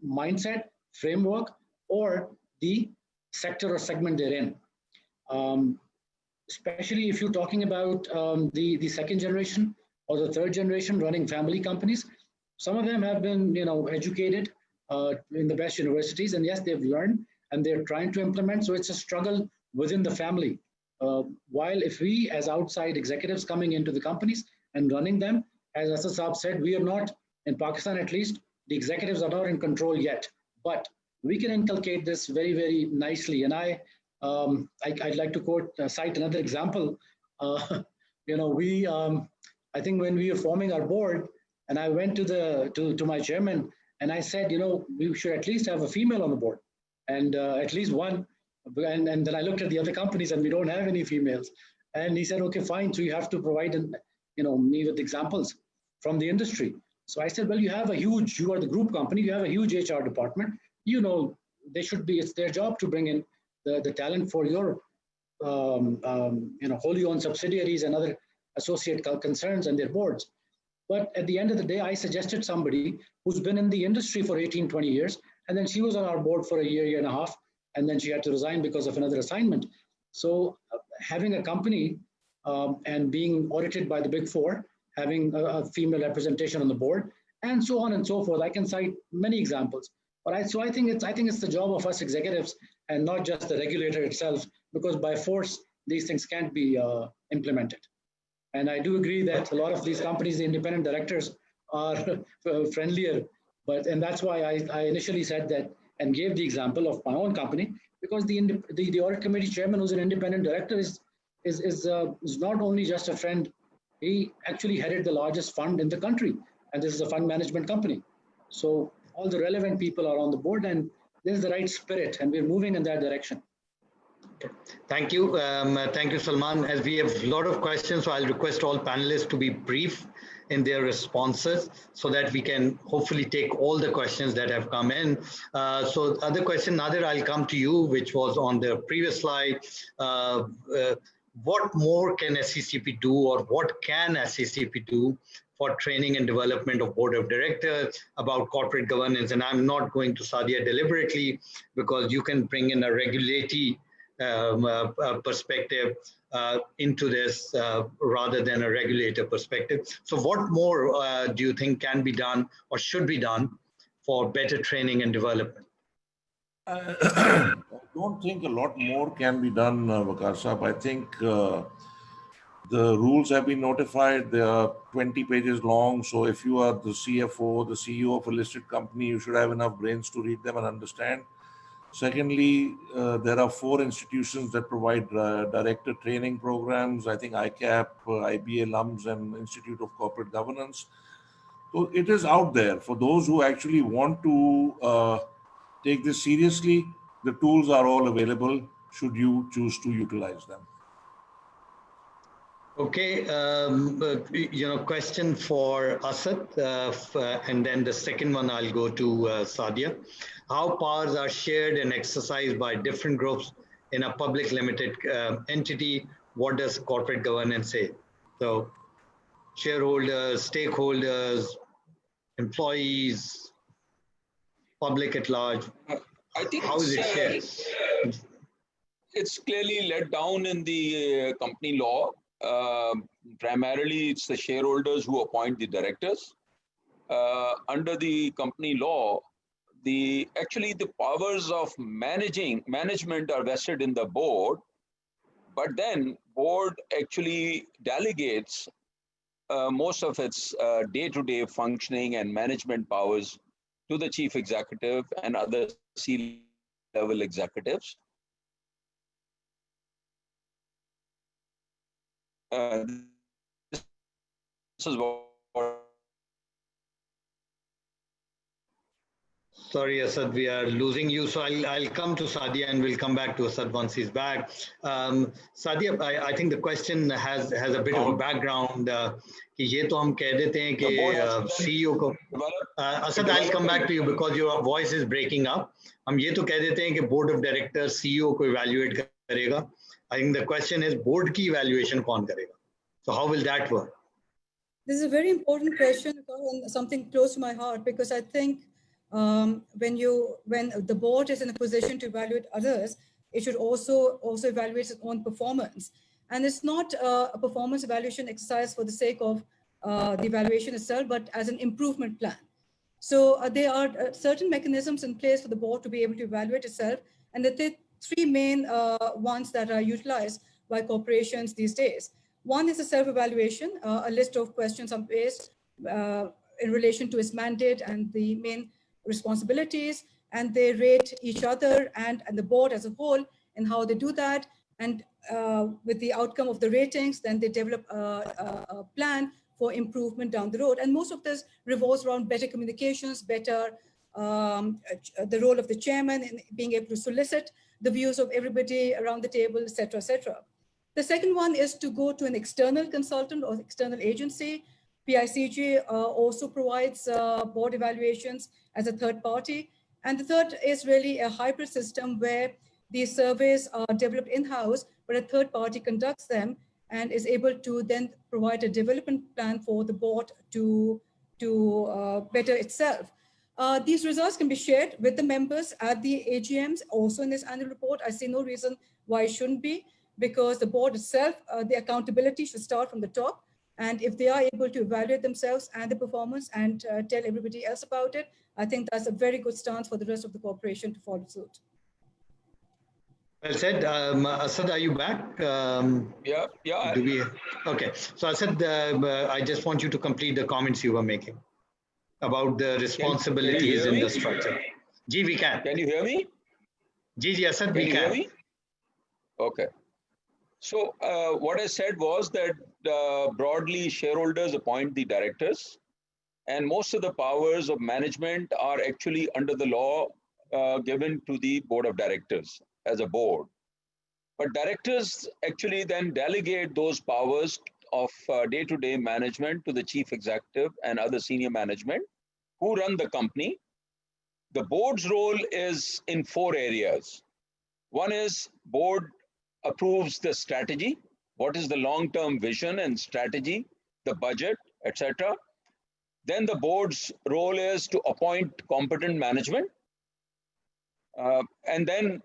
mindset, framework, or the sector or segment they're in. Especially if you're talking about the second generation or the third generation running family companies. Some of them have been, educated in the best universities, and yes, they've learned and they're trying to implement. So it's a struggle within the family. While if we, as outside executives coming into the companies and running them, as Asad Saab said, we are not, in Pakistan at least, the executives are not in control yet. But we can inculcate this very, very nicely. And I'd like to cite another example. I think when we were forming our board, and I went to my chairman and I said, we should at least have a female on the board, and at least one. And then I looked at the other companies and we don't have any females. And he said, okay, fine. So you have to provide, me with examples from the industry. So I said, well, you are the group company, you have a huge HR department. It's their job to bring in the talent for your, wholly owned subsidiaries and other associate concerns and their boards. But at the end of the day, I suggested somebody who's been in the industry for 18, 20 years, and then she was on our board for a year and a half, and then she had to resign because of another assignment. So having a company and being audited by the Big Four, having a female representation on the board, and so on and so forth. I can cite many examples. But I think it's the job of us executives and not just the regulator itself, because by force, these things can't be implemented. And I do agree that a lot of these companies, the independent directors, are friendlier. And that's why I initially said that and gave the example of my own company, because the audit committee chairman, who's an independent director, is not only just a friend. He actually headed the largest fund in the country, and this is a fund management company. So all the relevant people are on the board, and this is the right spirit, and we're moving in that direction. Thank you. Thank you, Salman. As we have a lot of questions, so I'll request all panelists to be brief in their responses so that we can hopefully take all the questions that have come in. So other question, Nadir, I'll come to you, which was on the previous slide. What more can SECP do, or what can SECP do for training and development of board of directors about corporate governance? And I'm not going to Sadia deliberately, because you can bring in a regulatory perspective into this rather than a regulator perspective. So what more do you think can be done or should be done for better training and development? I don't think a lot more can be done, Veqar Saab. I think the rules have been notified. They are 20 pages long. So if you are the CFO, the CEO of a listed company, you should have enough brains to read them and understand. Secondly, there are 4 institutions that provide director training programs. I think ICAP, IBA, LUMS, and Institute of Corporate Governance. So it is out there for those who actually want to take this seriously. The tools are all available should you choose to utilize them. Okay, question for Asad, and then the second one I'll go to Sadia. How powers are shared and exercised by different groups in a public limited entity? What does corporate governance say? So shareholders, stakeholders, employees, public at large, I think how is it shared? It's clearly laid down in the company law. Primarily, it's the shareholders who appoint the directors. Under the company law, the powers of management are vested in the board, but then board actually delegates most of its day-to-day functioning and management powers to the chief executive and other C-level executives. This is what Sorry, Asad, we are losing you. So I'll come to Sadia and we'll come back to Asad once he's back. Sadia, I think the question has a bit of a background. कि ये तो हम कह देते हैं कि CEO को Asad, I'll come back to you because your voice is breaking up. हम ये तो कह देते हैं कि board of directors CEO को evaluate करेगा. I think the question is board की evaluation कौन करेगा? So how will that work? This is a very important question and something close to my heart, because I think when the board is in a position to evaluate others, it should also evaluate its own performance. And it's not a performance evaluation exercise for the sake of the evaluation itself, but as an improvement plan. So there are certain mechanisms in place for the board to be able to evaluate itself. And the three main ones that are utilized by corporations these days. One is a self-evaluation. A list of questions are based in relation to its mandate and the main responsibilities, and they rate each other and the board as a whole and how they do that. And with the outcome of the ratings, then they develop a plan for improvement down the road. And most of this revolves around better communications, better the role of the chairman in being able to solicit the views of everybody around the table, et cetera, et cetera. The second one is to go to an external consultant or external agency. PICG also provides board evaluations as a third party. And the third is really a hybrid system where these surveys are developed in-house, but a third party conducts them and is able to then provide a development plan for the board to better itself. These results can be shared with the members at the AGMs, also in this annual report. I see no reason why it shouldn't be, because the board itself, the accountability should start from the top. And if they are able to evaluate themselves and the performance and tell everybody else about it, I think that's a very good stance for the rest of the corporation to follow suit. Well said. Asad, are you back? Yeah. Okay. So Asad, I just want you to complete the comments you were making about the responsibilities in the structure. Ji, we can. Can you hear me? Ji, Asad, we can. Hear me? Okay. So what I said was that broadly shareholders appoint the directors, and most of the powers of management are actually under the law given to the board of directors as a board. But directors actually then delegate those powers of day-to-day management to the chief executive and other senior management who run the company. The board's role is in 4 areas. One is board approves the strategy. What is the long-term vision and strategy, the budget, etc. Then the board's role is to appoint competent management and then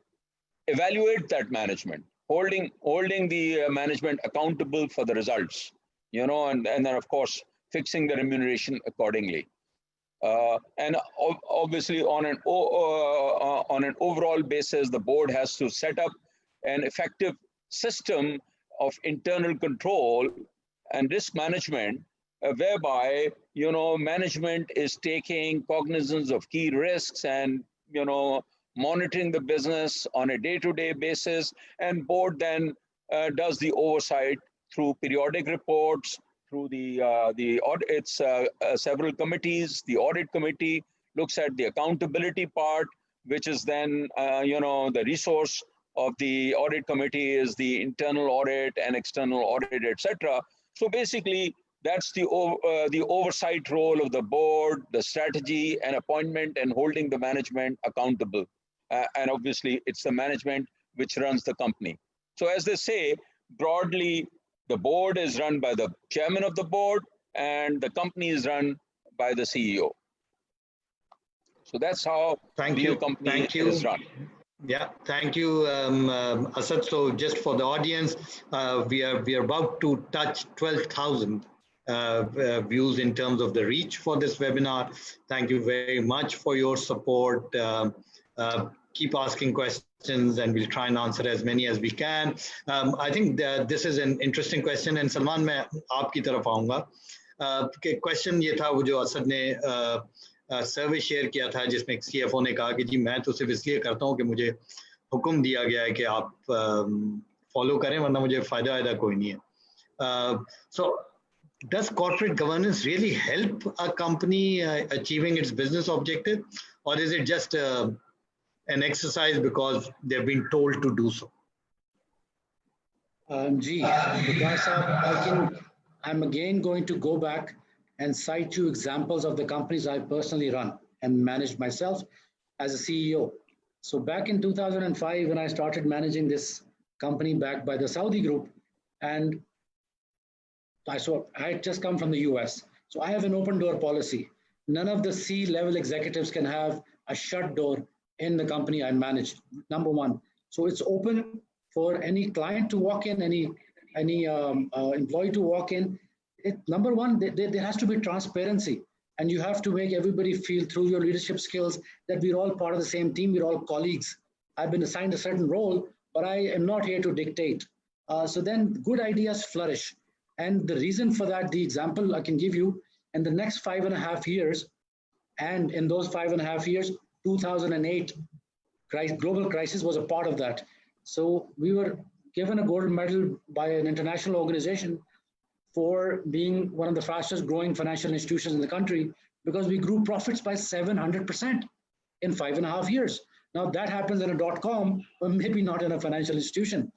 evaluate that management, holding the management accountable for the results, and then of course fixing the remuneration accordingly. And obviously on an overall basis, the board has to set up an effective system of internal control and risk management, whereby management is taking cognizance of key risks and monitoring the business on a day-to-day basis, and board then does the oversight through periodic reports, through the audit. It's several committees. The audit committee looks at the accountability part, which is then the resource of the audit committee is the internal audit and external audit, etc. So basically, that's the oversight role of the board, the strategy and appointment, and holding the management accountable. And obviously, it's the management which runs the company. So as they say, broadly, the board is run by the chairman of the board, and the company is run by the CEO. So that's how the company is run. Yeah, thank you, Asad. So just for the audience, we are about to touch 12,000 views in terms of the reach for this webinar. Thank you very much for your support. Keep asking questions and we'll try and answer as many as we can. I think that this is an interesting question, and Salman, मैं आपकी तरफ आऊँगा. Question ये था, वो जो असद ने सर्वे share किया था, जिसमें CFO ने कहा कि जी मैं तो सिर्फ इसलिए करता हूँ कि मुझे हुक्म दिया गया है कि आप फॉलो करें, वरना मुझे फायदा कोई नहीं है. So does corporate governance really help a company achieving its business objective, or is it just an exercise because they've been told to do so? I'm again going to go back and cite you examples of the companies I personally run and managed myself as a CEO. So back in 2005, when I started managing this company backed by the Saudi group, and I had just come from the US. So I have an open door policy. None of the C-level executives can have a shut door in the company I manage, number one. So it's open for any client to walk in, any employee to walk in. Number one, there has to be transparency, and you have to make everybody feel through your leadership skills that we're all part of the same team, we're all colleagues. I've been assigned a certain role, but I am not here to dictate. So then good ideas flourish. And the reason for that, the example I can give you, in the next 5.5 years, and in those 5.5 years, 2008 global crisis was a part of that. So we were given a gold medal by an international organization for being one of the fastest growing financial institutions in the country because we grew profits by 700% in 5.5 years. Now that happens in a .com, but maybe not in a financial institution.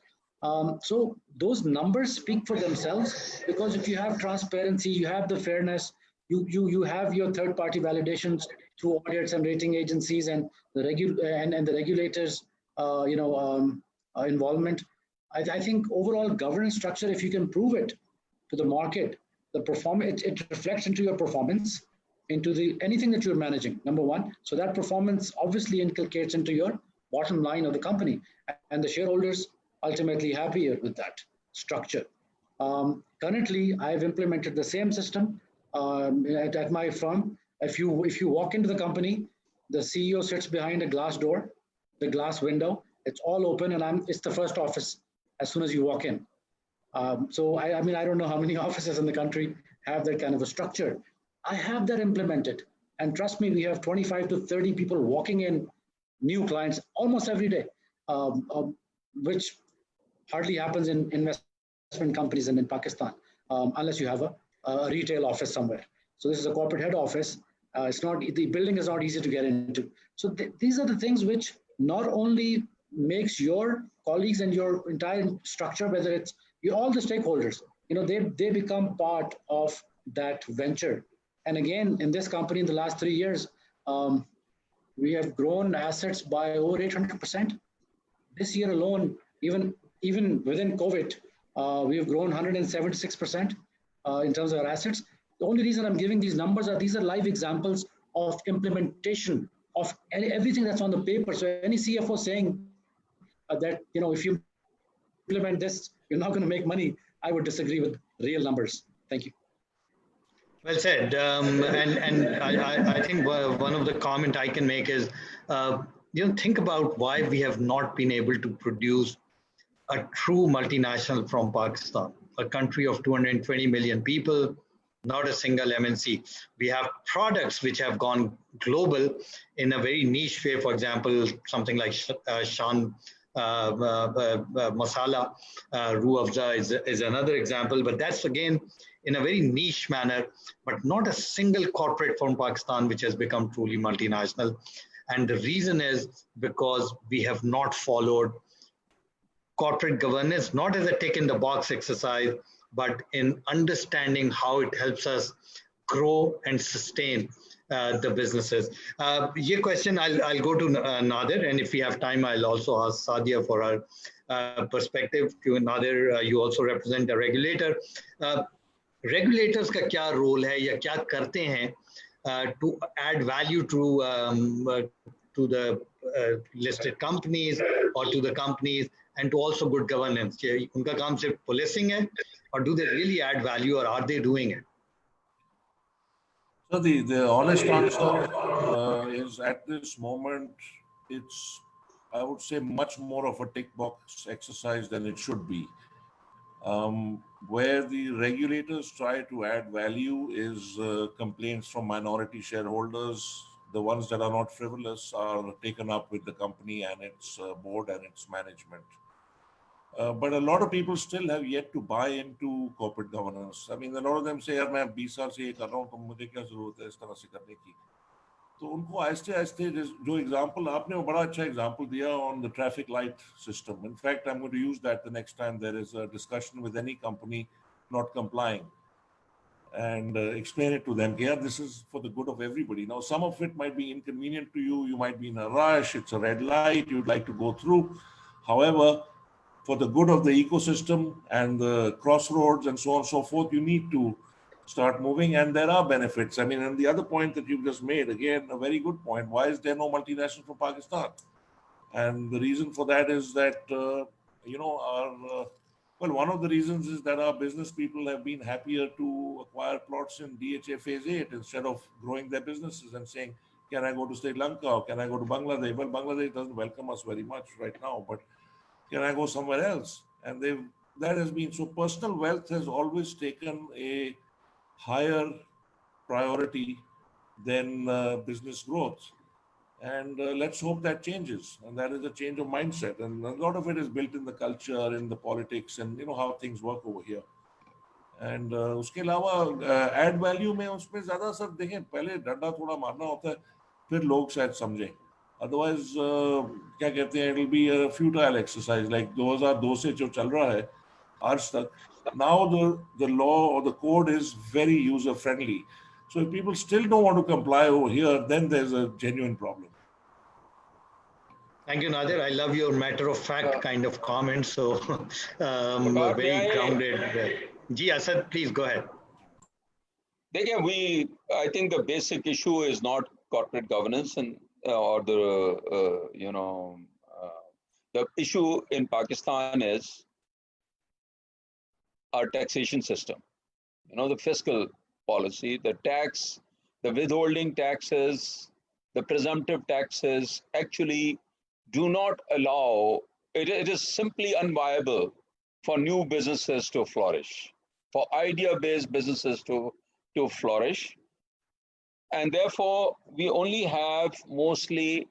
So those numbers speak for themselves, because if you have transparency, you have the fairness, you have your third-party validations through audits and rating agencies and the regulators, involvement. I think overall governance structure, if you can prove it to the market, the performance, it reflects into your performance, into anything that you're managing, number one. So that performance obviously inculcates into your bottom line of the company, and the shareholders ultimately happier with that structure. Currently, I've implemented the same system at my firm. If you walk into the company, the CEO sits behind a glass door, the glass window. It's all open, and it's the first office as soon as you walk in. So I don't know how many offices in the country have that kind of a structure. I have that implemented, and trust me, we have 25 to 30 people walking in, new clients almost every day, which hardly happens in investment companies and in Pakistan, unless you have a retail office somewhere. So this is a corporate head office. The building is not easy to get into. So these are the things which not only makes your colleagues and your entire structure, whether it's all the stakeholders, they become part of that venture. And again, in this company in the last 3 years, we have grown assets by over 800%. This year alone, even within COVID, we have grown 176% in terms of our assets. The only reason I'm giving these numbers are these are live examples of implementation of everything that's on the paper. So any CFO saying that if you implement this, you're not going to make money, I would disagree with real numbers. Thank you. Well said. And I think one of the comment I can make is, think about why we have not been able to produce a true multinational from Pakistan, a country of 220 million people, not a single MNC. We have products which have gone global in a very niche way. For example, something like Shan Masala, Roo Afza is another example, but that's again in a very niche manner, but not a single corporate from Pakistan which has become truly multinational. And the reason is because we have not followed corporate governance, not as a tick in the box exercise, but in understanding how it helps us grow and sustain the businesses. This question I'll go to Nadir, and if we have time, I'll also ask Sadia for her perspective. Nadir, you also represent the regulator. Regulators का क्या role है या क्या करते हैं to add value to the listed companies or to the companies, and to also good governance? उनका काम सिर्फ policing है, or do they really add value, or are they doing it? So the honest answer is, at this moment, it's, I would say, much more of a tick box exercise than it should be. Where the regulators try to add value is complaints from minority shareholders. The ones that are not frivolous are taken up with the company and its board and its management. But a lot of people still have yet to buy into corporate governance. I mean, a lot of them say, "यार मैं 20 साल से ये कर रहा हूँ, तो मुझे क्या जरूरत है इस तरह से करने की?" तो उनको आहिस्ते आहिस्ते जो एग्जांपल आपने वो बड़ा अच्छा एग्जांपल दिया on the traffic light system. In fact, I'm going to use that the next time there is a discussion with any company not complying, and explain it to them. Yeah, this is for the good of everybody. Now, some of it might be inconvenient to you. You might be in a rush. It's a red light. You'd like to go through. However, for the good of the ecosystem and the crossroads and so on and so forth, you need to start moving, and there are benefits. I mean, and the other point that you've just made, again, a very good point. Why is there no multinational from Pakistan? And the reason for that is that, well, one of the reasons is that our business people have been happier to acquire plots in DHA phase 8 instead of growing their businesses and saying, can I go to Sri Lanka or can I go to Bangladesh? Well, Bangladesh doesn't welcome us very much right now, but can I go somewhere else? And that has been, so personal wealth has always taken a higher priority than business growth. And let's hope that changes. And that is a change of mindset. And a lot of it is built in the culture, in the politics, and how things work over here. And उसके अलावा add value में उसमें ज़्यादा sir देखें, पहले डंडा थोड़ा मारना होता है, फिर लोग शायद समझें. Otherwise, क्या कहते हैं, it will be a futile exercise. Like 2002 से जो चल रहा है आज तक, now the law or the code is very user friendly. So if people still don't want to comply over here, then there's a genuine problem. Thank you, Nadir. I love your matter of fact kind of comments. So very grounded. Ji, Asad, please go ahead. I think the basic issue is not corporate governance and or the issue in Pakistan is our taxation system. The fiscal policy, the tax, the withholding taxes, the presumptive taxes actually do not allow, it is simply unviable for new businesses to flourish, for idea-based businesses to flourish. And therefore, we only have mostly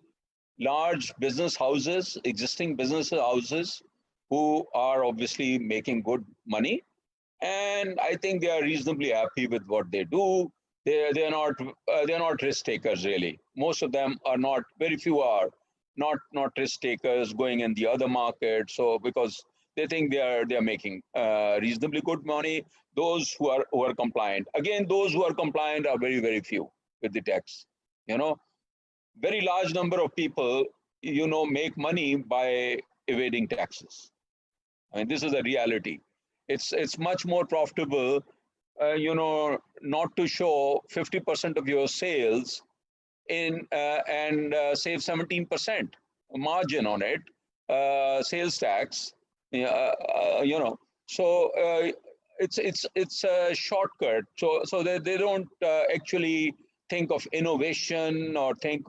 large business houses, existing business houses, who are obviously making good money. And I think they are reasonably happy with what they do. They're not risk takers really. Most of them are not. Very few are not risk takers going in the other market. So because they think they are making reasonably good money. Those who are compliant. Again, those who are compliant are very, very few with the tax. Very large number of people make money by evading taxes. I mean, this is a reality. It's much more profitable, not to show 50% of your sales and save 17% margin on it, sales tax. So it's a shortcut. So they don't actually think of innovation or think.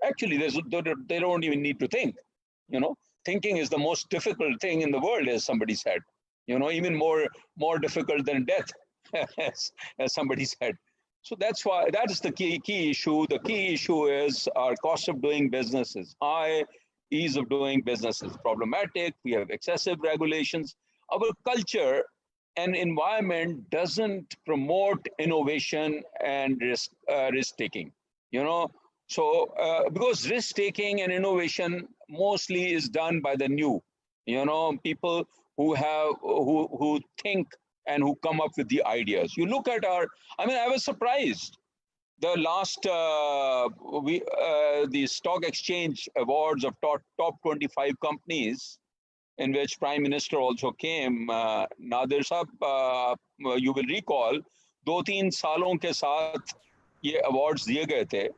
Actually, they don't even need to think. Thinking is the most difficult thing in the world, as somebody said. Even more difficult than death, as somebody said. So that's why that is the key issue. The key issue is our cost of doing business is high, ease of doing business is problematic. We have excessive regulations. Our culture and environment doesn't promote innovation and risk taking. So because risk taking and innovation mostly is done by the new, people who think and who come up with the ideas. You look at I was surprised. The last the stock exchange awards of top 25 companies, in which Prime Minister also came. Nadir Sahab, you will recall, 2-3 सालों के साथ ये awards दिए गए थे.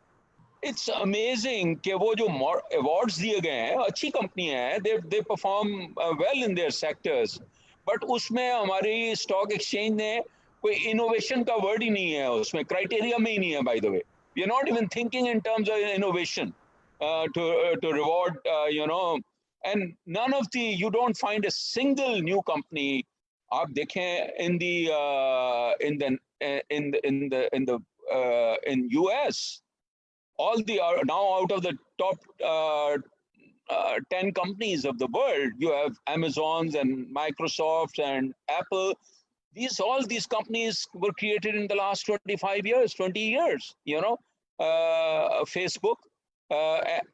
It's amazing कि वो जो awards दिए गए हैं, अच्छी कंपनियां हैं, they perform well in their sectors, but उसमें हमारी stock exchange ने कोई innovation का word ही नहीं है उसमें, criteria में ही नहीं है, by the way. We are not even thinking in terms of innovation to reward, and none of you don't find a single new company. आप देखें in US. All now out of the top 10 companies of the world, you have Amazons and Microsofts and Apple. All these companies were created in the last 25 years, 20 years. Facebook,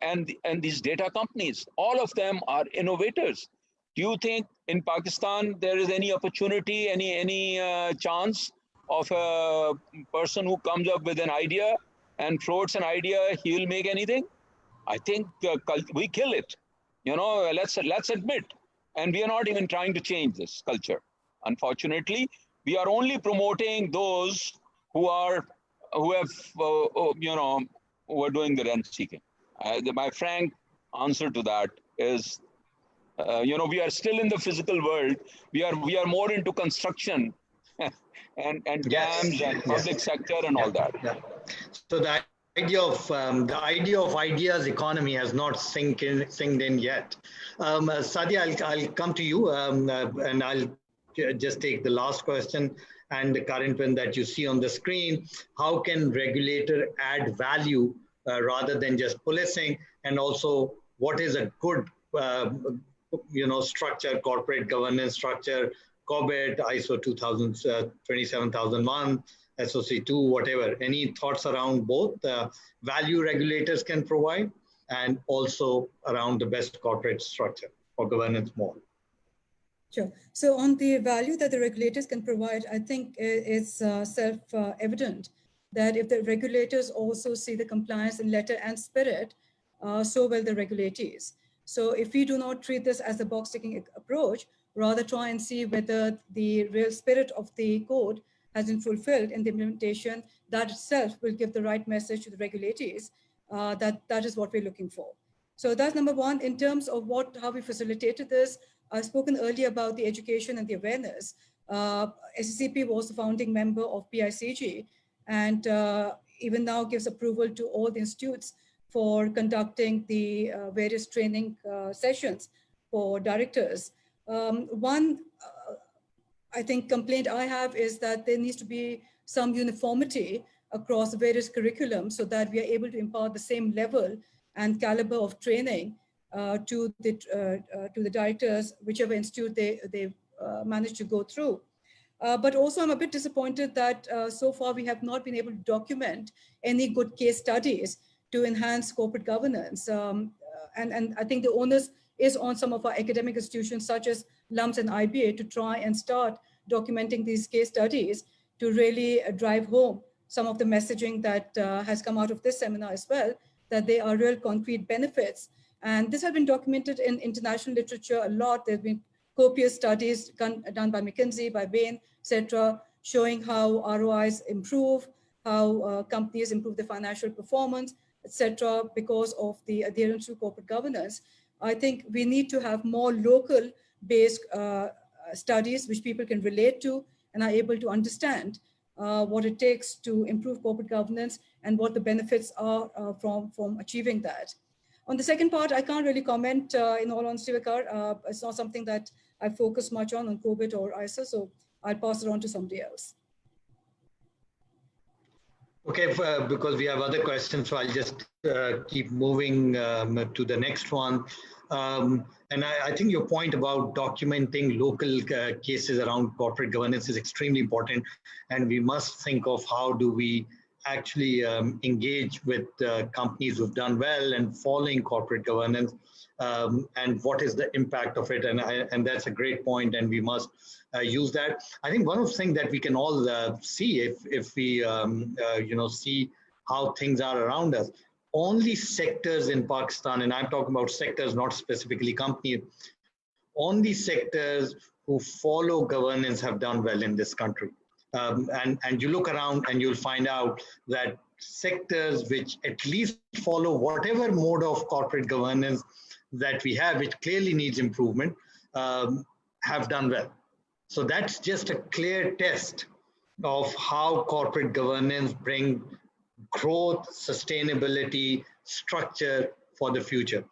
and these data companies. All of them are innovators. Do you think in Pakistan there is any opportunity, any chance of a person who comes up with an idea and floats an idea, he'll make anything? I think we kill it. You know, let's admit. And we are not even trying to change this culture. Unfortunately, we are only promoting those who are who are doing the rent seeking. My frank answer to that is, we are still in the physical world. We are more into construction and dams and public sector and all that. Yeah. So the idea of ideas economy has not sinked in yet. Sadia, I'll come to you, and I'll just take the last question and the current one that you see on the screen. How can regulator add value rather than just policing? And also, what is a good structure, corporate governance structure, COBIT, ISO 27001, SOC 2, whatever. Any thoughts around both value regulators can provide and also around the best corporate structure or governance model? Sure. So on the value that the regulators can provide, I think it's self-evident that if the regulators also see the compliance in letter and spirit, so will the regulatees. So if we do not treat this as a box-ticking approach, rather try and see whether the real spirit of the code has been fulfilled in the implementation, that itself will give the right message to the regulatees that is what we're looking for. So that's number one. In terms of how we facilitated this, I've spoken earlier about the education and the awareness. SECP was the founding member of PICG, and even now gives approval to all the institutes for conducting the various training sessions for directors. One, I think, complaint I have is that there needs to be some uniformity across various curriculums so that we are able to impart the same level and caliber of training to the directors, whichever institute they manage to go through. But also I'm a bit disappointed that so far we have not been able to document any good case studies to enhance corporate governance. And I think the onus is on some of our academic institutions such as LUMS and IBA to try and start documenting these case studies to really drive home some of the messaging that has come out of this seminar as well, that there are real concrete benefits. And this has been documented in international literature a lot. There have been copious studies done by McKinsey, by Bain, etc., showing how ROIs improve, how companies improve their financial performance, etc., because of the adherence to corporate governance. I think we need to have more local-based studies which people can relate to and are able to understand what it takes to improve corporate governance and what the benefits are from achieving that. On the second part, I can't really comment in all honesty, Veqar. It's not something that I focus much on COBIT or ISA, so I'll pass it on to somebody else. Okay, because we have other questions, so I'll just keep moving to the next one. And I think your point about documenting local cases around corporate governance is extremely important. And we must think of how do we actually engage with companies who've done well and following corporate governance, and what is the impact of it. And that's a great point, and we must use that. I think one of the things that we can all see if we see how things are around us, only sectors in Pakistan, and I'm talking about sectors, not specifically companies, only sectors who follow governance have done well in this country. And you look around and you'll find out that sectors which at least follow whatever mode of corporate governance that we have, which clearly needs improvement, have done well. So that's just a clear test of how corporate governance bring growth, sustainability, structure for the future.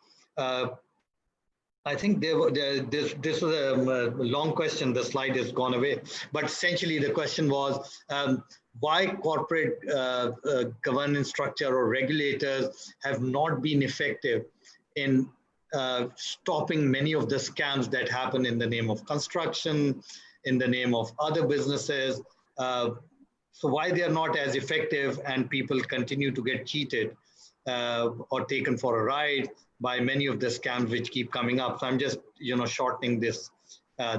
I think this was a long question. The slide has gone away. But essentially, the question was why corporate governance structure or regulators have not been effective in stopping many of the scams that happen in the name of construction, in the name of other businesses. So why they are not as effective and people continue to get cheated or taken for a ride by many of the scams which keep coming up. So I'm just, shortening this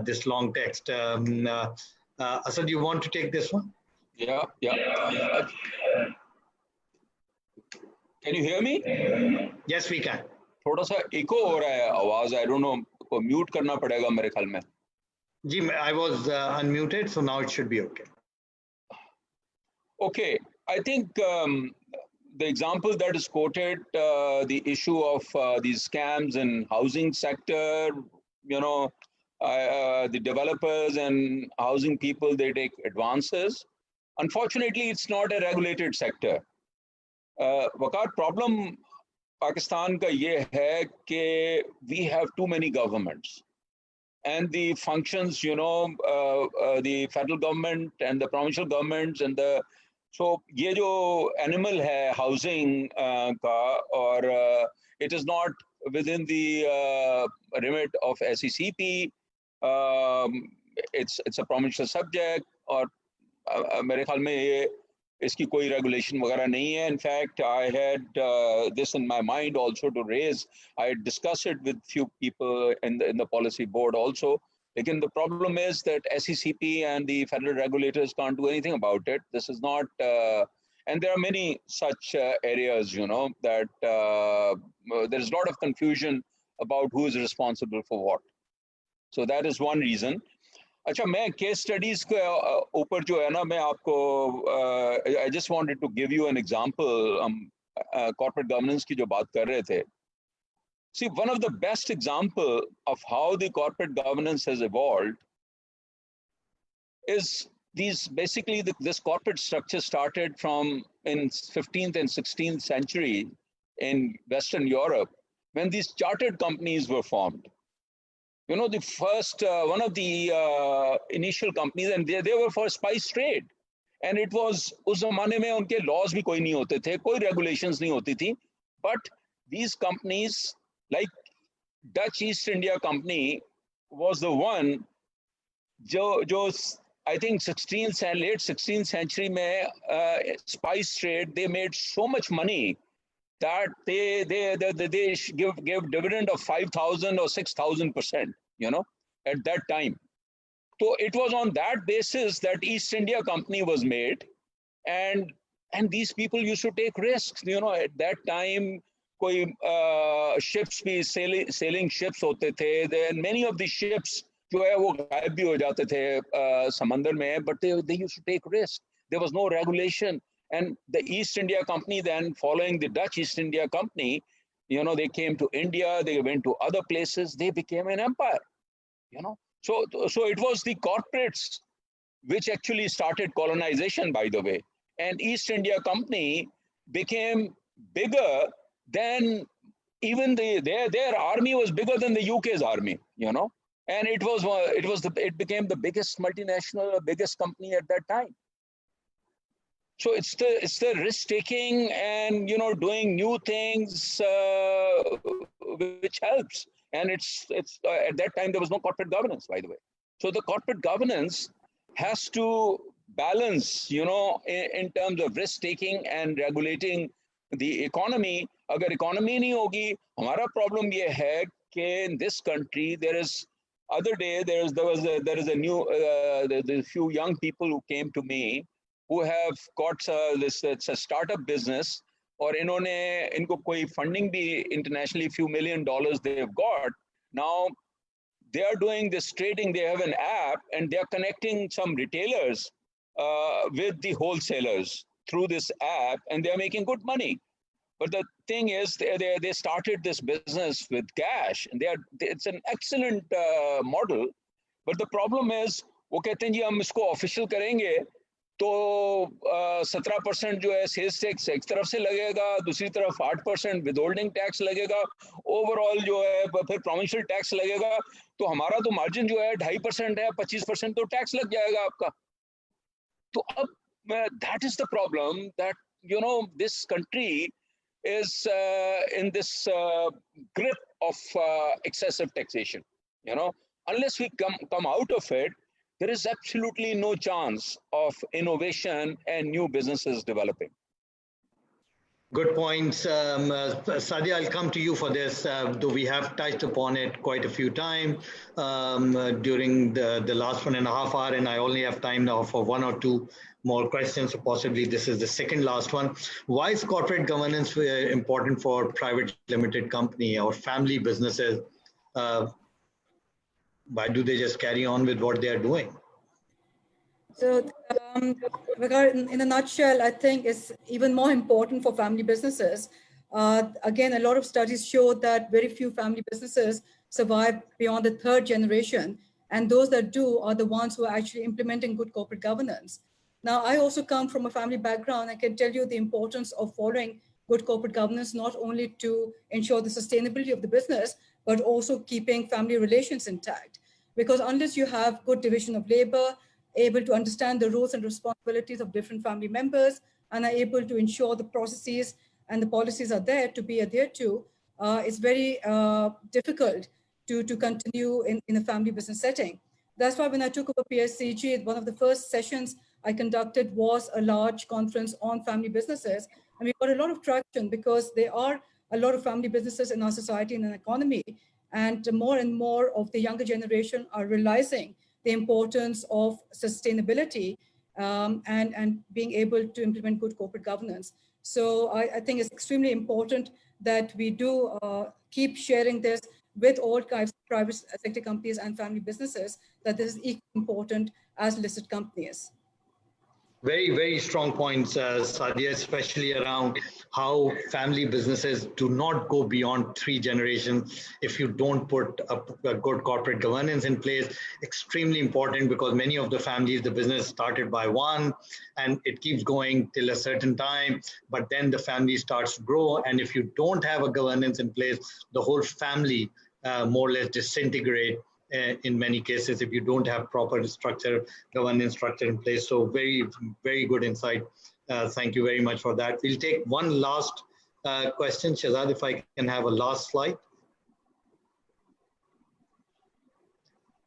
this long text. Asad, you want to take this one? Yeah. Can you hear me? Yes, we can. थोड़ा सा echo हो रहा है आवाज. I don't know. को mute करना पड़ेगा मेरे ख्याल में. जी, I was unmuted, so now it should be okay. Okay, I think the example that is quoted, the issue of these scams in housing sector, the developers and housing people, they take advances. Unfortunately, it's not a regulated sector. Veqar, problem Pakistan ka ye hai ke we have too many governments. And the functions, the federal government and the provincial governments and the so ये जो animal है housing का और it is not within the remit of SECP. It's a provincial subject और मेरे ख्याल में ये इसकी कोई regulation वगैरह नहीं है. In fact, I had this in my mind also to raise. I discussed it with few people in the policy board also. Again, the problem is that SECP and the federal regulators can't do anything about it. This is not, and there are many such areas, that there is a lot of confusion about who is responsible for what. So that is one reason. अच्छा, मैं case studies के ऊपर जो है ना, मैं आपको I just wanted to give you an example. Corporate governance की जो बात कर रहे थे. See, one of the best example of how the corporate governance has evolved is this corporate structure started from in 15th and 16th century in Western Europe when these chartered companies were formed. The first, one of the initial companies, and they were for spice trade. And it was, उस ज़माने में उनके laws भी कोई नहीं होते थे, कोई regulations नहीं होती थी. But these companies, like Dutch East India Company was the one जो I think late 16th century में spice trade, they made so much money that they give dividend of 5,000 or 6,000%, at that time. So it was on that basis that East India Company was made, and these people used to take risks. At that time, कोई ships भी sailing ships होते थे. Then many of the ships जो है वो गायब भी हो जाते थे समंदर में, but they used to take risks. There was no regulation. And the East India Company then, following the Dutch East India Company, they came to India, they went to other places, they became an empire, So it was the corporates which actually started colonization, by the way. And East India Company became bigger than even their army was bigger than the UK's army, And it became the biggest multinational, biggest company at that time. So it's the risk taking and doing new things which helps. And it's at that time there was no corporate governance, by the way. So the corporate governance has to balance, in terms of risk taking and regulating the economy. Agar economy nahi hogi, hamara problem ye hai कि in this country there is there is a new there's a few young people who came to me who have got it's a startup business और इनको कोई funding भी internationally, few $1 million they've got. Now they are doing this trading. They have an app and they are connecting some retailers with the wholesalers through this app, and they are making good money. But the thing is, they started this business with cash, and it's an excellent model. But the problem is, वो कहते हैं जी हम इसको official करेंगे तो 17% जो है sales tax एक तरफ से लगेगा, दूसरी तरफ 8% विदहोल्डिंग टैक्स लगेगा, ओवरऑल जो है फिर प्रोविंशियल टैक्स लगेगा, तो हमारा तो मार्जिन जो है 2.5% है, 25% तो टैक्स लग जाएगा आपका. तो अब that is the problem, that this country is in this grip of excessive taxation. Unless we come out of it, there is absolutely no chance of innovation and new businesses developing. Good points. Sadia, I'll come to you for this, though we have touched upon it quite a few times during the last 1.5 hours, and I only have time now for one or two more questions, so possibly this is the second last one. Why is corporate governance important for private limited company or family businesses? Why do they just carry on with what they are doing? So, in a nutshell, I think it's even more important for family businesses. Again, a lot of studies show that very few family businesses survive beyond the third generation. And those that do are the ones who are actually implementing good corporate governance. Now, I also come from a family background. I can tell you the importance of following good corporate governance, not only to ensure the sustainability of the business, but also keeping family relations intact. Because unless you have good division of labor, able to understand the roles and responsibilities of different family members, and are able to ensure the processes and the policies are there to be adhered to, it's very difficult to continue in a family business setting. That's why when I took over PSCG, one of the first sessions I conducted was a large conference on family businesses. And we got a lot of traction because there are a lot of family businesses in our society and economy. And more of the younger generation are realizing the importance of sustainability and being able to implement good corporate governance. So I think it's extremely important that we do keep sharing this with all kinds of private sector companies and family businesses, that this is equally important as listed companies. Very, very strong points, Sadia, especially around how family businesses do not go beyond 3 generations if you don't put a good corporate governance in place. Extremely important, because many of the families, the business started by one and it keeps going till a certain time, but then the family starts to grow. And if you don't have a governance in place, the whole family more or less disintegrate in many cases if you don't have proper structure, governance structure in place. So very, very good insight. Thank you very much for that. We'll take one last question. Shehzad, if I can have a last slide.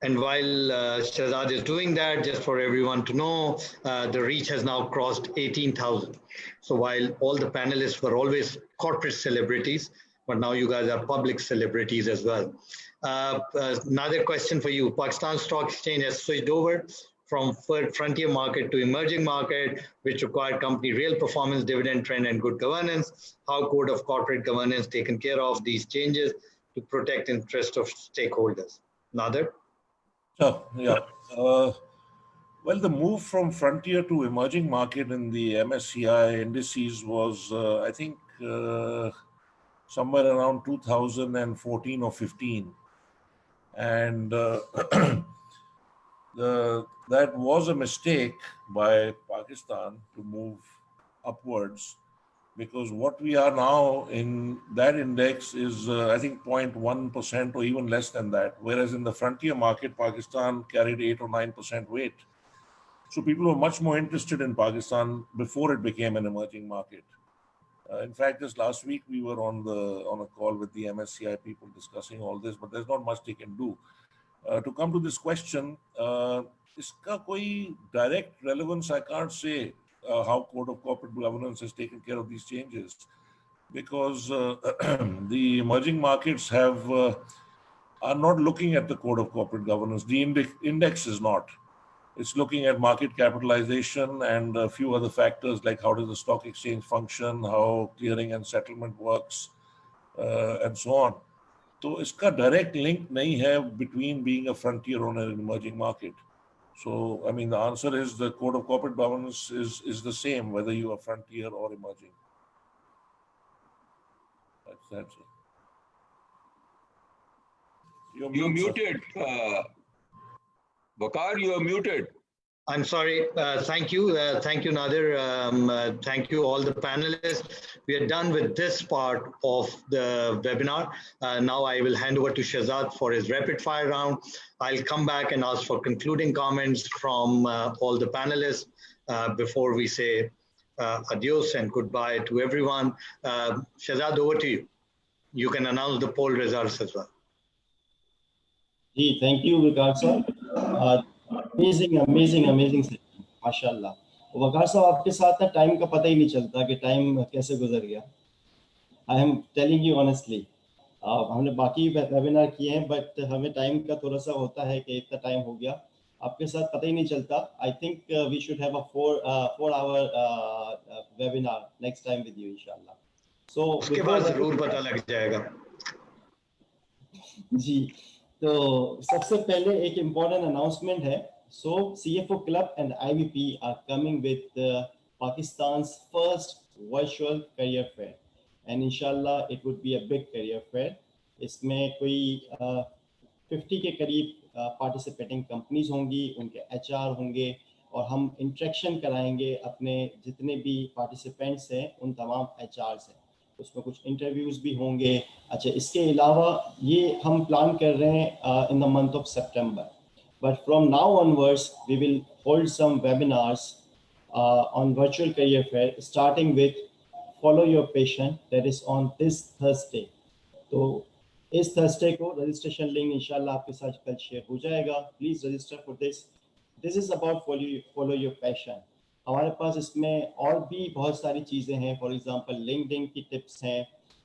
And while Shehzad is doing that, just for everyone to know, the reach has now crossed 18,000. So while all the panelists were always corporate celebrities, but now you guys are public celebrities as well. Another question for you. Pakistan Stock Exchange has switched over from frontier market to emerging market, which required company real performance, dividend trend, and good governance. How Code of Corporate Governance taken care of these changes to protect interest of stakeholders? Nadir? Sure, yeah. Well, the move from frontier to emerging market in the MSCI indices was, I think, somewhere around 2014 or 15. And that was a mistake by Pakistan to move upwards, because what we are now in that index is, I think, 0.1% or even less than that. Whereas in the frontier market, Pakistan carried 8 or 9% weight. So people were much more interested in Pakistan before it became an emerging market. In fact, just last week, we were on a call with the MSCI people discussing all this, but there's not much they can do. To come to this question, iska koi direct relevance, I can't say how Code of Corporate Governance has taken care of these changes, because the emerging markets are not looking at the Code of Corporate Governance. The index is not. It's looking at market capitalization and a few other factors like how does the stock exchange function, how clearing and settlement works, and so on. So iska direct link nahi hai between being a frontier or an emerging market. So, I mean, the answer is the Code of Corporate Governance is the same, whether you are frontier or emerging. That's it. You're muted. Veqar, you are muted. I'm sorry. Thank you. Thank you, Nadir. Thank you, all the panelists. We are done with this part of the webinar. Now I will hand over to Shehzad for his rapid fire round. I'll come back and ask for concluding comments from all the panelists before we say adios and goodbye to everyone. Shehzad, over to you. You can announce the poll results as well. Thank you, Veqar sir. Amazing session, माशाल्लाह। वकार साहब, आपके साथ ना time का पता ही नहीं चलता कि टाइम कैसे गुजर गया। I am telling you honestly, हमने बाकी वेबिनार किए हैं बट हमें टाइम का थोड़ा सा होता है कि इतना टाइम हो गया, आपके साथ पता ही नहीं चलता। I think we should have a 4 hour webinar next time with you इंशाल्लाह। सो उसके बाद जरूर पता लग जाएगा। जी, तो सबसे पहले एक इम्पोर्टेंट अनाउंसमेंट है। So CFO Club and IBP are coming with Pakistan's first virtual career fair, and inshallah it would be a big career fair. इसमें कोई 50 के करीब पार्टिसिपेटिंग कंपनीज होंगी, उनके HR होंगे, और हम इंटरेक्शन कराएंगे अपने जितने भी पार्टिसिपेंट्स हैं उन तमाम HR से। उसमें कुछ इंटरव्यूज भी होंगे। अच्छा, इसके अलावा ये हम प्लान कर रहे हैं in the month of September, but from now onwards we will hold some webinars on virtual career fair, starting with follow your passion, that is on this Thursday. तो इस थर्सडे को रजिस्ट्रेशन लिंक इंशाल्लाह आपके साथ कल share हो जाएगा। Please register for this. This is about follow your passion. हमारे पास इसमें और भी बहुत सारी चीज़ें हैं, फॉर एग्जांपल लिंक्डइन की टिप्स हैं,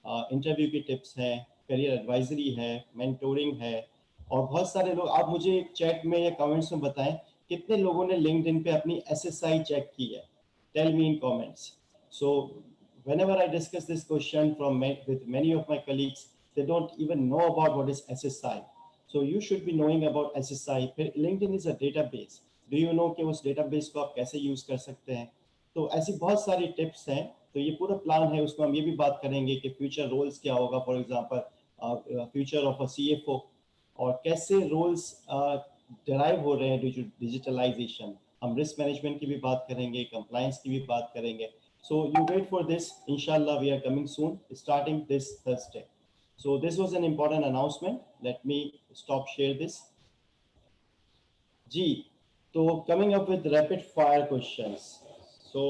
इंटरव्यू की टिप्स हैं, करियर एडवाइजरी है, मेंटोरिंग है, और बहुत सारे लोग, आप मुझे चैट में या कमेंट्स में बताएं कितने लोगों ने लिंक्डइन पे अपनी SSI चेक की है। Tell me in comments. So whenever I discuss this question with many of my colleagues, they don't even know about what is SSI. So you should be knowing about SSI. फिर LinkedIn is a database. Do you know कि उस database को आप कैसे use कर सकते हैं? तो ऐसी बहुत सारी tips हैं। तो ये पूरा प्लान है, उसमें हम ये भी बात करेंगे कि फ्यूचर रोल्स क्या होगा, for example future of a CFO, और कैसे रोल्स डिराइव हो रहे हैं डिजिटलाइजेशन। हम रिस्क मैनेजमेंट की भी बात करेंगे, कंप्लायंस की भी बात करेंगे। So you wait for this. Inshallah, we are coming soon, starting this Thursday. So this was an important announcement. Let me stop share this. Ji, so coming up with rapid fire questions. So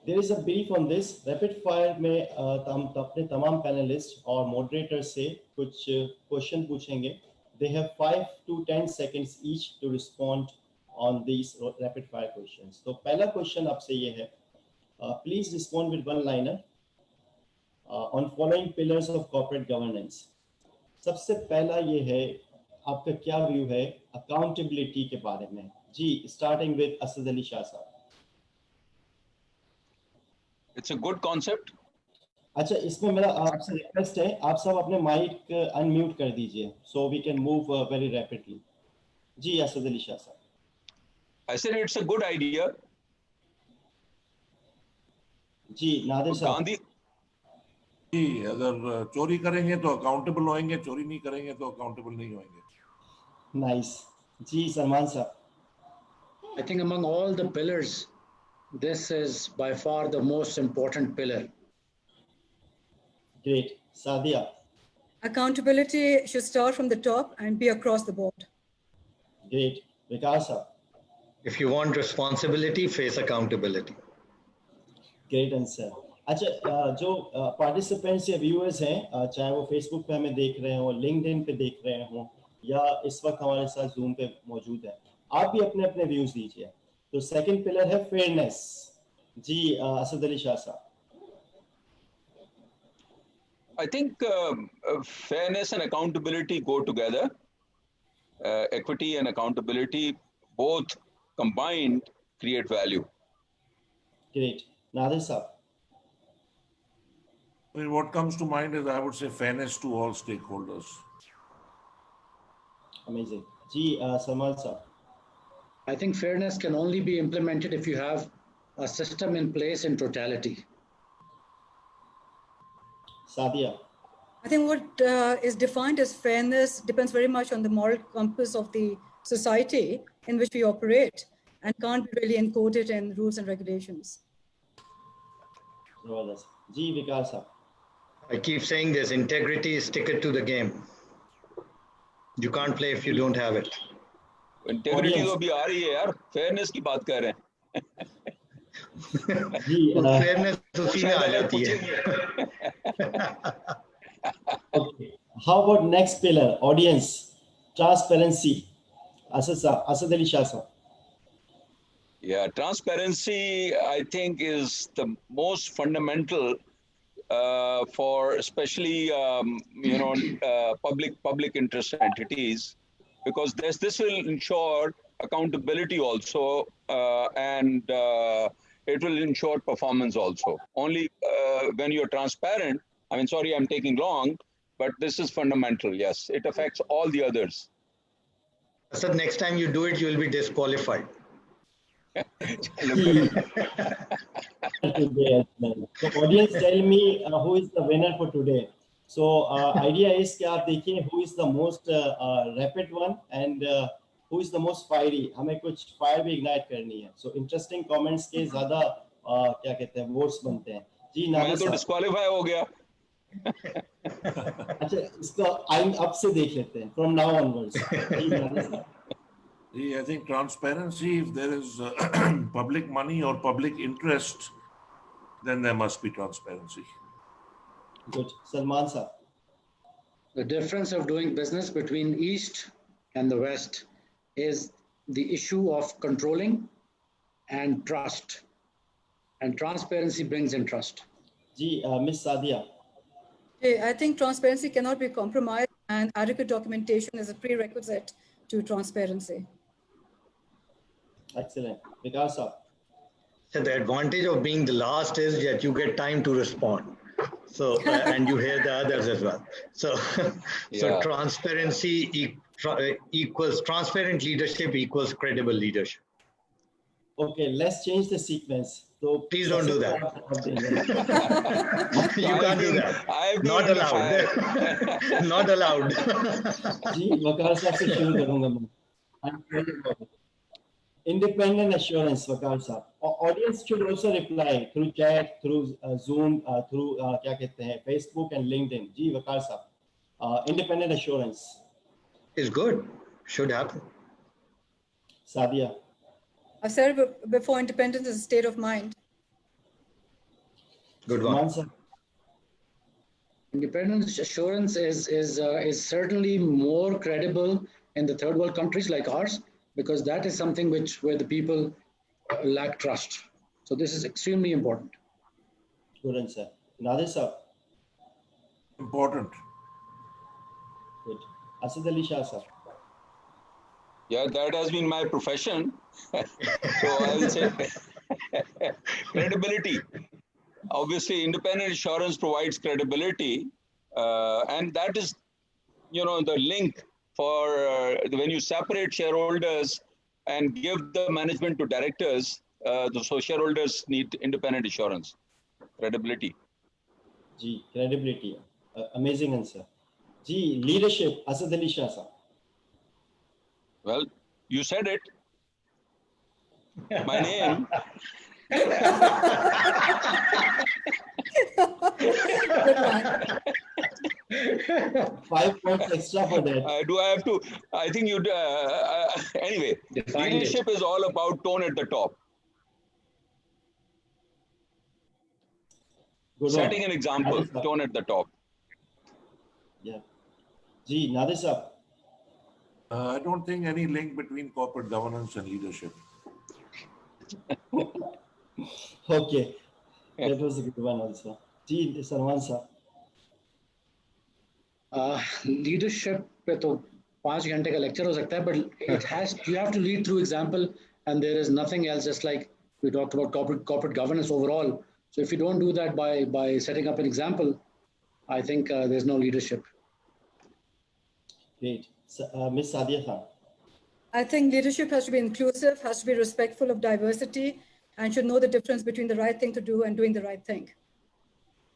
there is a brief on this. Rapid fire में हम अपने तमाम panelist और moderator से कुछ question पूछेंगे। They have 5 to 10 seconds each to respond on these rapid fire questions. तो पहला क्वेश्चन आपसे ये है, please respond with one liner on following pillars of corporate governance. सबसे पहला ये है, आपका क्या व्यू है अकाउंटेबिलिटी के बारे में? जी, स्टार्टिंग विद असद अली शाह साहब। It's a good concept. अच्छा, इसमें मेरा आपसे रिक्वेस्ट है, आप सब अपने माइक अनम्यूट कर दीजिए so we can move very rapidly. जी, असद अली शाह साहब। I said it's a good idea. जी, नादिर साहब। गांधी जी, अगर चोरी करेंगे तो अकाउंटेबल होंगे, चोरी नहीं करेंगे तो अकाउंटेबल नहीं होंगे। नाइस। जी, सलमान साहब। I think among all the pillars, this is by far the most important pillar. Great. Sadia. Accountability should start from the top and be across the board. Great. Veqar sahab. If you want responsibility, face accountability. Great answer. अच्छा, जो participants या viewers हैं, चाहे वो Facebook पे हमें देख रहे हो, लिंक्डइन पे देख रहे हो, या इस वक्त हमारे साथ जूम पे मौजूद है, आप भी अपने अपने व्यूज दीजिए। तो सेकंड पिलर है फेयरनेस। जी, असद अली शाह साहब। I think fairness and accountability go together. Equity and accountability, both combined, create value. Great. Nadir sahab. I mean, what comes to mind is, I would say, fairness to all stakeholders. Amazing. Ji, Salman sahab. I think fairness can only be implemented if you have a system in place in totality. Sadia. I think what is defined as fairness depends very much on the moral compass of the society in which we operate and can't be really encoded in rules and regulations. Ji, Veqar sahab. I keep saying this, integrity is ticket to the game. You can't play if you don't have it. Integrity तो अभी आ रही है यार, fairness की बात कर रहे हैं। fairness उसी में आ जाती है। Okay. How about next pillar, audience? Transparency. Asad Ali Shah sir. Yeah, transparency, I think, is the most fundamental for especially public interest entities, because this will ensure accountability also, and it will ensure performance also. Only when you're transparent, I mean, sorry, I'm taking long, but this is fundamental. Yes, it affects all the others. So next time you do it, you will be disqualified. Today as well. So audience, tell me who is the winner for today. So idea is कि आप देखिए who is the most rapid one and who is the most fiery. हमें कुछ fire भी ignite करनी है. So interesting comments के ज़्यादा क्या कहते हैं votes बनते हैं. जी नादिर मैं तो disqualify हो गया. अच्छा इसको अब से देख लेते हैं from now onwards. जी नादिर साहब. I think transparency, if there is public money or public interest, then there must be transparency. Good. Salman sir. The difference of doing business between East and the West is the issue of controlling and trust. And transparency brings in trust. Ji, Miss Sadia. I think transparency cannot be compromised, and adequate documentation is a prerequisite to transparency. Excellent. Veqar sir. So the advantage of being the last is that you get time to respond. So and you hear the others as well. So so transparency equals transparent leadership equals credible leadership. Okay, let's change the sequence. So please don't do that. You can't do that. Not allowed. Not allowed. जी, वकार साहब से शुरू करूँगा मैं. Independent assurance, Veqar sir. Audience should also reply through chat, through Zoom, through क्या कहते हैं Facebook and LinkedIn. Ji, Veqar sir. Independent assurance is good. Should happen. Sadia. Sir, before independence is a state of mind. Good one. Independence assurance is certainly more credible in the third world countries like ours, because that is something where the people lack trust. So this is extremely important. Good answer. Nadir sir. Important. Good. Asad Ali Shah sir. Yeah, that has been my profession. So I will say credibility. Obviously, independent assurance provides credibility, and that is, the link for when you separate shareholders and give the management to directors. So shareholders need independent assurance, credibility. Ji, credibility. Amazing answer. Ji, leadership. Asad Ali Shah sir. Well, you said it. My name. 5 points extra for that. Do I have to? I think you. Anyway, leadership is all about tone at the top. Good Setting one. an example, tone at the top. Yeah. Ji, Nadir sir. I don't think any link between corporate governance and leadership. Okay, that was a good one also. Ji, Salman sir. Leadership पे तो 5 घंटे का lecture हो सकता है, but you have to lead through example, and there is nothing else. Just like we talked about corporate governance overall. So if you don't do that by setting up an example, I think there's no leadership. Great. Miss Sadia Khan. I think leadership has to be inclusive, has to be respectful of diversity, and should know the difference between the right thing to do and doing the right thing.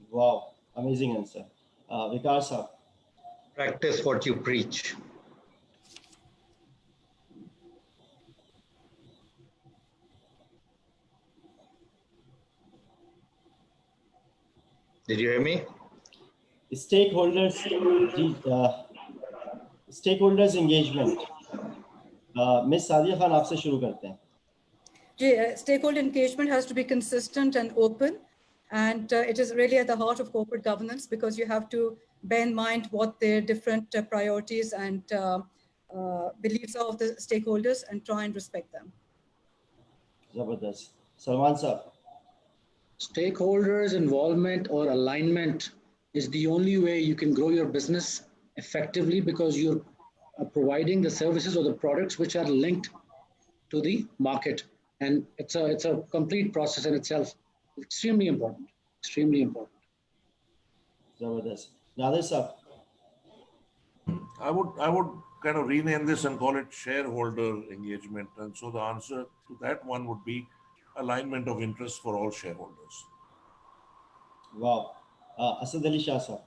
Wow, amazing answer. Veqar sir. Practice what you preach. Did you hear me? Stakeholders, stakeholders engagement. Miss Sadia Khan, आपसे शुरू करते हैं. Stakeholder engagement has to be consistent and open, and it is really at the heart of corporate governance, because you have to bear in mind what their different priorities and beliefs of the stakeholders and try and respect them. Zabardast. Salman sir. Stakeholders' involvement or alignment is the only way you can grow your business effectively, because you're providing the services or the products which are linked to the market. And it's a complete process in itself. Extremely important. Extremely important. Zabardast. Nadir sir. I would kind of rename this and call it shareholder engagement. And so the answer to that one would be alignment of interest for all shareholders. Wow. Asad Ali Shah sir.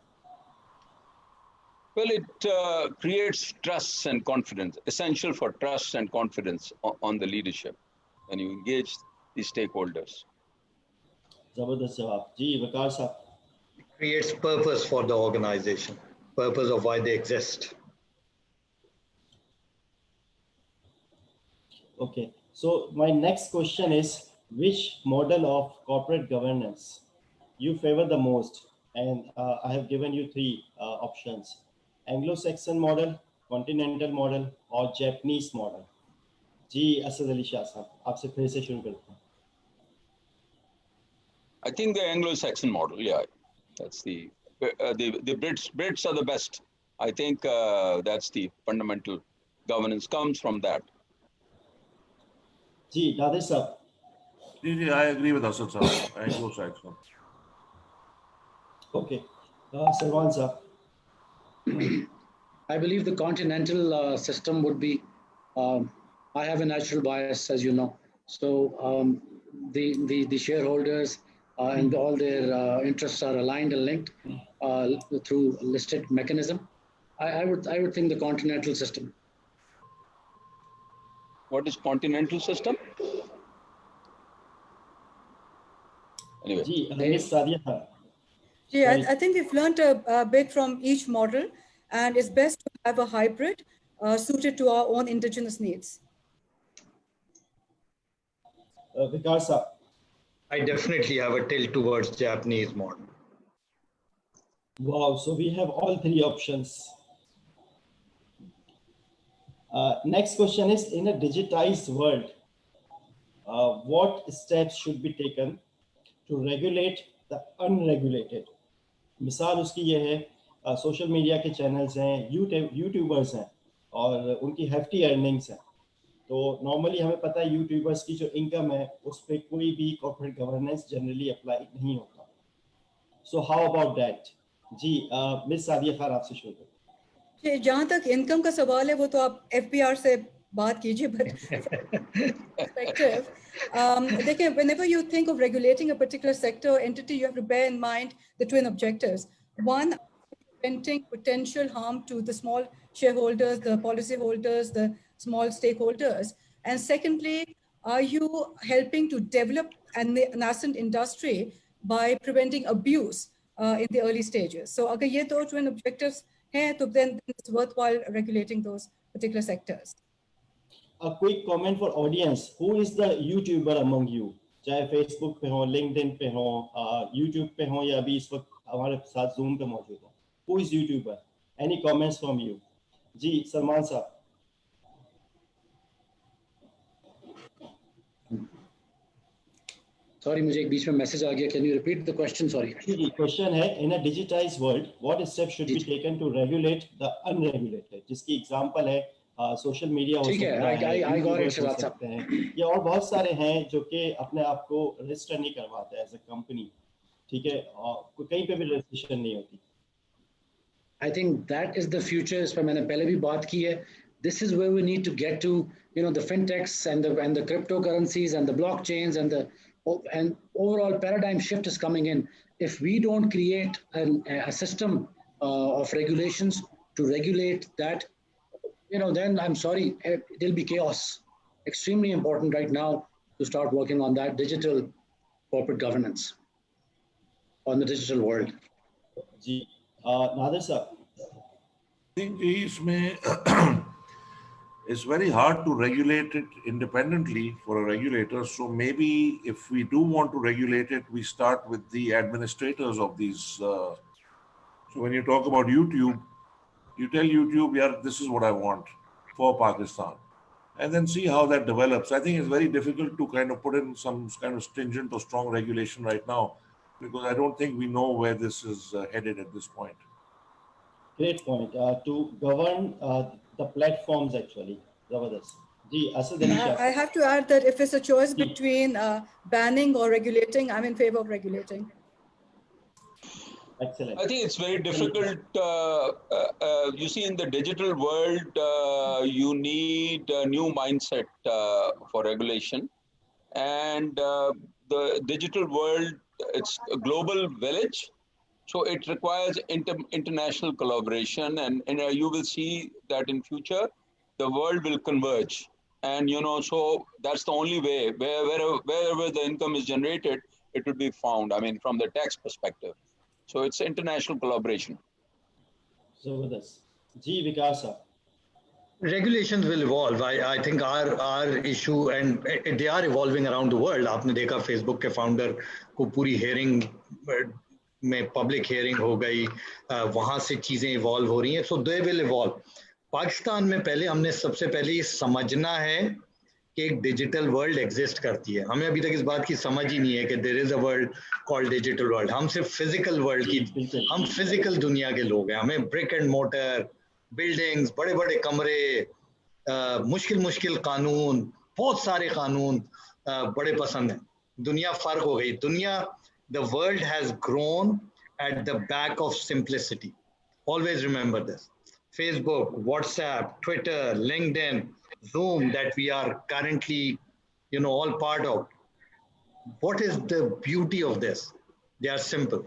Well, it creates trust and confidence, essential for trust and confidence on the leadership when you engage the stakeholders. Zabardast jawab. Ji, Veqar sir. It creates purpose for the organization, purpose of why they exist. Okay. So my next question is, which model of corporate governance you favor the most? And I have given you three options: Anglo-Saxon model, continental model, or Japanese model. जी असद अली शाह साहब, आपसे फिर से शुरू करते हैं. I think the Anglo-Saxon model, yeah, that's the Brits are the best. I think that's the fundamental governance comes from that. जी नादिर साहब. जी, I agree with Asad sir. Anglo-Saxon. Okay. Salman sir. I believe the continental system would be, I have a natural bias, as you know. So the shareholders and all their interests are aligned and linked through listed mechanism. I would think the continental system. What is continental system? Anyway. Ji Miss Sadia Khan. Yeah, I think we've learned a bit from each model, and it's best to have a hybrid suited to our own indigenous needs. Veqar sir. I definitely have a tilt towards Japanese model. Wow, so we have all three options. Next question is, in a digitized world, what steps should be taken to regulate the unregulated? मिसाल उसकी ये है, social media के channels हैं, YouTubers हैं और उनकी hefty earnings हैं. तो नॉर्मली हमें पता है यूट्यूबर्स की जो इनकम है उस पर कोई भी कॉर्पोरेट गवर्नेंस जनरली अप्लाई नहीं होता. So how about that? जी मिस सादिया खान आपसे शुरू करें. जहाँ तक इनकम का सवाल है वो तो आप FPR से बात कीजिए, but perspective, देखिए, whenever you think of regulating a particular sector or entity, you have to bear in mind the twin objectives. One, preventing potential harm to the small shareholders, the policy holders, the small stakeholders. And secondly, are you helping to develop an nascent industry by preventing abuse in the early stages? So अगर ये दो twin objectives हैं, तो then it's worthwhile regulating those particular sectors. A quick comment for audience. Who is the YouTuber among you? चाहे Facebook पे हो, LinkedIn पे हो, YouTube पे हो या अभी इस वक्त हमारे साथ Zoom पे मौजूद हो. Who is YouTuber? Any comments from you? जी सलमान साहब. Sorry, मुझे एक बीच में मैसेज आ गया. Can you repeat the question? Sorry. जी क्वेश्चन है, in a digitized world, what steps should be taken to regulate the unregulated? जिसकी एग्जांपल है सोशल मीडिया हो सकता है, यूट्यूबर्स हो सकते हैं, या और बहुत सारे हैं जो कि अपने आप को रजिस्टर नहीं करवाते एज अ कंपनी. ठीक है, कहीं पे भी रजिस्ट्रेशन नहीं होती. I think that is the future. इस पर मैंने पहले भी बात की है. This is where we need to get to, the fintechs and the cryptocurrencies and the blockchains and overall paradigm shift is coming in. If we don't create a system of regulations to regulate that, then I'm sorry, it'll be chaos. Extremely important right now to start working on that digital corporate governance on the digital world. जी नादिर साहब. I think it's very hard to regulate it independently for a regulator. So maybe if we do want to regulate it, we start with the administrators of these. So when you talk about YouTube, you tell YouTube, yeah, this is what I want. for Pakistan, and then see how that develops. I think it's very difficult to kind of put in some kind of stringent or strong regulation right now, because I don't think we know where this is headed at this point. Great point. To govern the platforms actually. Zabardast. Ji, Asad Ali Shah. I have to add that if it's a choice between banning or regulating, I'm in favor of regulating. Excellent. I think it's very difficult. You see, in the digital world, you need a new mindset for regulation. And the digital world, it's a global village. So it requires international collaboration. And you will see that in future, the world will converge. And, so that's the only way. Wherever the income is generated, it will be found, I mean, from the tax perspective. So it's international collaboration. Zabardast. Ji, Veqar sir. Regulations will evolve. I think our issue, and they are evolving around the world. आपने देखा Facebook के founder को पूरी hearing में public hearing हो गई, वहाँ से चीजें evolve हो रही हैं. So they will evolve. Pakistan में पहले हमने सबसे पहले ये समझना है कि एक डिजिटल वर्ल्ड एग्जिस्ट करती है. हमें अभी तक इस बात की समझ ही नहीं है कि there is a world called digital world. हम सिर्फ फिजिकल वर्ल्ड की, हम फिजिकल दुनिया के लोग हैं. हमें ब्रिक एंड मोटर, बिल्डिंग्स, बड़े बड़े कमरे, मुश्किल कानून, बहुत सारे कानून बड़े पसंद हैं. दुनिया फर्क हो गई. दुनिया, the world has grown at the back of simplicity. Always remember this. Facebook, WhatsApp, Twitter, LinkedIn, Zoom that we are currently, all part of. What is the beauty of this? They are simple.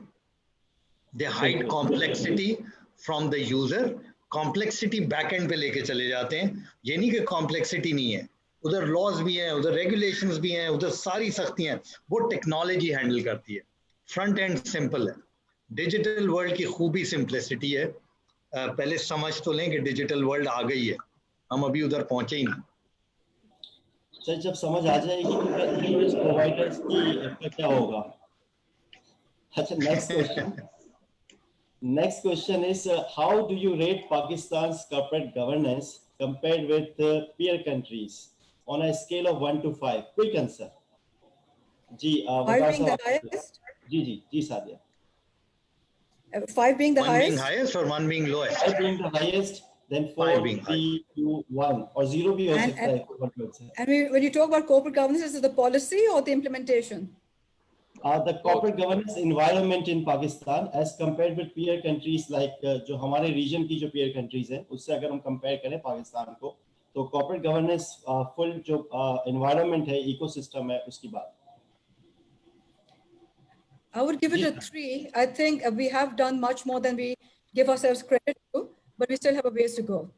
They hide complexity from the user. Complexity backend पे लेके चले जाते हैं. ये नहीं कि complexity नहीं है. उधर laws भी हैं, उधर regulations भी हैं, उधर सारी सख्तियां हैं. वो technology handle करती है. Front end simple है. Digital world की खूबी simplicity है. पहले समझ तो लें कि डिजिटल वर्ल्ड आ गई है. हम अभी उधर पहुंचे ही नहीं. सर, जब समझ आ जाएगी तो फिर सर्विस प्रोवाइडर्स की क्या होगा? अच्छा, next question is how do you rate Pakistan's corporate governance compared with peer countries on a scale of 1 to 5? Quick answer. Ji, 5 being the highest? Ji, Sadia. 5 being the one highest? Being highest or 1 being lowest? 5 being the highest, then 4, 3, 2, 1, or 0 भी हो सकता है. And when you talk about corporate governance, is it the policy or the implementation? The corporate governance environment in Pakistan as compared with peer countries like जो हमारे region की जो peer countries हैं, उससे अगर हम compare करें पाकिस्तान को, तो corporate governance full जो environment है, ecosystem है, उसकी बात. I would give it a 3. I think we have done much more than we give ourselves credit to, but we still have a ways to go.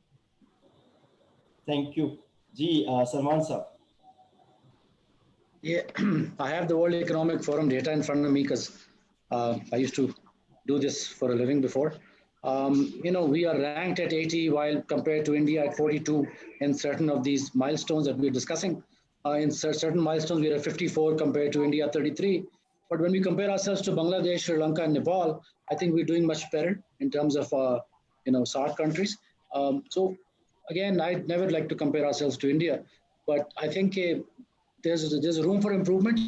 Thank you. Ji, Salman sir. Yeah, I have the World Economic Forum data in front of me because I used to do this for a living before. We are ranked at 80 while compared to India at 42 in certain of these milestones that we're discussing. In certain milestones, we are at 54 compared to India 33. But when we compare ourselves to Bangladesh, Sri Lanka, and Nepal, I think we're doing much better in terms of, SAARC countries. So again, I'd never like to compare ourselves to India, but I think there's room for improvement,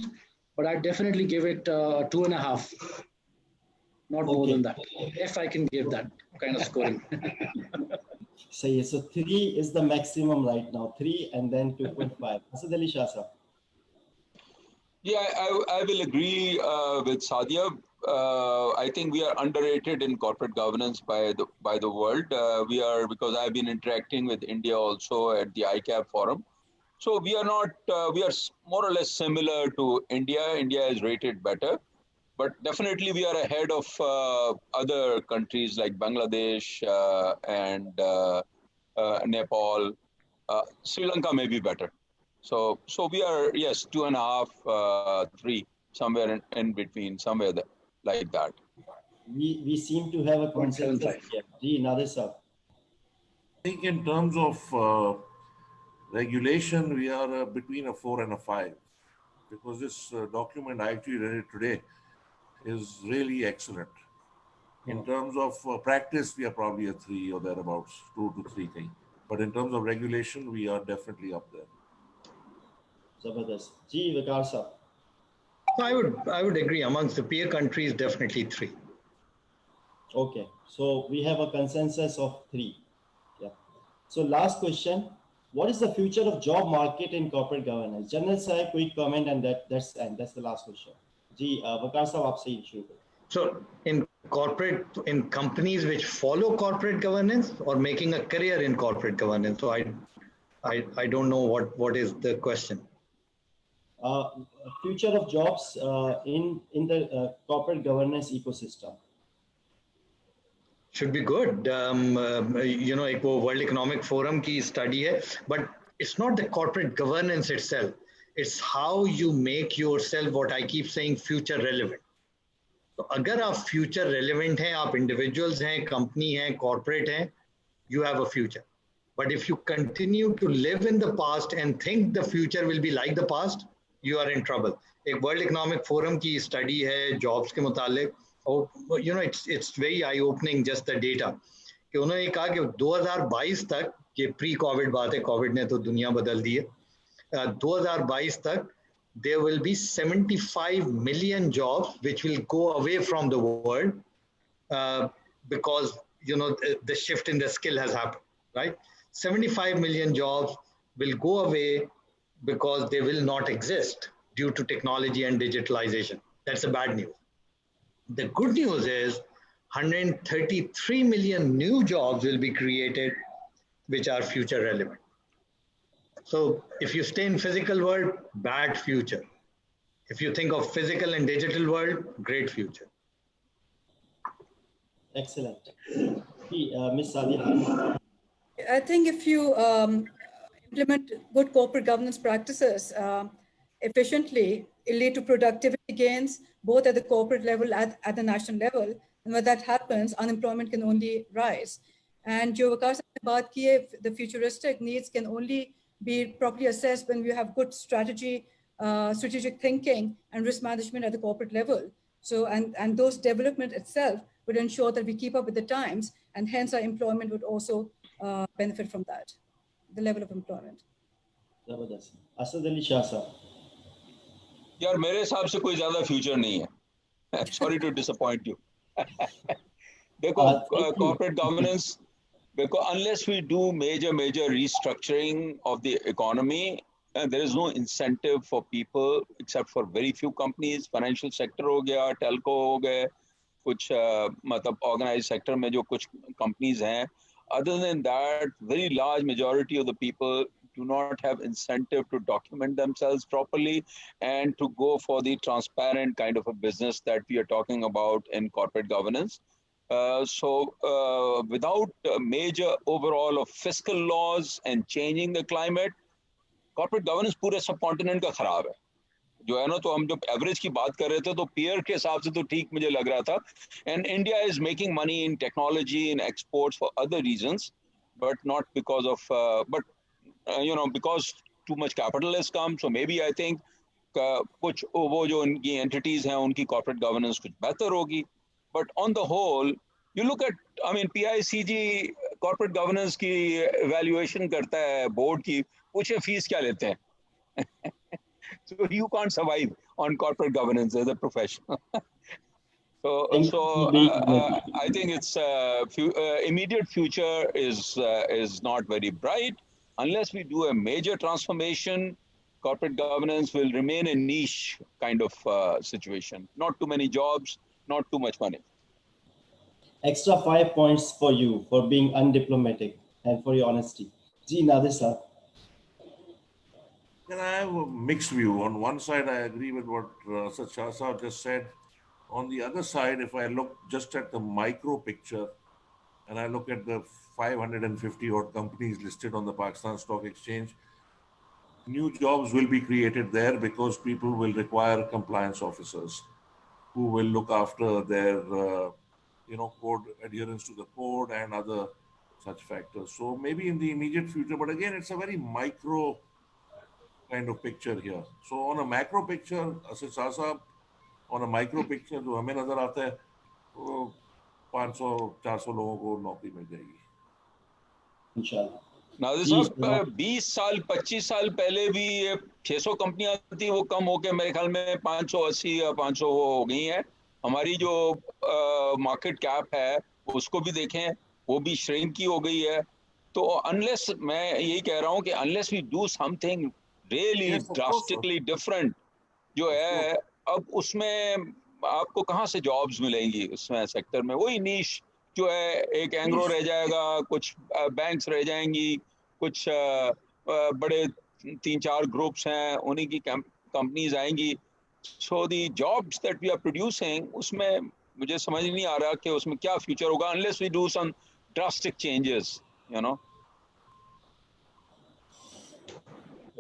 but I'd definitely give it 2.5, not more than that, if I can give that kind of scoring. So 3 is the maximum right now, 3 and then 2.5. Asad Ali Shah sir. Yeah, I will agree with Sadia. I think we are underrated in corporate governance by the world. We are, because I've been interacting with India also at the ICAP forum. So we are not, we are more or less similar to India. India is rated better, but definitely we are ahead of other countries like Bangladesh and Nepal. Sri Lanka may be better. So we are, yes, 2.5, 3, somewhere in between, somewhere like that. We seem to have a consensus here. Ji, Nadir sir. I think in terms of regulation, we are between a 4 and a 5, because this document, I actually read it today, is really excellent. In terms of practice, we are probably a 3 or thereabouts, 2 to 3 thing. But in terms of regulation, we are definitely up there. Zabardast. Ji, Veqar sir. I would agree. Amongst the peer countries, definitely 3. Okay, so we have a consensus of 3. Yeah. So last question. What is the future of job market in corporate governance? General sir, quick comment, and that's the last question. Ji, Veqar sir, आपसे ही शुरू करें. So in companies which follow corporate governance or making a career in corporate governance. So I don't know what is the question. Future of jobs in the corporate governance ecosystem. Should be good. एक वो World Economic Forum की study है, but it's not the corporate governance itself. It's how you make yourself, what I keep saying, future relevant. तो अगर आप future relevant हैं, आप individuals हैं, company हैं, corporate हैं, you have a future. But if you continue to live in the past and think the future will be like the past, you are in trouble. एक World Economic Forum की study है jobs के मुतालिक. Oh, it's very eye-opening, just the data. कि उन्होंने कहा कि 2022 तक, ये pre-COVID बात है, COVID ने तो दुनिया बदल दी है. 2022 तक, there will be 75 million jobs which will go away from the world because the shift in the skill has happened, right? 75 million jobs will go away because they will not exist due to technology and digitalization. That's the bad news. The good news is 133 million new jobs will be created which are future relevant. So if you stay in physical world, bad future. If you think of physical and digital world, great future. Excellent. Ms. Sadia Khan. I think if you implement good corporate governance practices efficiently, it'll lead to productivity gains, both at the corporate level and at the national level. And when that happens, unemployment can only rise. And jo Veqar sahab ne baat ki hai, the futuristic needs can only be properly assessed when we have good strategic thinking and risk management at the corporate level. So, and those development itself would ensure that we keep up with the times, and hence our employment would also benefit from that, the level of employment. Zabardast. Asad Ali Shah sir. यार मेरे हिसाब से कोई ज्यादा future नहीं है. Sorry to disappoint you. देखो corporate governance, because unless we do major restructuring of the economy, there is no incentive for people except for very few companies. Financial sector हो गया, telco हो गए, कुछ मतलब organized sector में जो कुछ companies हैं. Other than that, very large majority of the people do not have incentive to document themselves properly and to go for the transparent kind of a business that we are talking about in corporate governance. So without a major overhaul of fiscal laws and changing the climate, corporate governance पूरे subcontinent का खराब है. जो है ना, तो हम जब एवरेज की बात कर रहे थे तो पीयर के हिसाब से तो ठीक मुझे लग रहा था. And India is making money in technology in exports for other reasons, but not because of because too much capital has come. So may be I think कुछ वो जो उनकी एंटिटीज हैं उनकी कॉर्पोरेट गवर्नेंस कुछ बेहतर होगी. But on the whole you look at, I mean PICG corporate governance की इवैल्यूएशन करता है बोर्ड की, पूछे फीस क्या लेते हैं. So you can't survive on corporate governance as a professional. I think its immediate future is not very bright. Unless we do a major transformation, corporate governance will remain a niche kind of situation. Not too many jobs, not too much money. Extra 5 points for you for being undiplomatic and for your honesty. Ji, Nadir sir. And I have a mixed view. On one side, I agree with what Asad Shah just said. On the other side, if I look just at the micro picture and I look at the 550 odd companies listed on the Pakistan Stock Exchange, new jobs will be created there because people will require compliance officers who will look after their, code adherence to the code and other such factors. So maybe in the immediate future, but again, it's a very micro kind of picture here. So on a macro picture, Asad Shah Sahab, on a micro picture जो हमें नजर आता है, वो 500-400 लोगों को नौकरी मिल जाएगी. Inshallah. नादिर साहब 20 साल 25 साल पहले भी ये 600 कंपनियां थी, वो कम होके मेरे ख्याल में 580 या 500 हो गई हैं। हमारी जो मार्केट कैप है उसको भी देखें, वो भी श्रिंक की हो गई है। तो अनलेस, मैं यही कह रहा हूँ कि unless we do something really drastically different जो है, अब उसमें आपको कहाँ से जॉब्स मिलेंगी उसमें सेक्टर में? वही नीश जो है, एक एंग्रो रह जाएगा, कुछ बैंक्स रह जाएंगी, कुछ बड़े 3-4 ग्रुप्स हैं, उन्हीं की कंपनीज आएंगी। So the jobs that we are producing, उसमें मुझे समझ नहीं आ रहा कि उसमें क्या फ्यूचर होगा unless we do some drastic changes, you know.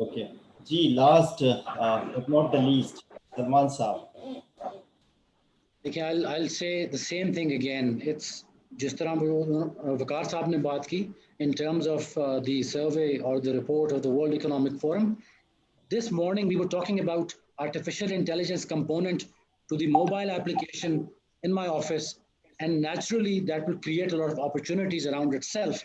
Okay जी, last but not the least, Salman साहब। देखिए, I'll say the same thing again. It's जिस तरह वकार साहब ने बात की in terms of the survey or the report of the World Economic Forum. This morning we were talking about artificial intelligence component to the mobile application in my office, and naturally that will create a lot of opportunities around itself.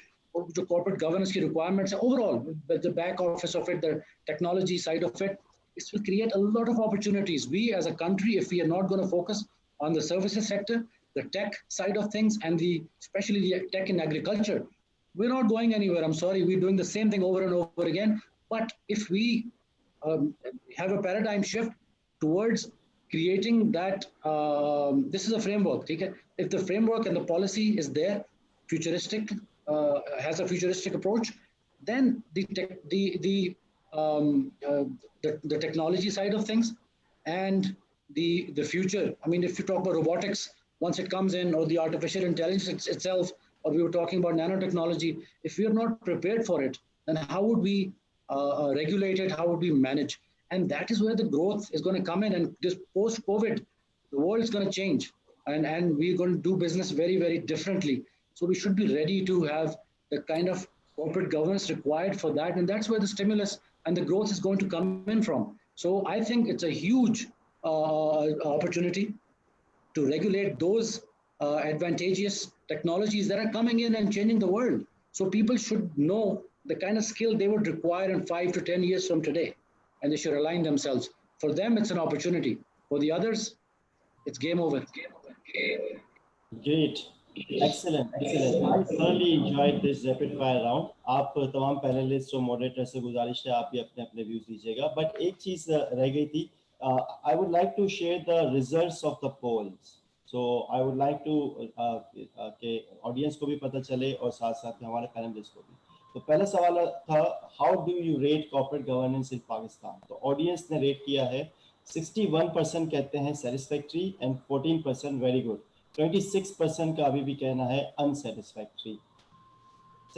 The corporate governance की requirements overall, the back office of it, the technology side of it, this will create a lot of opportunities. We as a country, if we are not going to focus on the services sector, the tech side of things, and especially the tech in agriculture, we're not going anywhere. I'm sorry, we're doing the same thing over and over again. But if we have a paradigm shift towards creating that, this is a framework. Okay? If the framework and the policy is there, futuristic, has a futuristic approach, then the technology side of things and the future. I mean, if you talk about robotics, once it comes in, or the artificial intelligence itself, or we were talking about nanotechnology, if we are not prepared for it, then how would we regulate it? How would we manage? And that is where the growth is going to come in. And this post-COVID, the world is going to change, and we're going to do business very, very differently. So we should be ready to have the kind of corporate governance required for that. And that's where the stimulus and the growth is going to come in from. So I think it's a huge opportunity to regulate those advantageous technologies that are coming in and changing the world. So people should know the kind of skill they would require in 5 to 10 years from today, and they should align themselves. For them, it's an opportunity. For the others, it's game over. Great. Excellent. I thoroughly enjoyed this rapid fire round. आप तमाम panelist और moderator से गुजारिश है आप भी अपने अपने व्यूज दीजिएगा, बट एक चीज रह गई थी. I would like to share the results of the polls. So I would like to के ऑडियंस को भी पता चले और साथ साथ में हमारे पैनलिस्ट को भी. तो पहला सवाल था, how do you rate corporate governance in Pakistan? तो ऑडियंस ने रेट किया है 61% कहते हैं सेटिस्फैक्ट्री एंड 14% वेरी गुड. 26% का अभी भी कहना है unsatisfactory.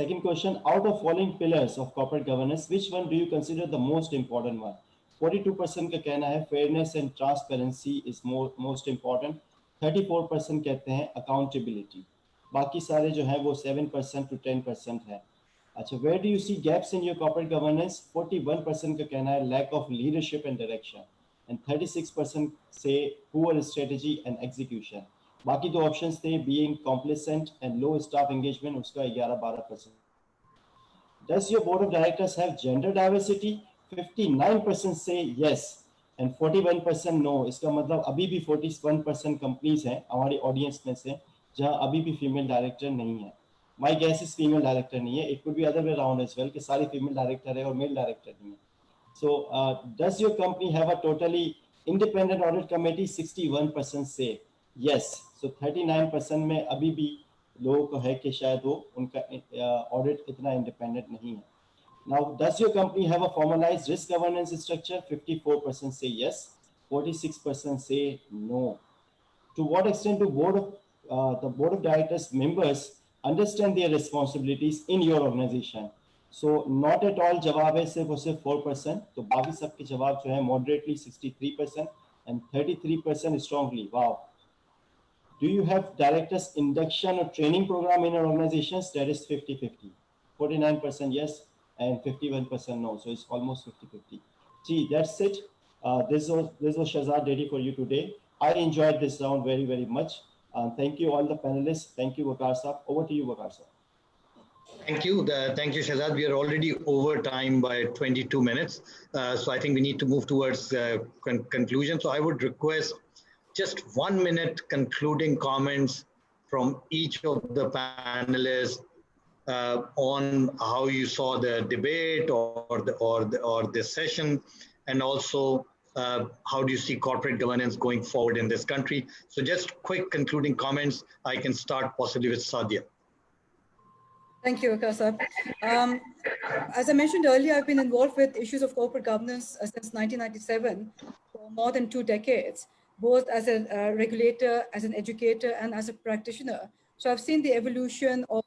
Second question, out of following pillars of corporate governance, which one do you consider the most important one? 42% का कहना है fairness and transparency is most important. 34% कहते हैं accountability. बाकी सारे जो हैं वो 7% to 10% है. अच्छा, where do you see gaps in your corporate governance? 41% का कहना है lack of leadership and direction, and 36% say poor strategy and execution. बाकी दो ऑप्शंस थे being complacent and low staff engagement, उसका 11-12%. Does your board of directors have gender diversity? 59% say yes and 41% no. इसका मतलब अभी भी 41% कंपनीज हैं हमारी ऑडियंस में से जहां अभी भी फीमेल डायरेक्टर नहीं है. My guess is female director नहीं है. It could be other way around as well कि सारी फीमेल डायरेक्टर है और मेल डायरेक्टर नहीं है. So does your company have a totally independent audit committee? 61% say yes. So 39% में अभी भी लोगों को है कि शायद वो उनका ऑडिट इतना इंडिपेंडेंट नहीं है. Now, does your company have a formalized risk governance structure? 54% say yes, 46% say no. To what extent do the board of directors members understand their responsibilities in your organization? So not at all जवाब है सिर्फ और सिर्फ 4%. तो बाकी सबके जवाब जो है moderately 63% and 33% strongly. Wow. Do you have directors induction or training program in your organizations? That is 50-50. 49% yes and 51% no. So it's almost 50-50. Gee, that's it. This was Shehzad Dhedhi for you today. I enjoyed this round very, very much. Thank you all the panelists. Thank you, Veqar Saab. Over to you, Veqar Saab. Thank you. Thank you, Shehzad. We are already over time by 22 minutes. So I think we need to move towards conclusion. So I would request just 1 minute concluding comments from each of the panelists on how you saw the debate or this session, and also how do you see corporate governance going forward in this country. So just quick concluding comments. I can start possibly with Sadia. Thank you, Veqar. As I mentioned earlier, I've been involved with issues of corporate governance since 1997 for more than 2 decades, both as a regulator, as an educator, and as a practitioner. So I've seen the evolution of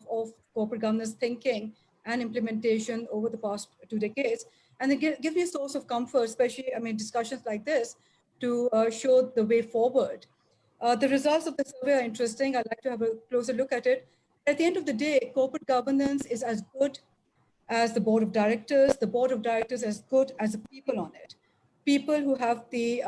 corporate governance thinking and implementation over the past 2 decades. And it gives me a source of comfort, especially, discussions like this to show the way forward. The results of the survey are interesting. I'd like to have a closer look at it. At the end of the day, corporate governance is as good as the board of directors as good as the people on it. People who have the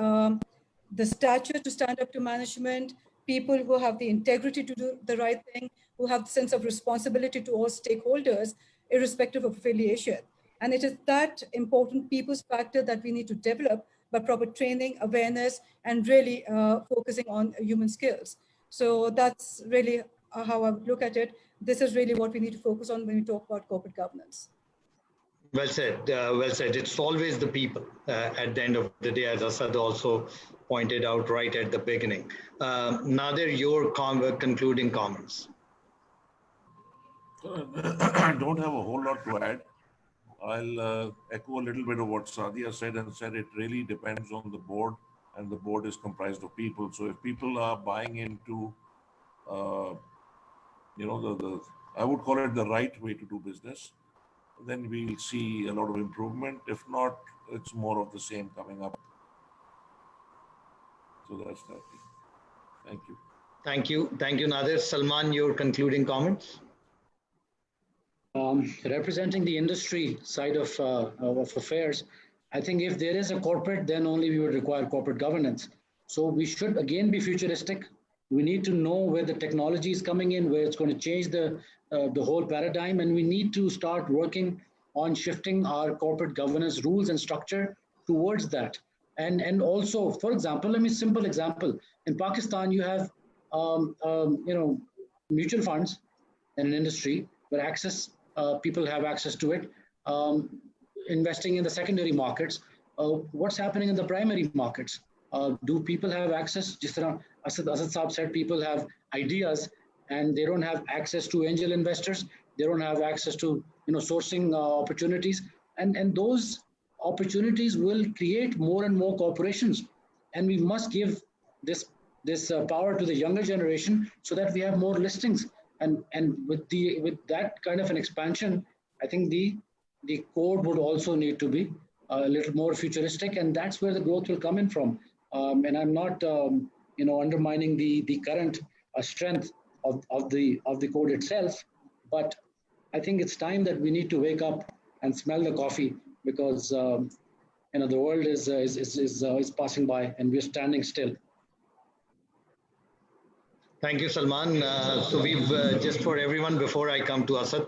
stature to stand up to management, people who have the integrity to do the right thing, who have the sense of responsibility to all stakeholders, irrespective of affiliation. And it is that important people's factor that we need to develop by proper training, awareness, and really focusing on human skills. So that's really how I would look at it. This is really what we need to focus on when we talk about corporate governance. Well said. Well said. It's always the people at the end of the day, as Asad also pointed out right at the beginning. Nadir, your concluding comments. I don't have a whole lot to add. I'll echo a little bit of what Sadia said, and said it really depends on the board, and the board is comprised of people. So if people are buying into, I would call it the right way to do business, then we'll see a lot of improvement. If not, it's more of the same coming up. So that's that. Thank you. Thank you. Thank you, Nadir. Salman, your concluding comments? Representing the industry side of affairs, I think if there is a corporate, then only we would require corporate governance. So we should again be futuristic. We need to know where the technology is coming in, where it's going to change the whole paradigm, and we need to start working on shifting our corporate governance rules and structure towards that. And also, for example, simple example. In Pakistan, you have mutual funds in an industry where people have access to it, investing in the secondary markets. What's happening in the primary markets? Do people have access? Just Asad Saab said, people have ideas and they don't have access to angel investors. They don't have access to sourcing opportunities, and those opportunities will create more and more corporations. And we must give this power to the younger generation so that we have more listings. And with that kind of an expansion, I think the code would also need to be a little more futuristic, and that's where the growth will come in from. And I'm not undermining the current strength of the code itself, but I think it's time that we need to wake up and smell the coffee, because the world is passing by and we're standing still. Thank you, Salman. So we've, just for everyone, before I come to Asad,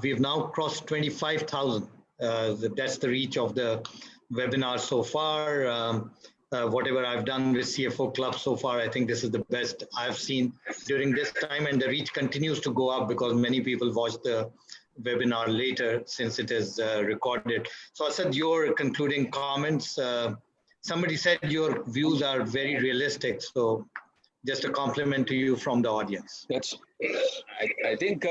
we've now crossed 25,000. That's the reach of the webinar so far. Whatever I've done with CFO Club so far, I think this is the best I've seen during this time, and the reach continues to go up because many people watch the webinar later since it is recorded. So Asad, your concluding comments. Somebody said your views are very realistic, so just a compliment to you from the audience. That's, I think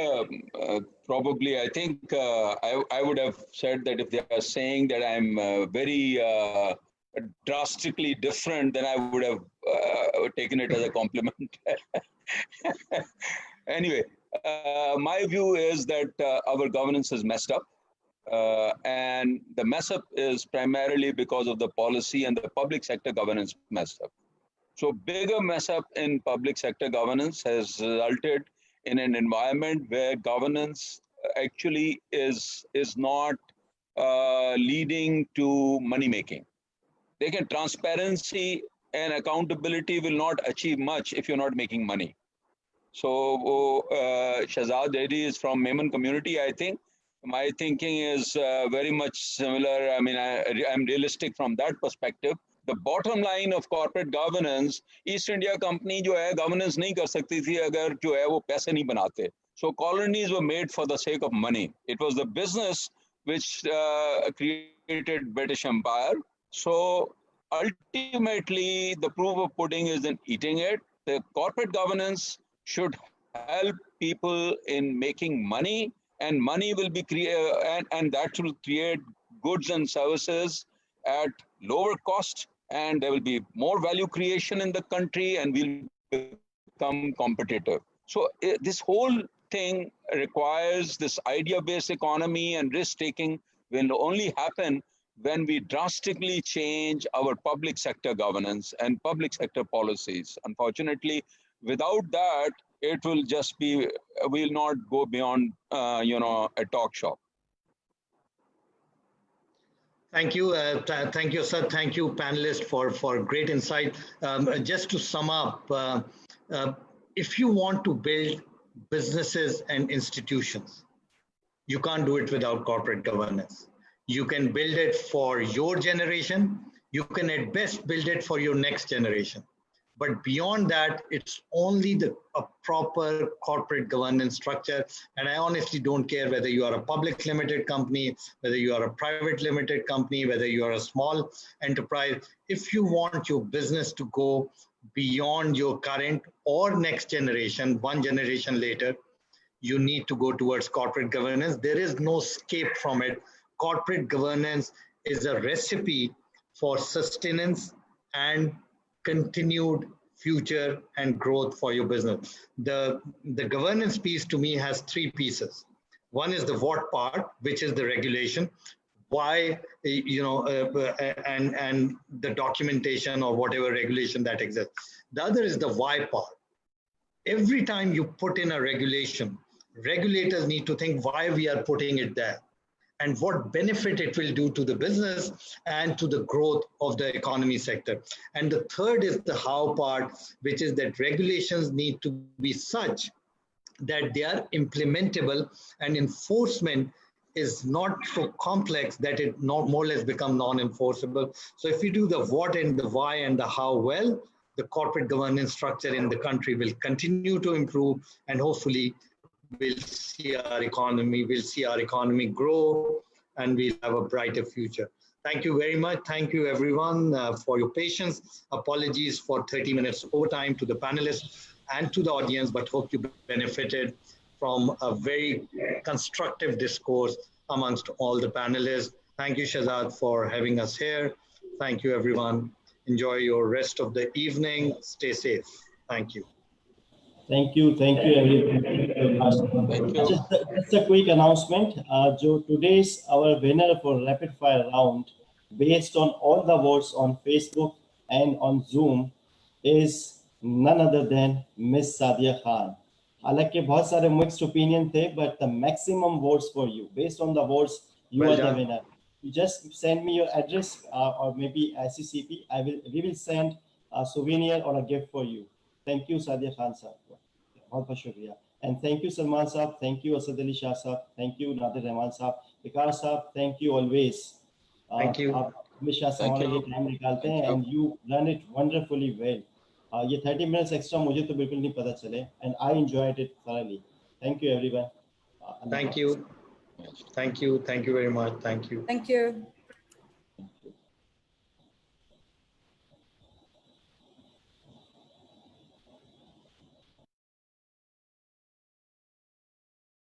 probably, I think I would have said that if they are saying that I'm very drastically different, then I would have taken it as a compliment. Anyway, my view is that our governance is messed up. And the mess up is primarily because of the policy and the public sector governance messed up. So bigger mess up in public sector governance has resulted in an environment where governance actually is not leading to money making. Transparency and accountability will not achieve much if you're not making money. So Shehzad Dhedhi is from Memon community, I think. My thinking is very much similar. I mean, I'm realistic from that perspective. The bottom line of corporate governance, East India Company जो है governance नहीं कर सकती थी अगर जो है वो पैसे नहीं बनाते. So colonies were made for the sake of money. It was the business which created British Empire. So ultimately, the proof of pudding is in eating it. The corporate governance should help people in making money, and money will be and that will create goods and services at lower cost, and there will be more value creation in the country, and we'll become competitive. So this whole thing requires this idea-based economy, and risk-taking will only happen when we drastically change our public sector governance and public sector policies. Unfortunately, without that, it will just be, we'll not go beyond, a talk shop. Thank you. Thank you, sir. Thank you, panelists, for great insight. Just to sum up, if you want to build businesses and institutions, you can't do it without corporate governance. You can build it for your generation. You can at best build it for your next generation. But beyond that, it's only a proper corporate governance structure. And I honestly don't care whether you are a public limited company, whether you are a private limited company, whether you are a small enterprise. If you want your business to go beyond your current or next generation, one generation later, you need to go towards corporate governance. There is no escape from it. Corporate governance is a recipe for sustenance and continued future and growth for your business. The governance piece to me has three pieces. One is the what part, which is the regulation, why, and the documentation or whatever regulation that exists. The other is the why part. Every time you put in a regulation, regulators need to think why we are putting it there and what benefit it will do to the business and to the growth of the economy sector. And the third is the how part, which is that regulations need to be such that they are implementable and enforcement is not so complex that it more or less become non-enforceable. So if you do the what and the why and the how well, the corporate governance structure in the country will continue to improve, and hopefully we'll see our economy grow, and we'll have a brighter future. Thank you very much. Thank you everyone for your patience. Apologies for 30 minutes overtime to the panelists and to the audience, but hope you benefited from a very constructive discourse amongst all the panelists. Thank you, Shehzad, for having us here. Thank you, everyone. Enjoy your rest of the evening. Stay safe. Thank you. Thank you everyone. Thank you. Just a quick announcement. Today's our winner for rapid fire round, based on all the votes on Facebook and on Zoom, is none other than Miss Sadia Khan. हालांकि बहुत सारे mixed opinion थे, but the maximum votes for you, based on the votes, you are the winner. You just send me your address or maybe SECP. We will send a souvenir or a gift for you. Thank you, Sadia Khan sir. बहुत बहुत शुक्रिया. And thank you, Salman sahab. Thank you, Asad Ali Shah sahab. Thank you, Nadir Rahman sahab. Veqar sahab, thank you always. Thank you. आप हमेशा हमारे लिए time निकालते हैं and you run it wonderfully well. ये 30 minutes extra मुझे तो बिल्कुल नहीं पता चले, and I enjoyed it thoroughly. Thank you everyone. Thank you. Thank you. Thank you very much. Thank you. Thank you.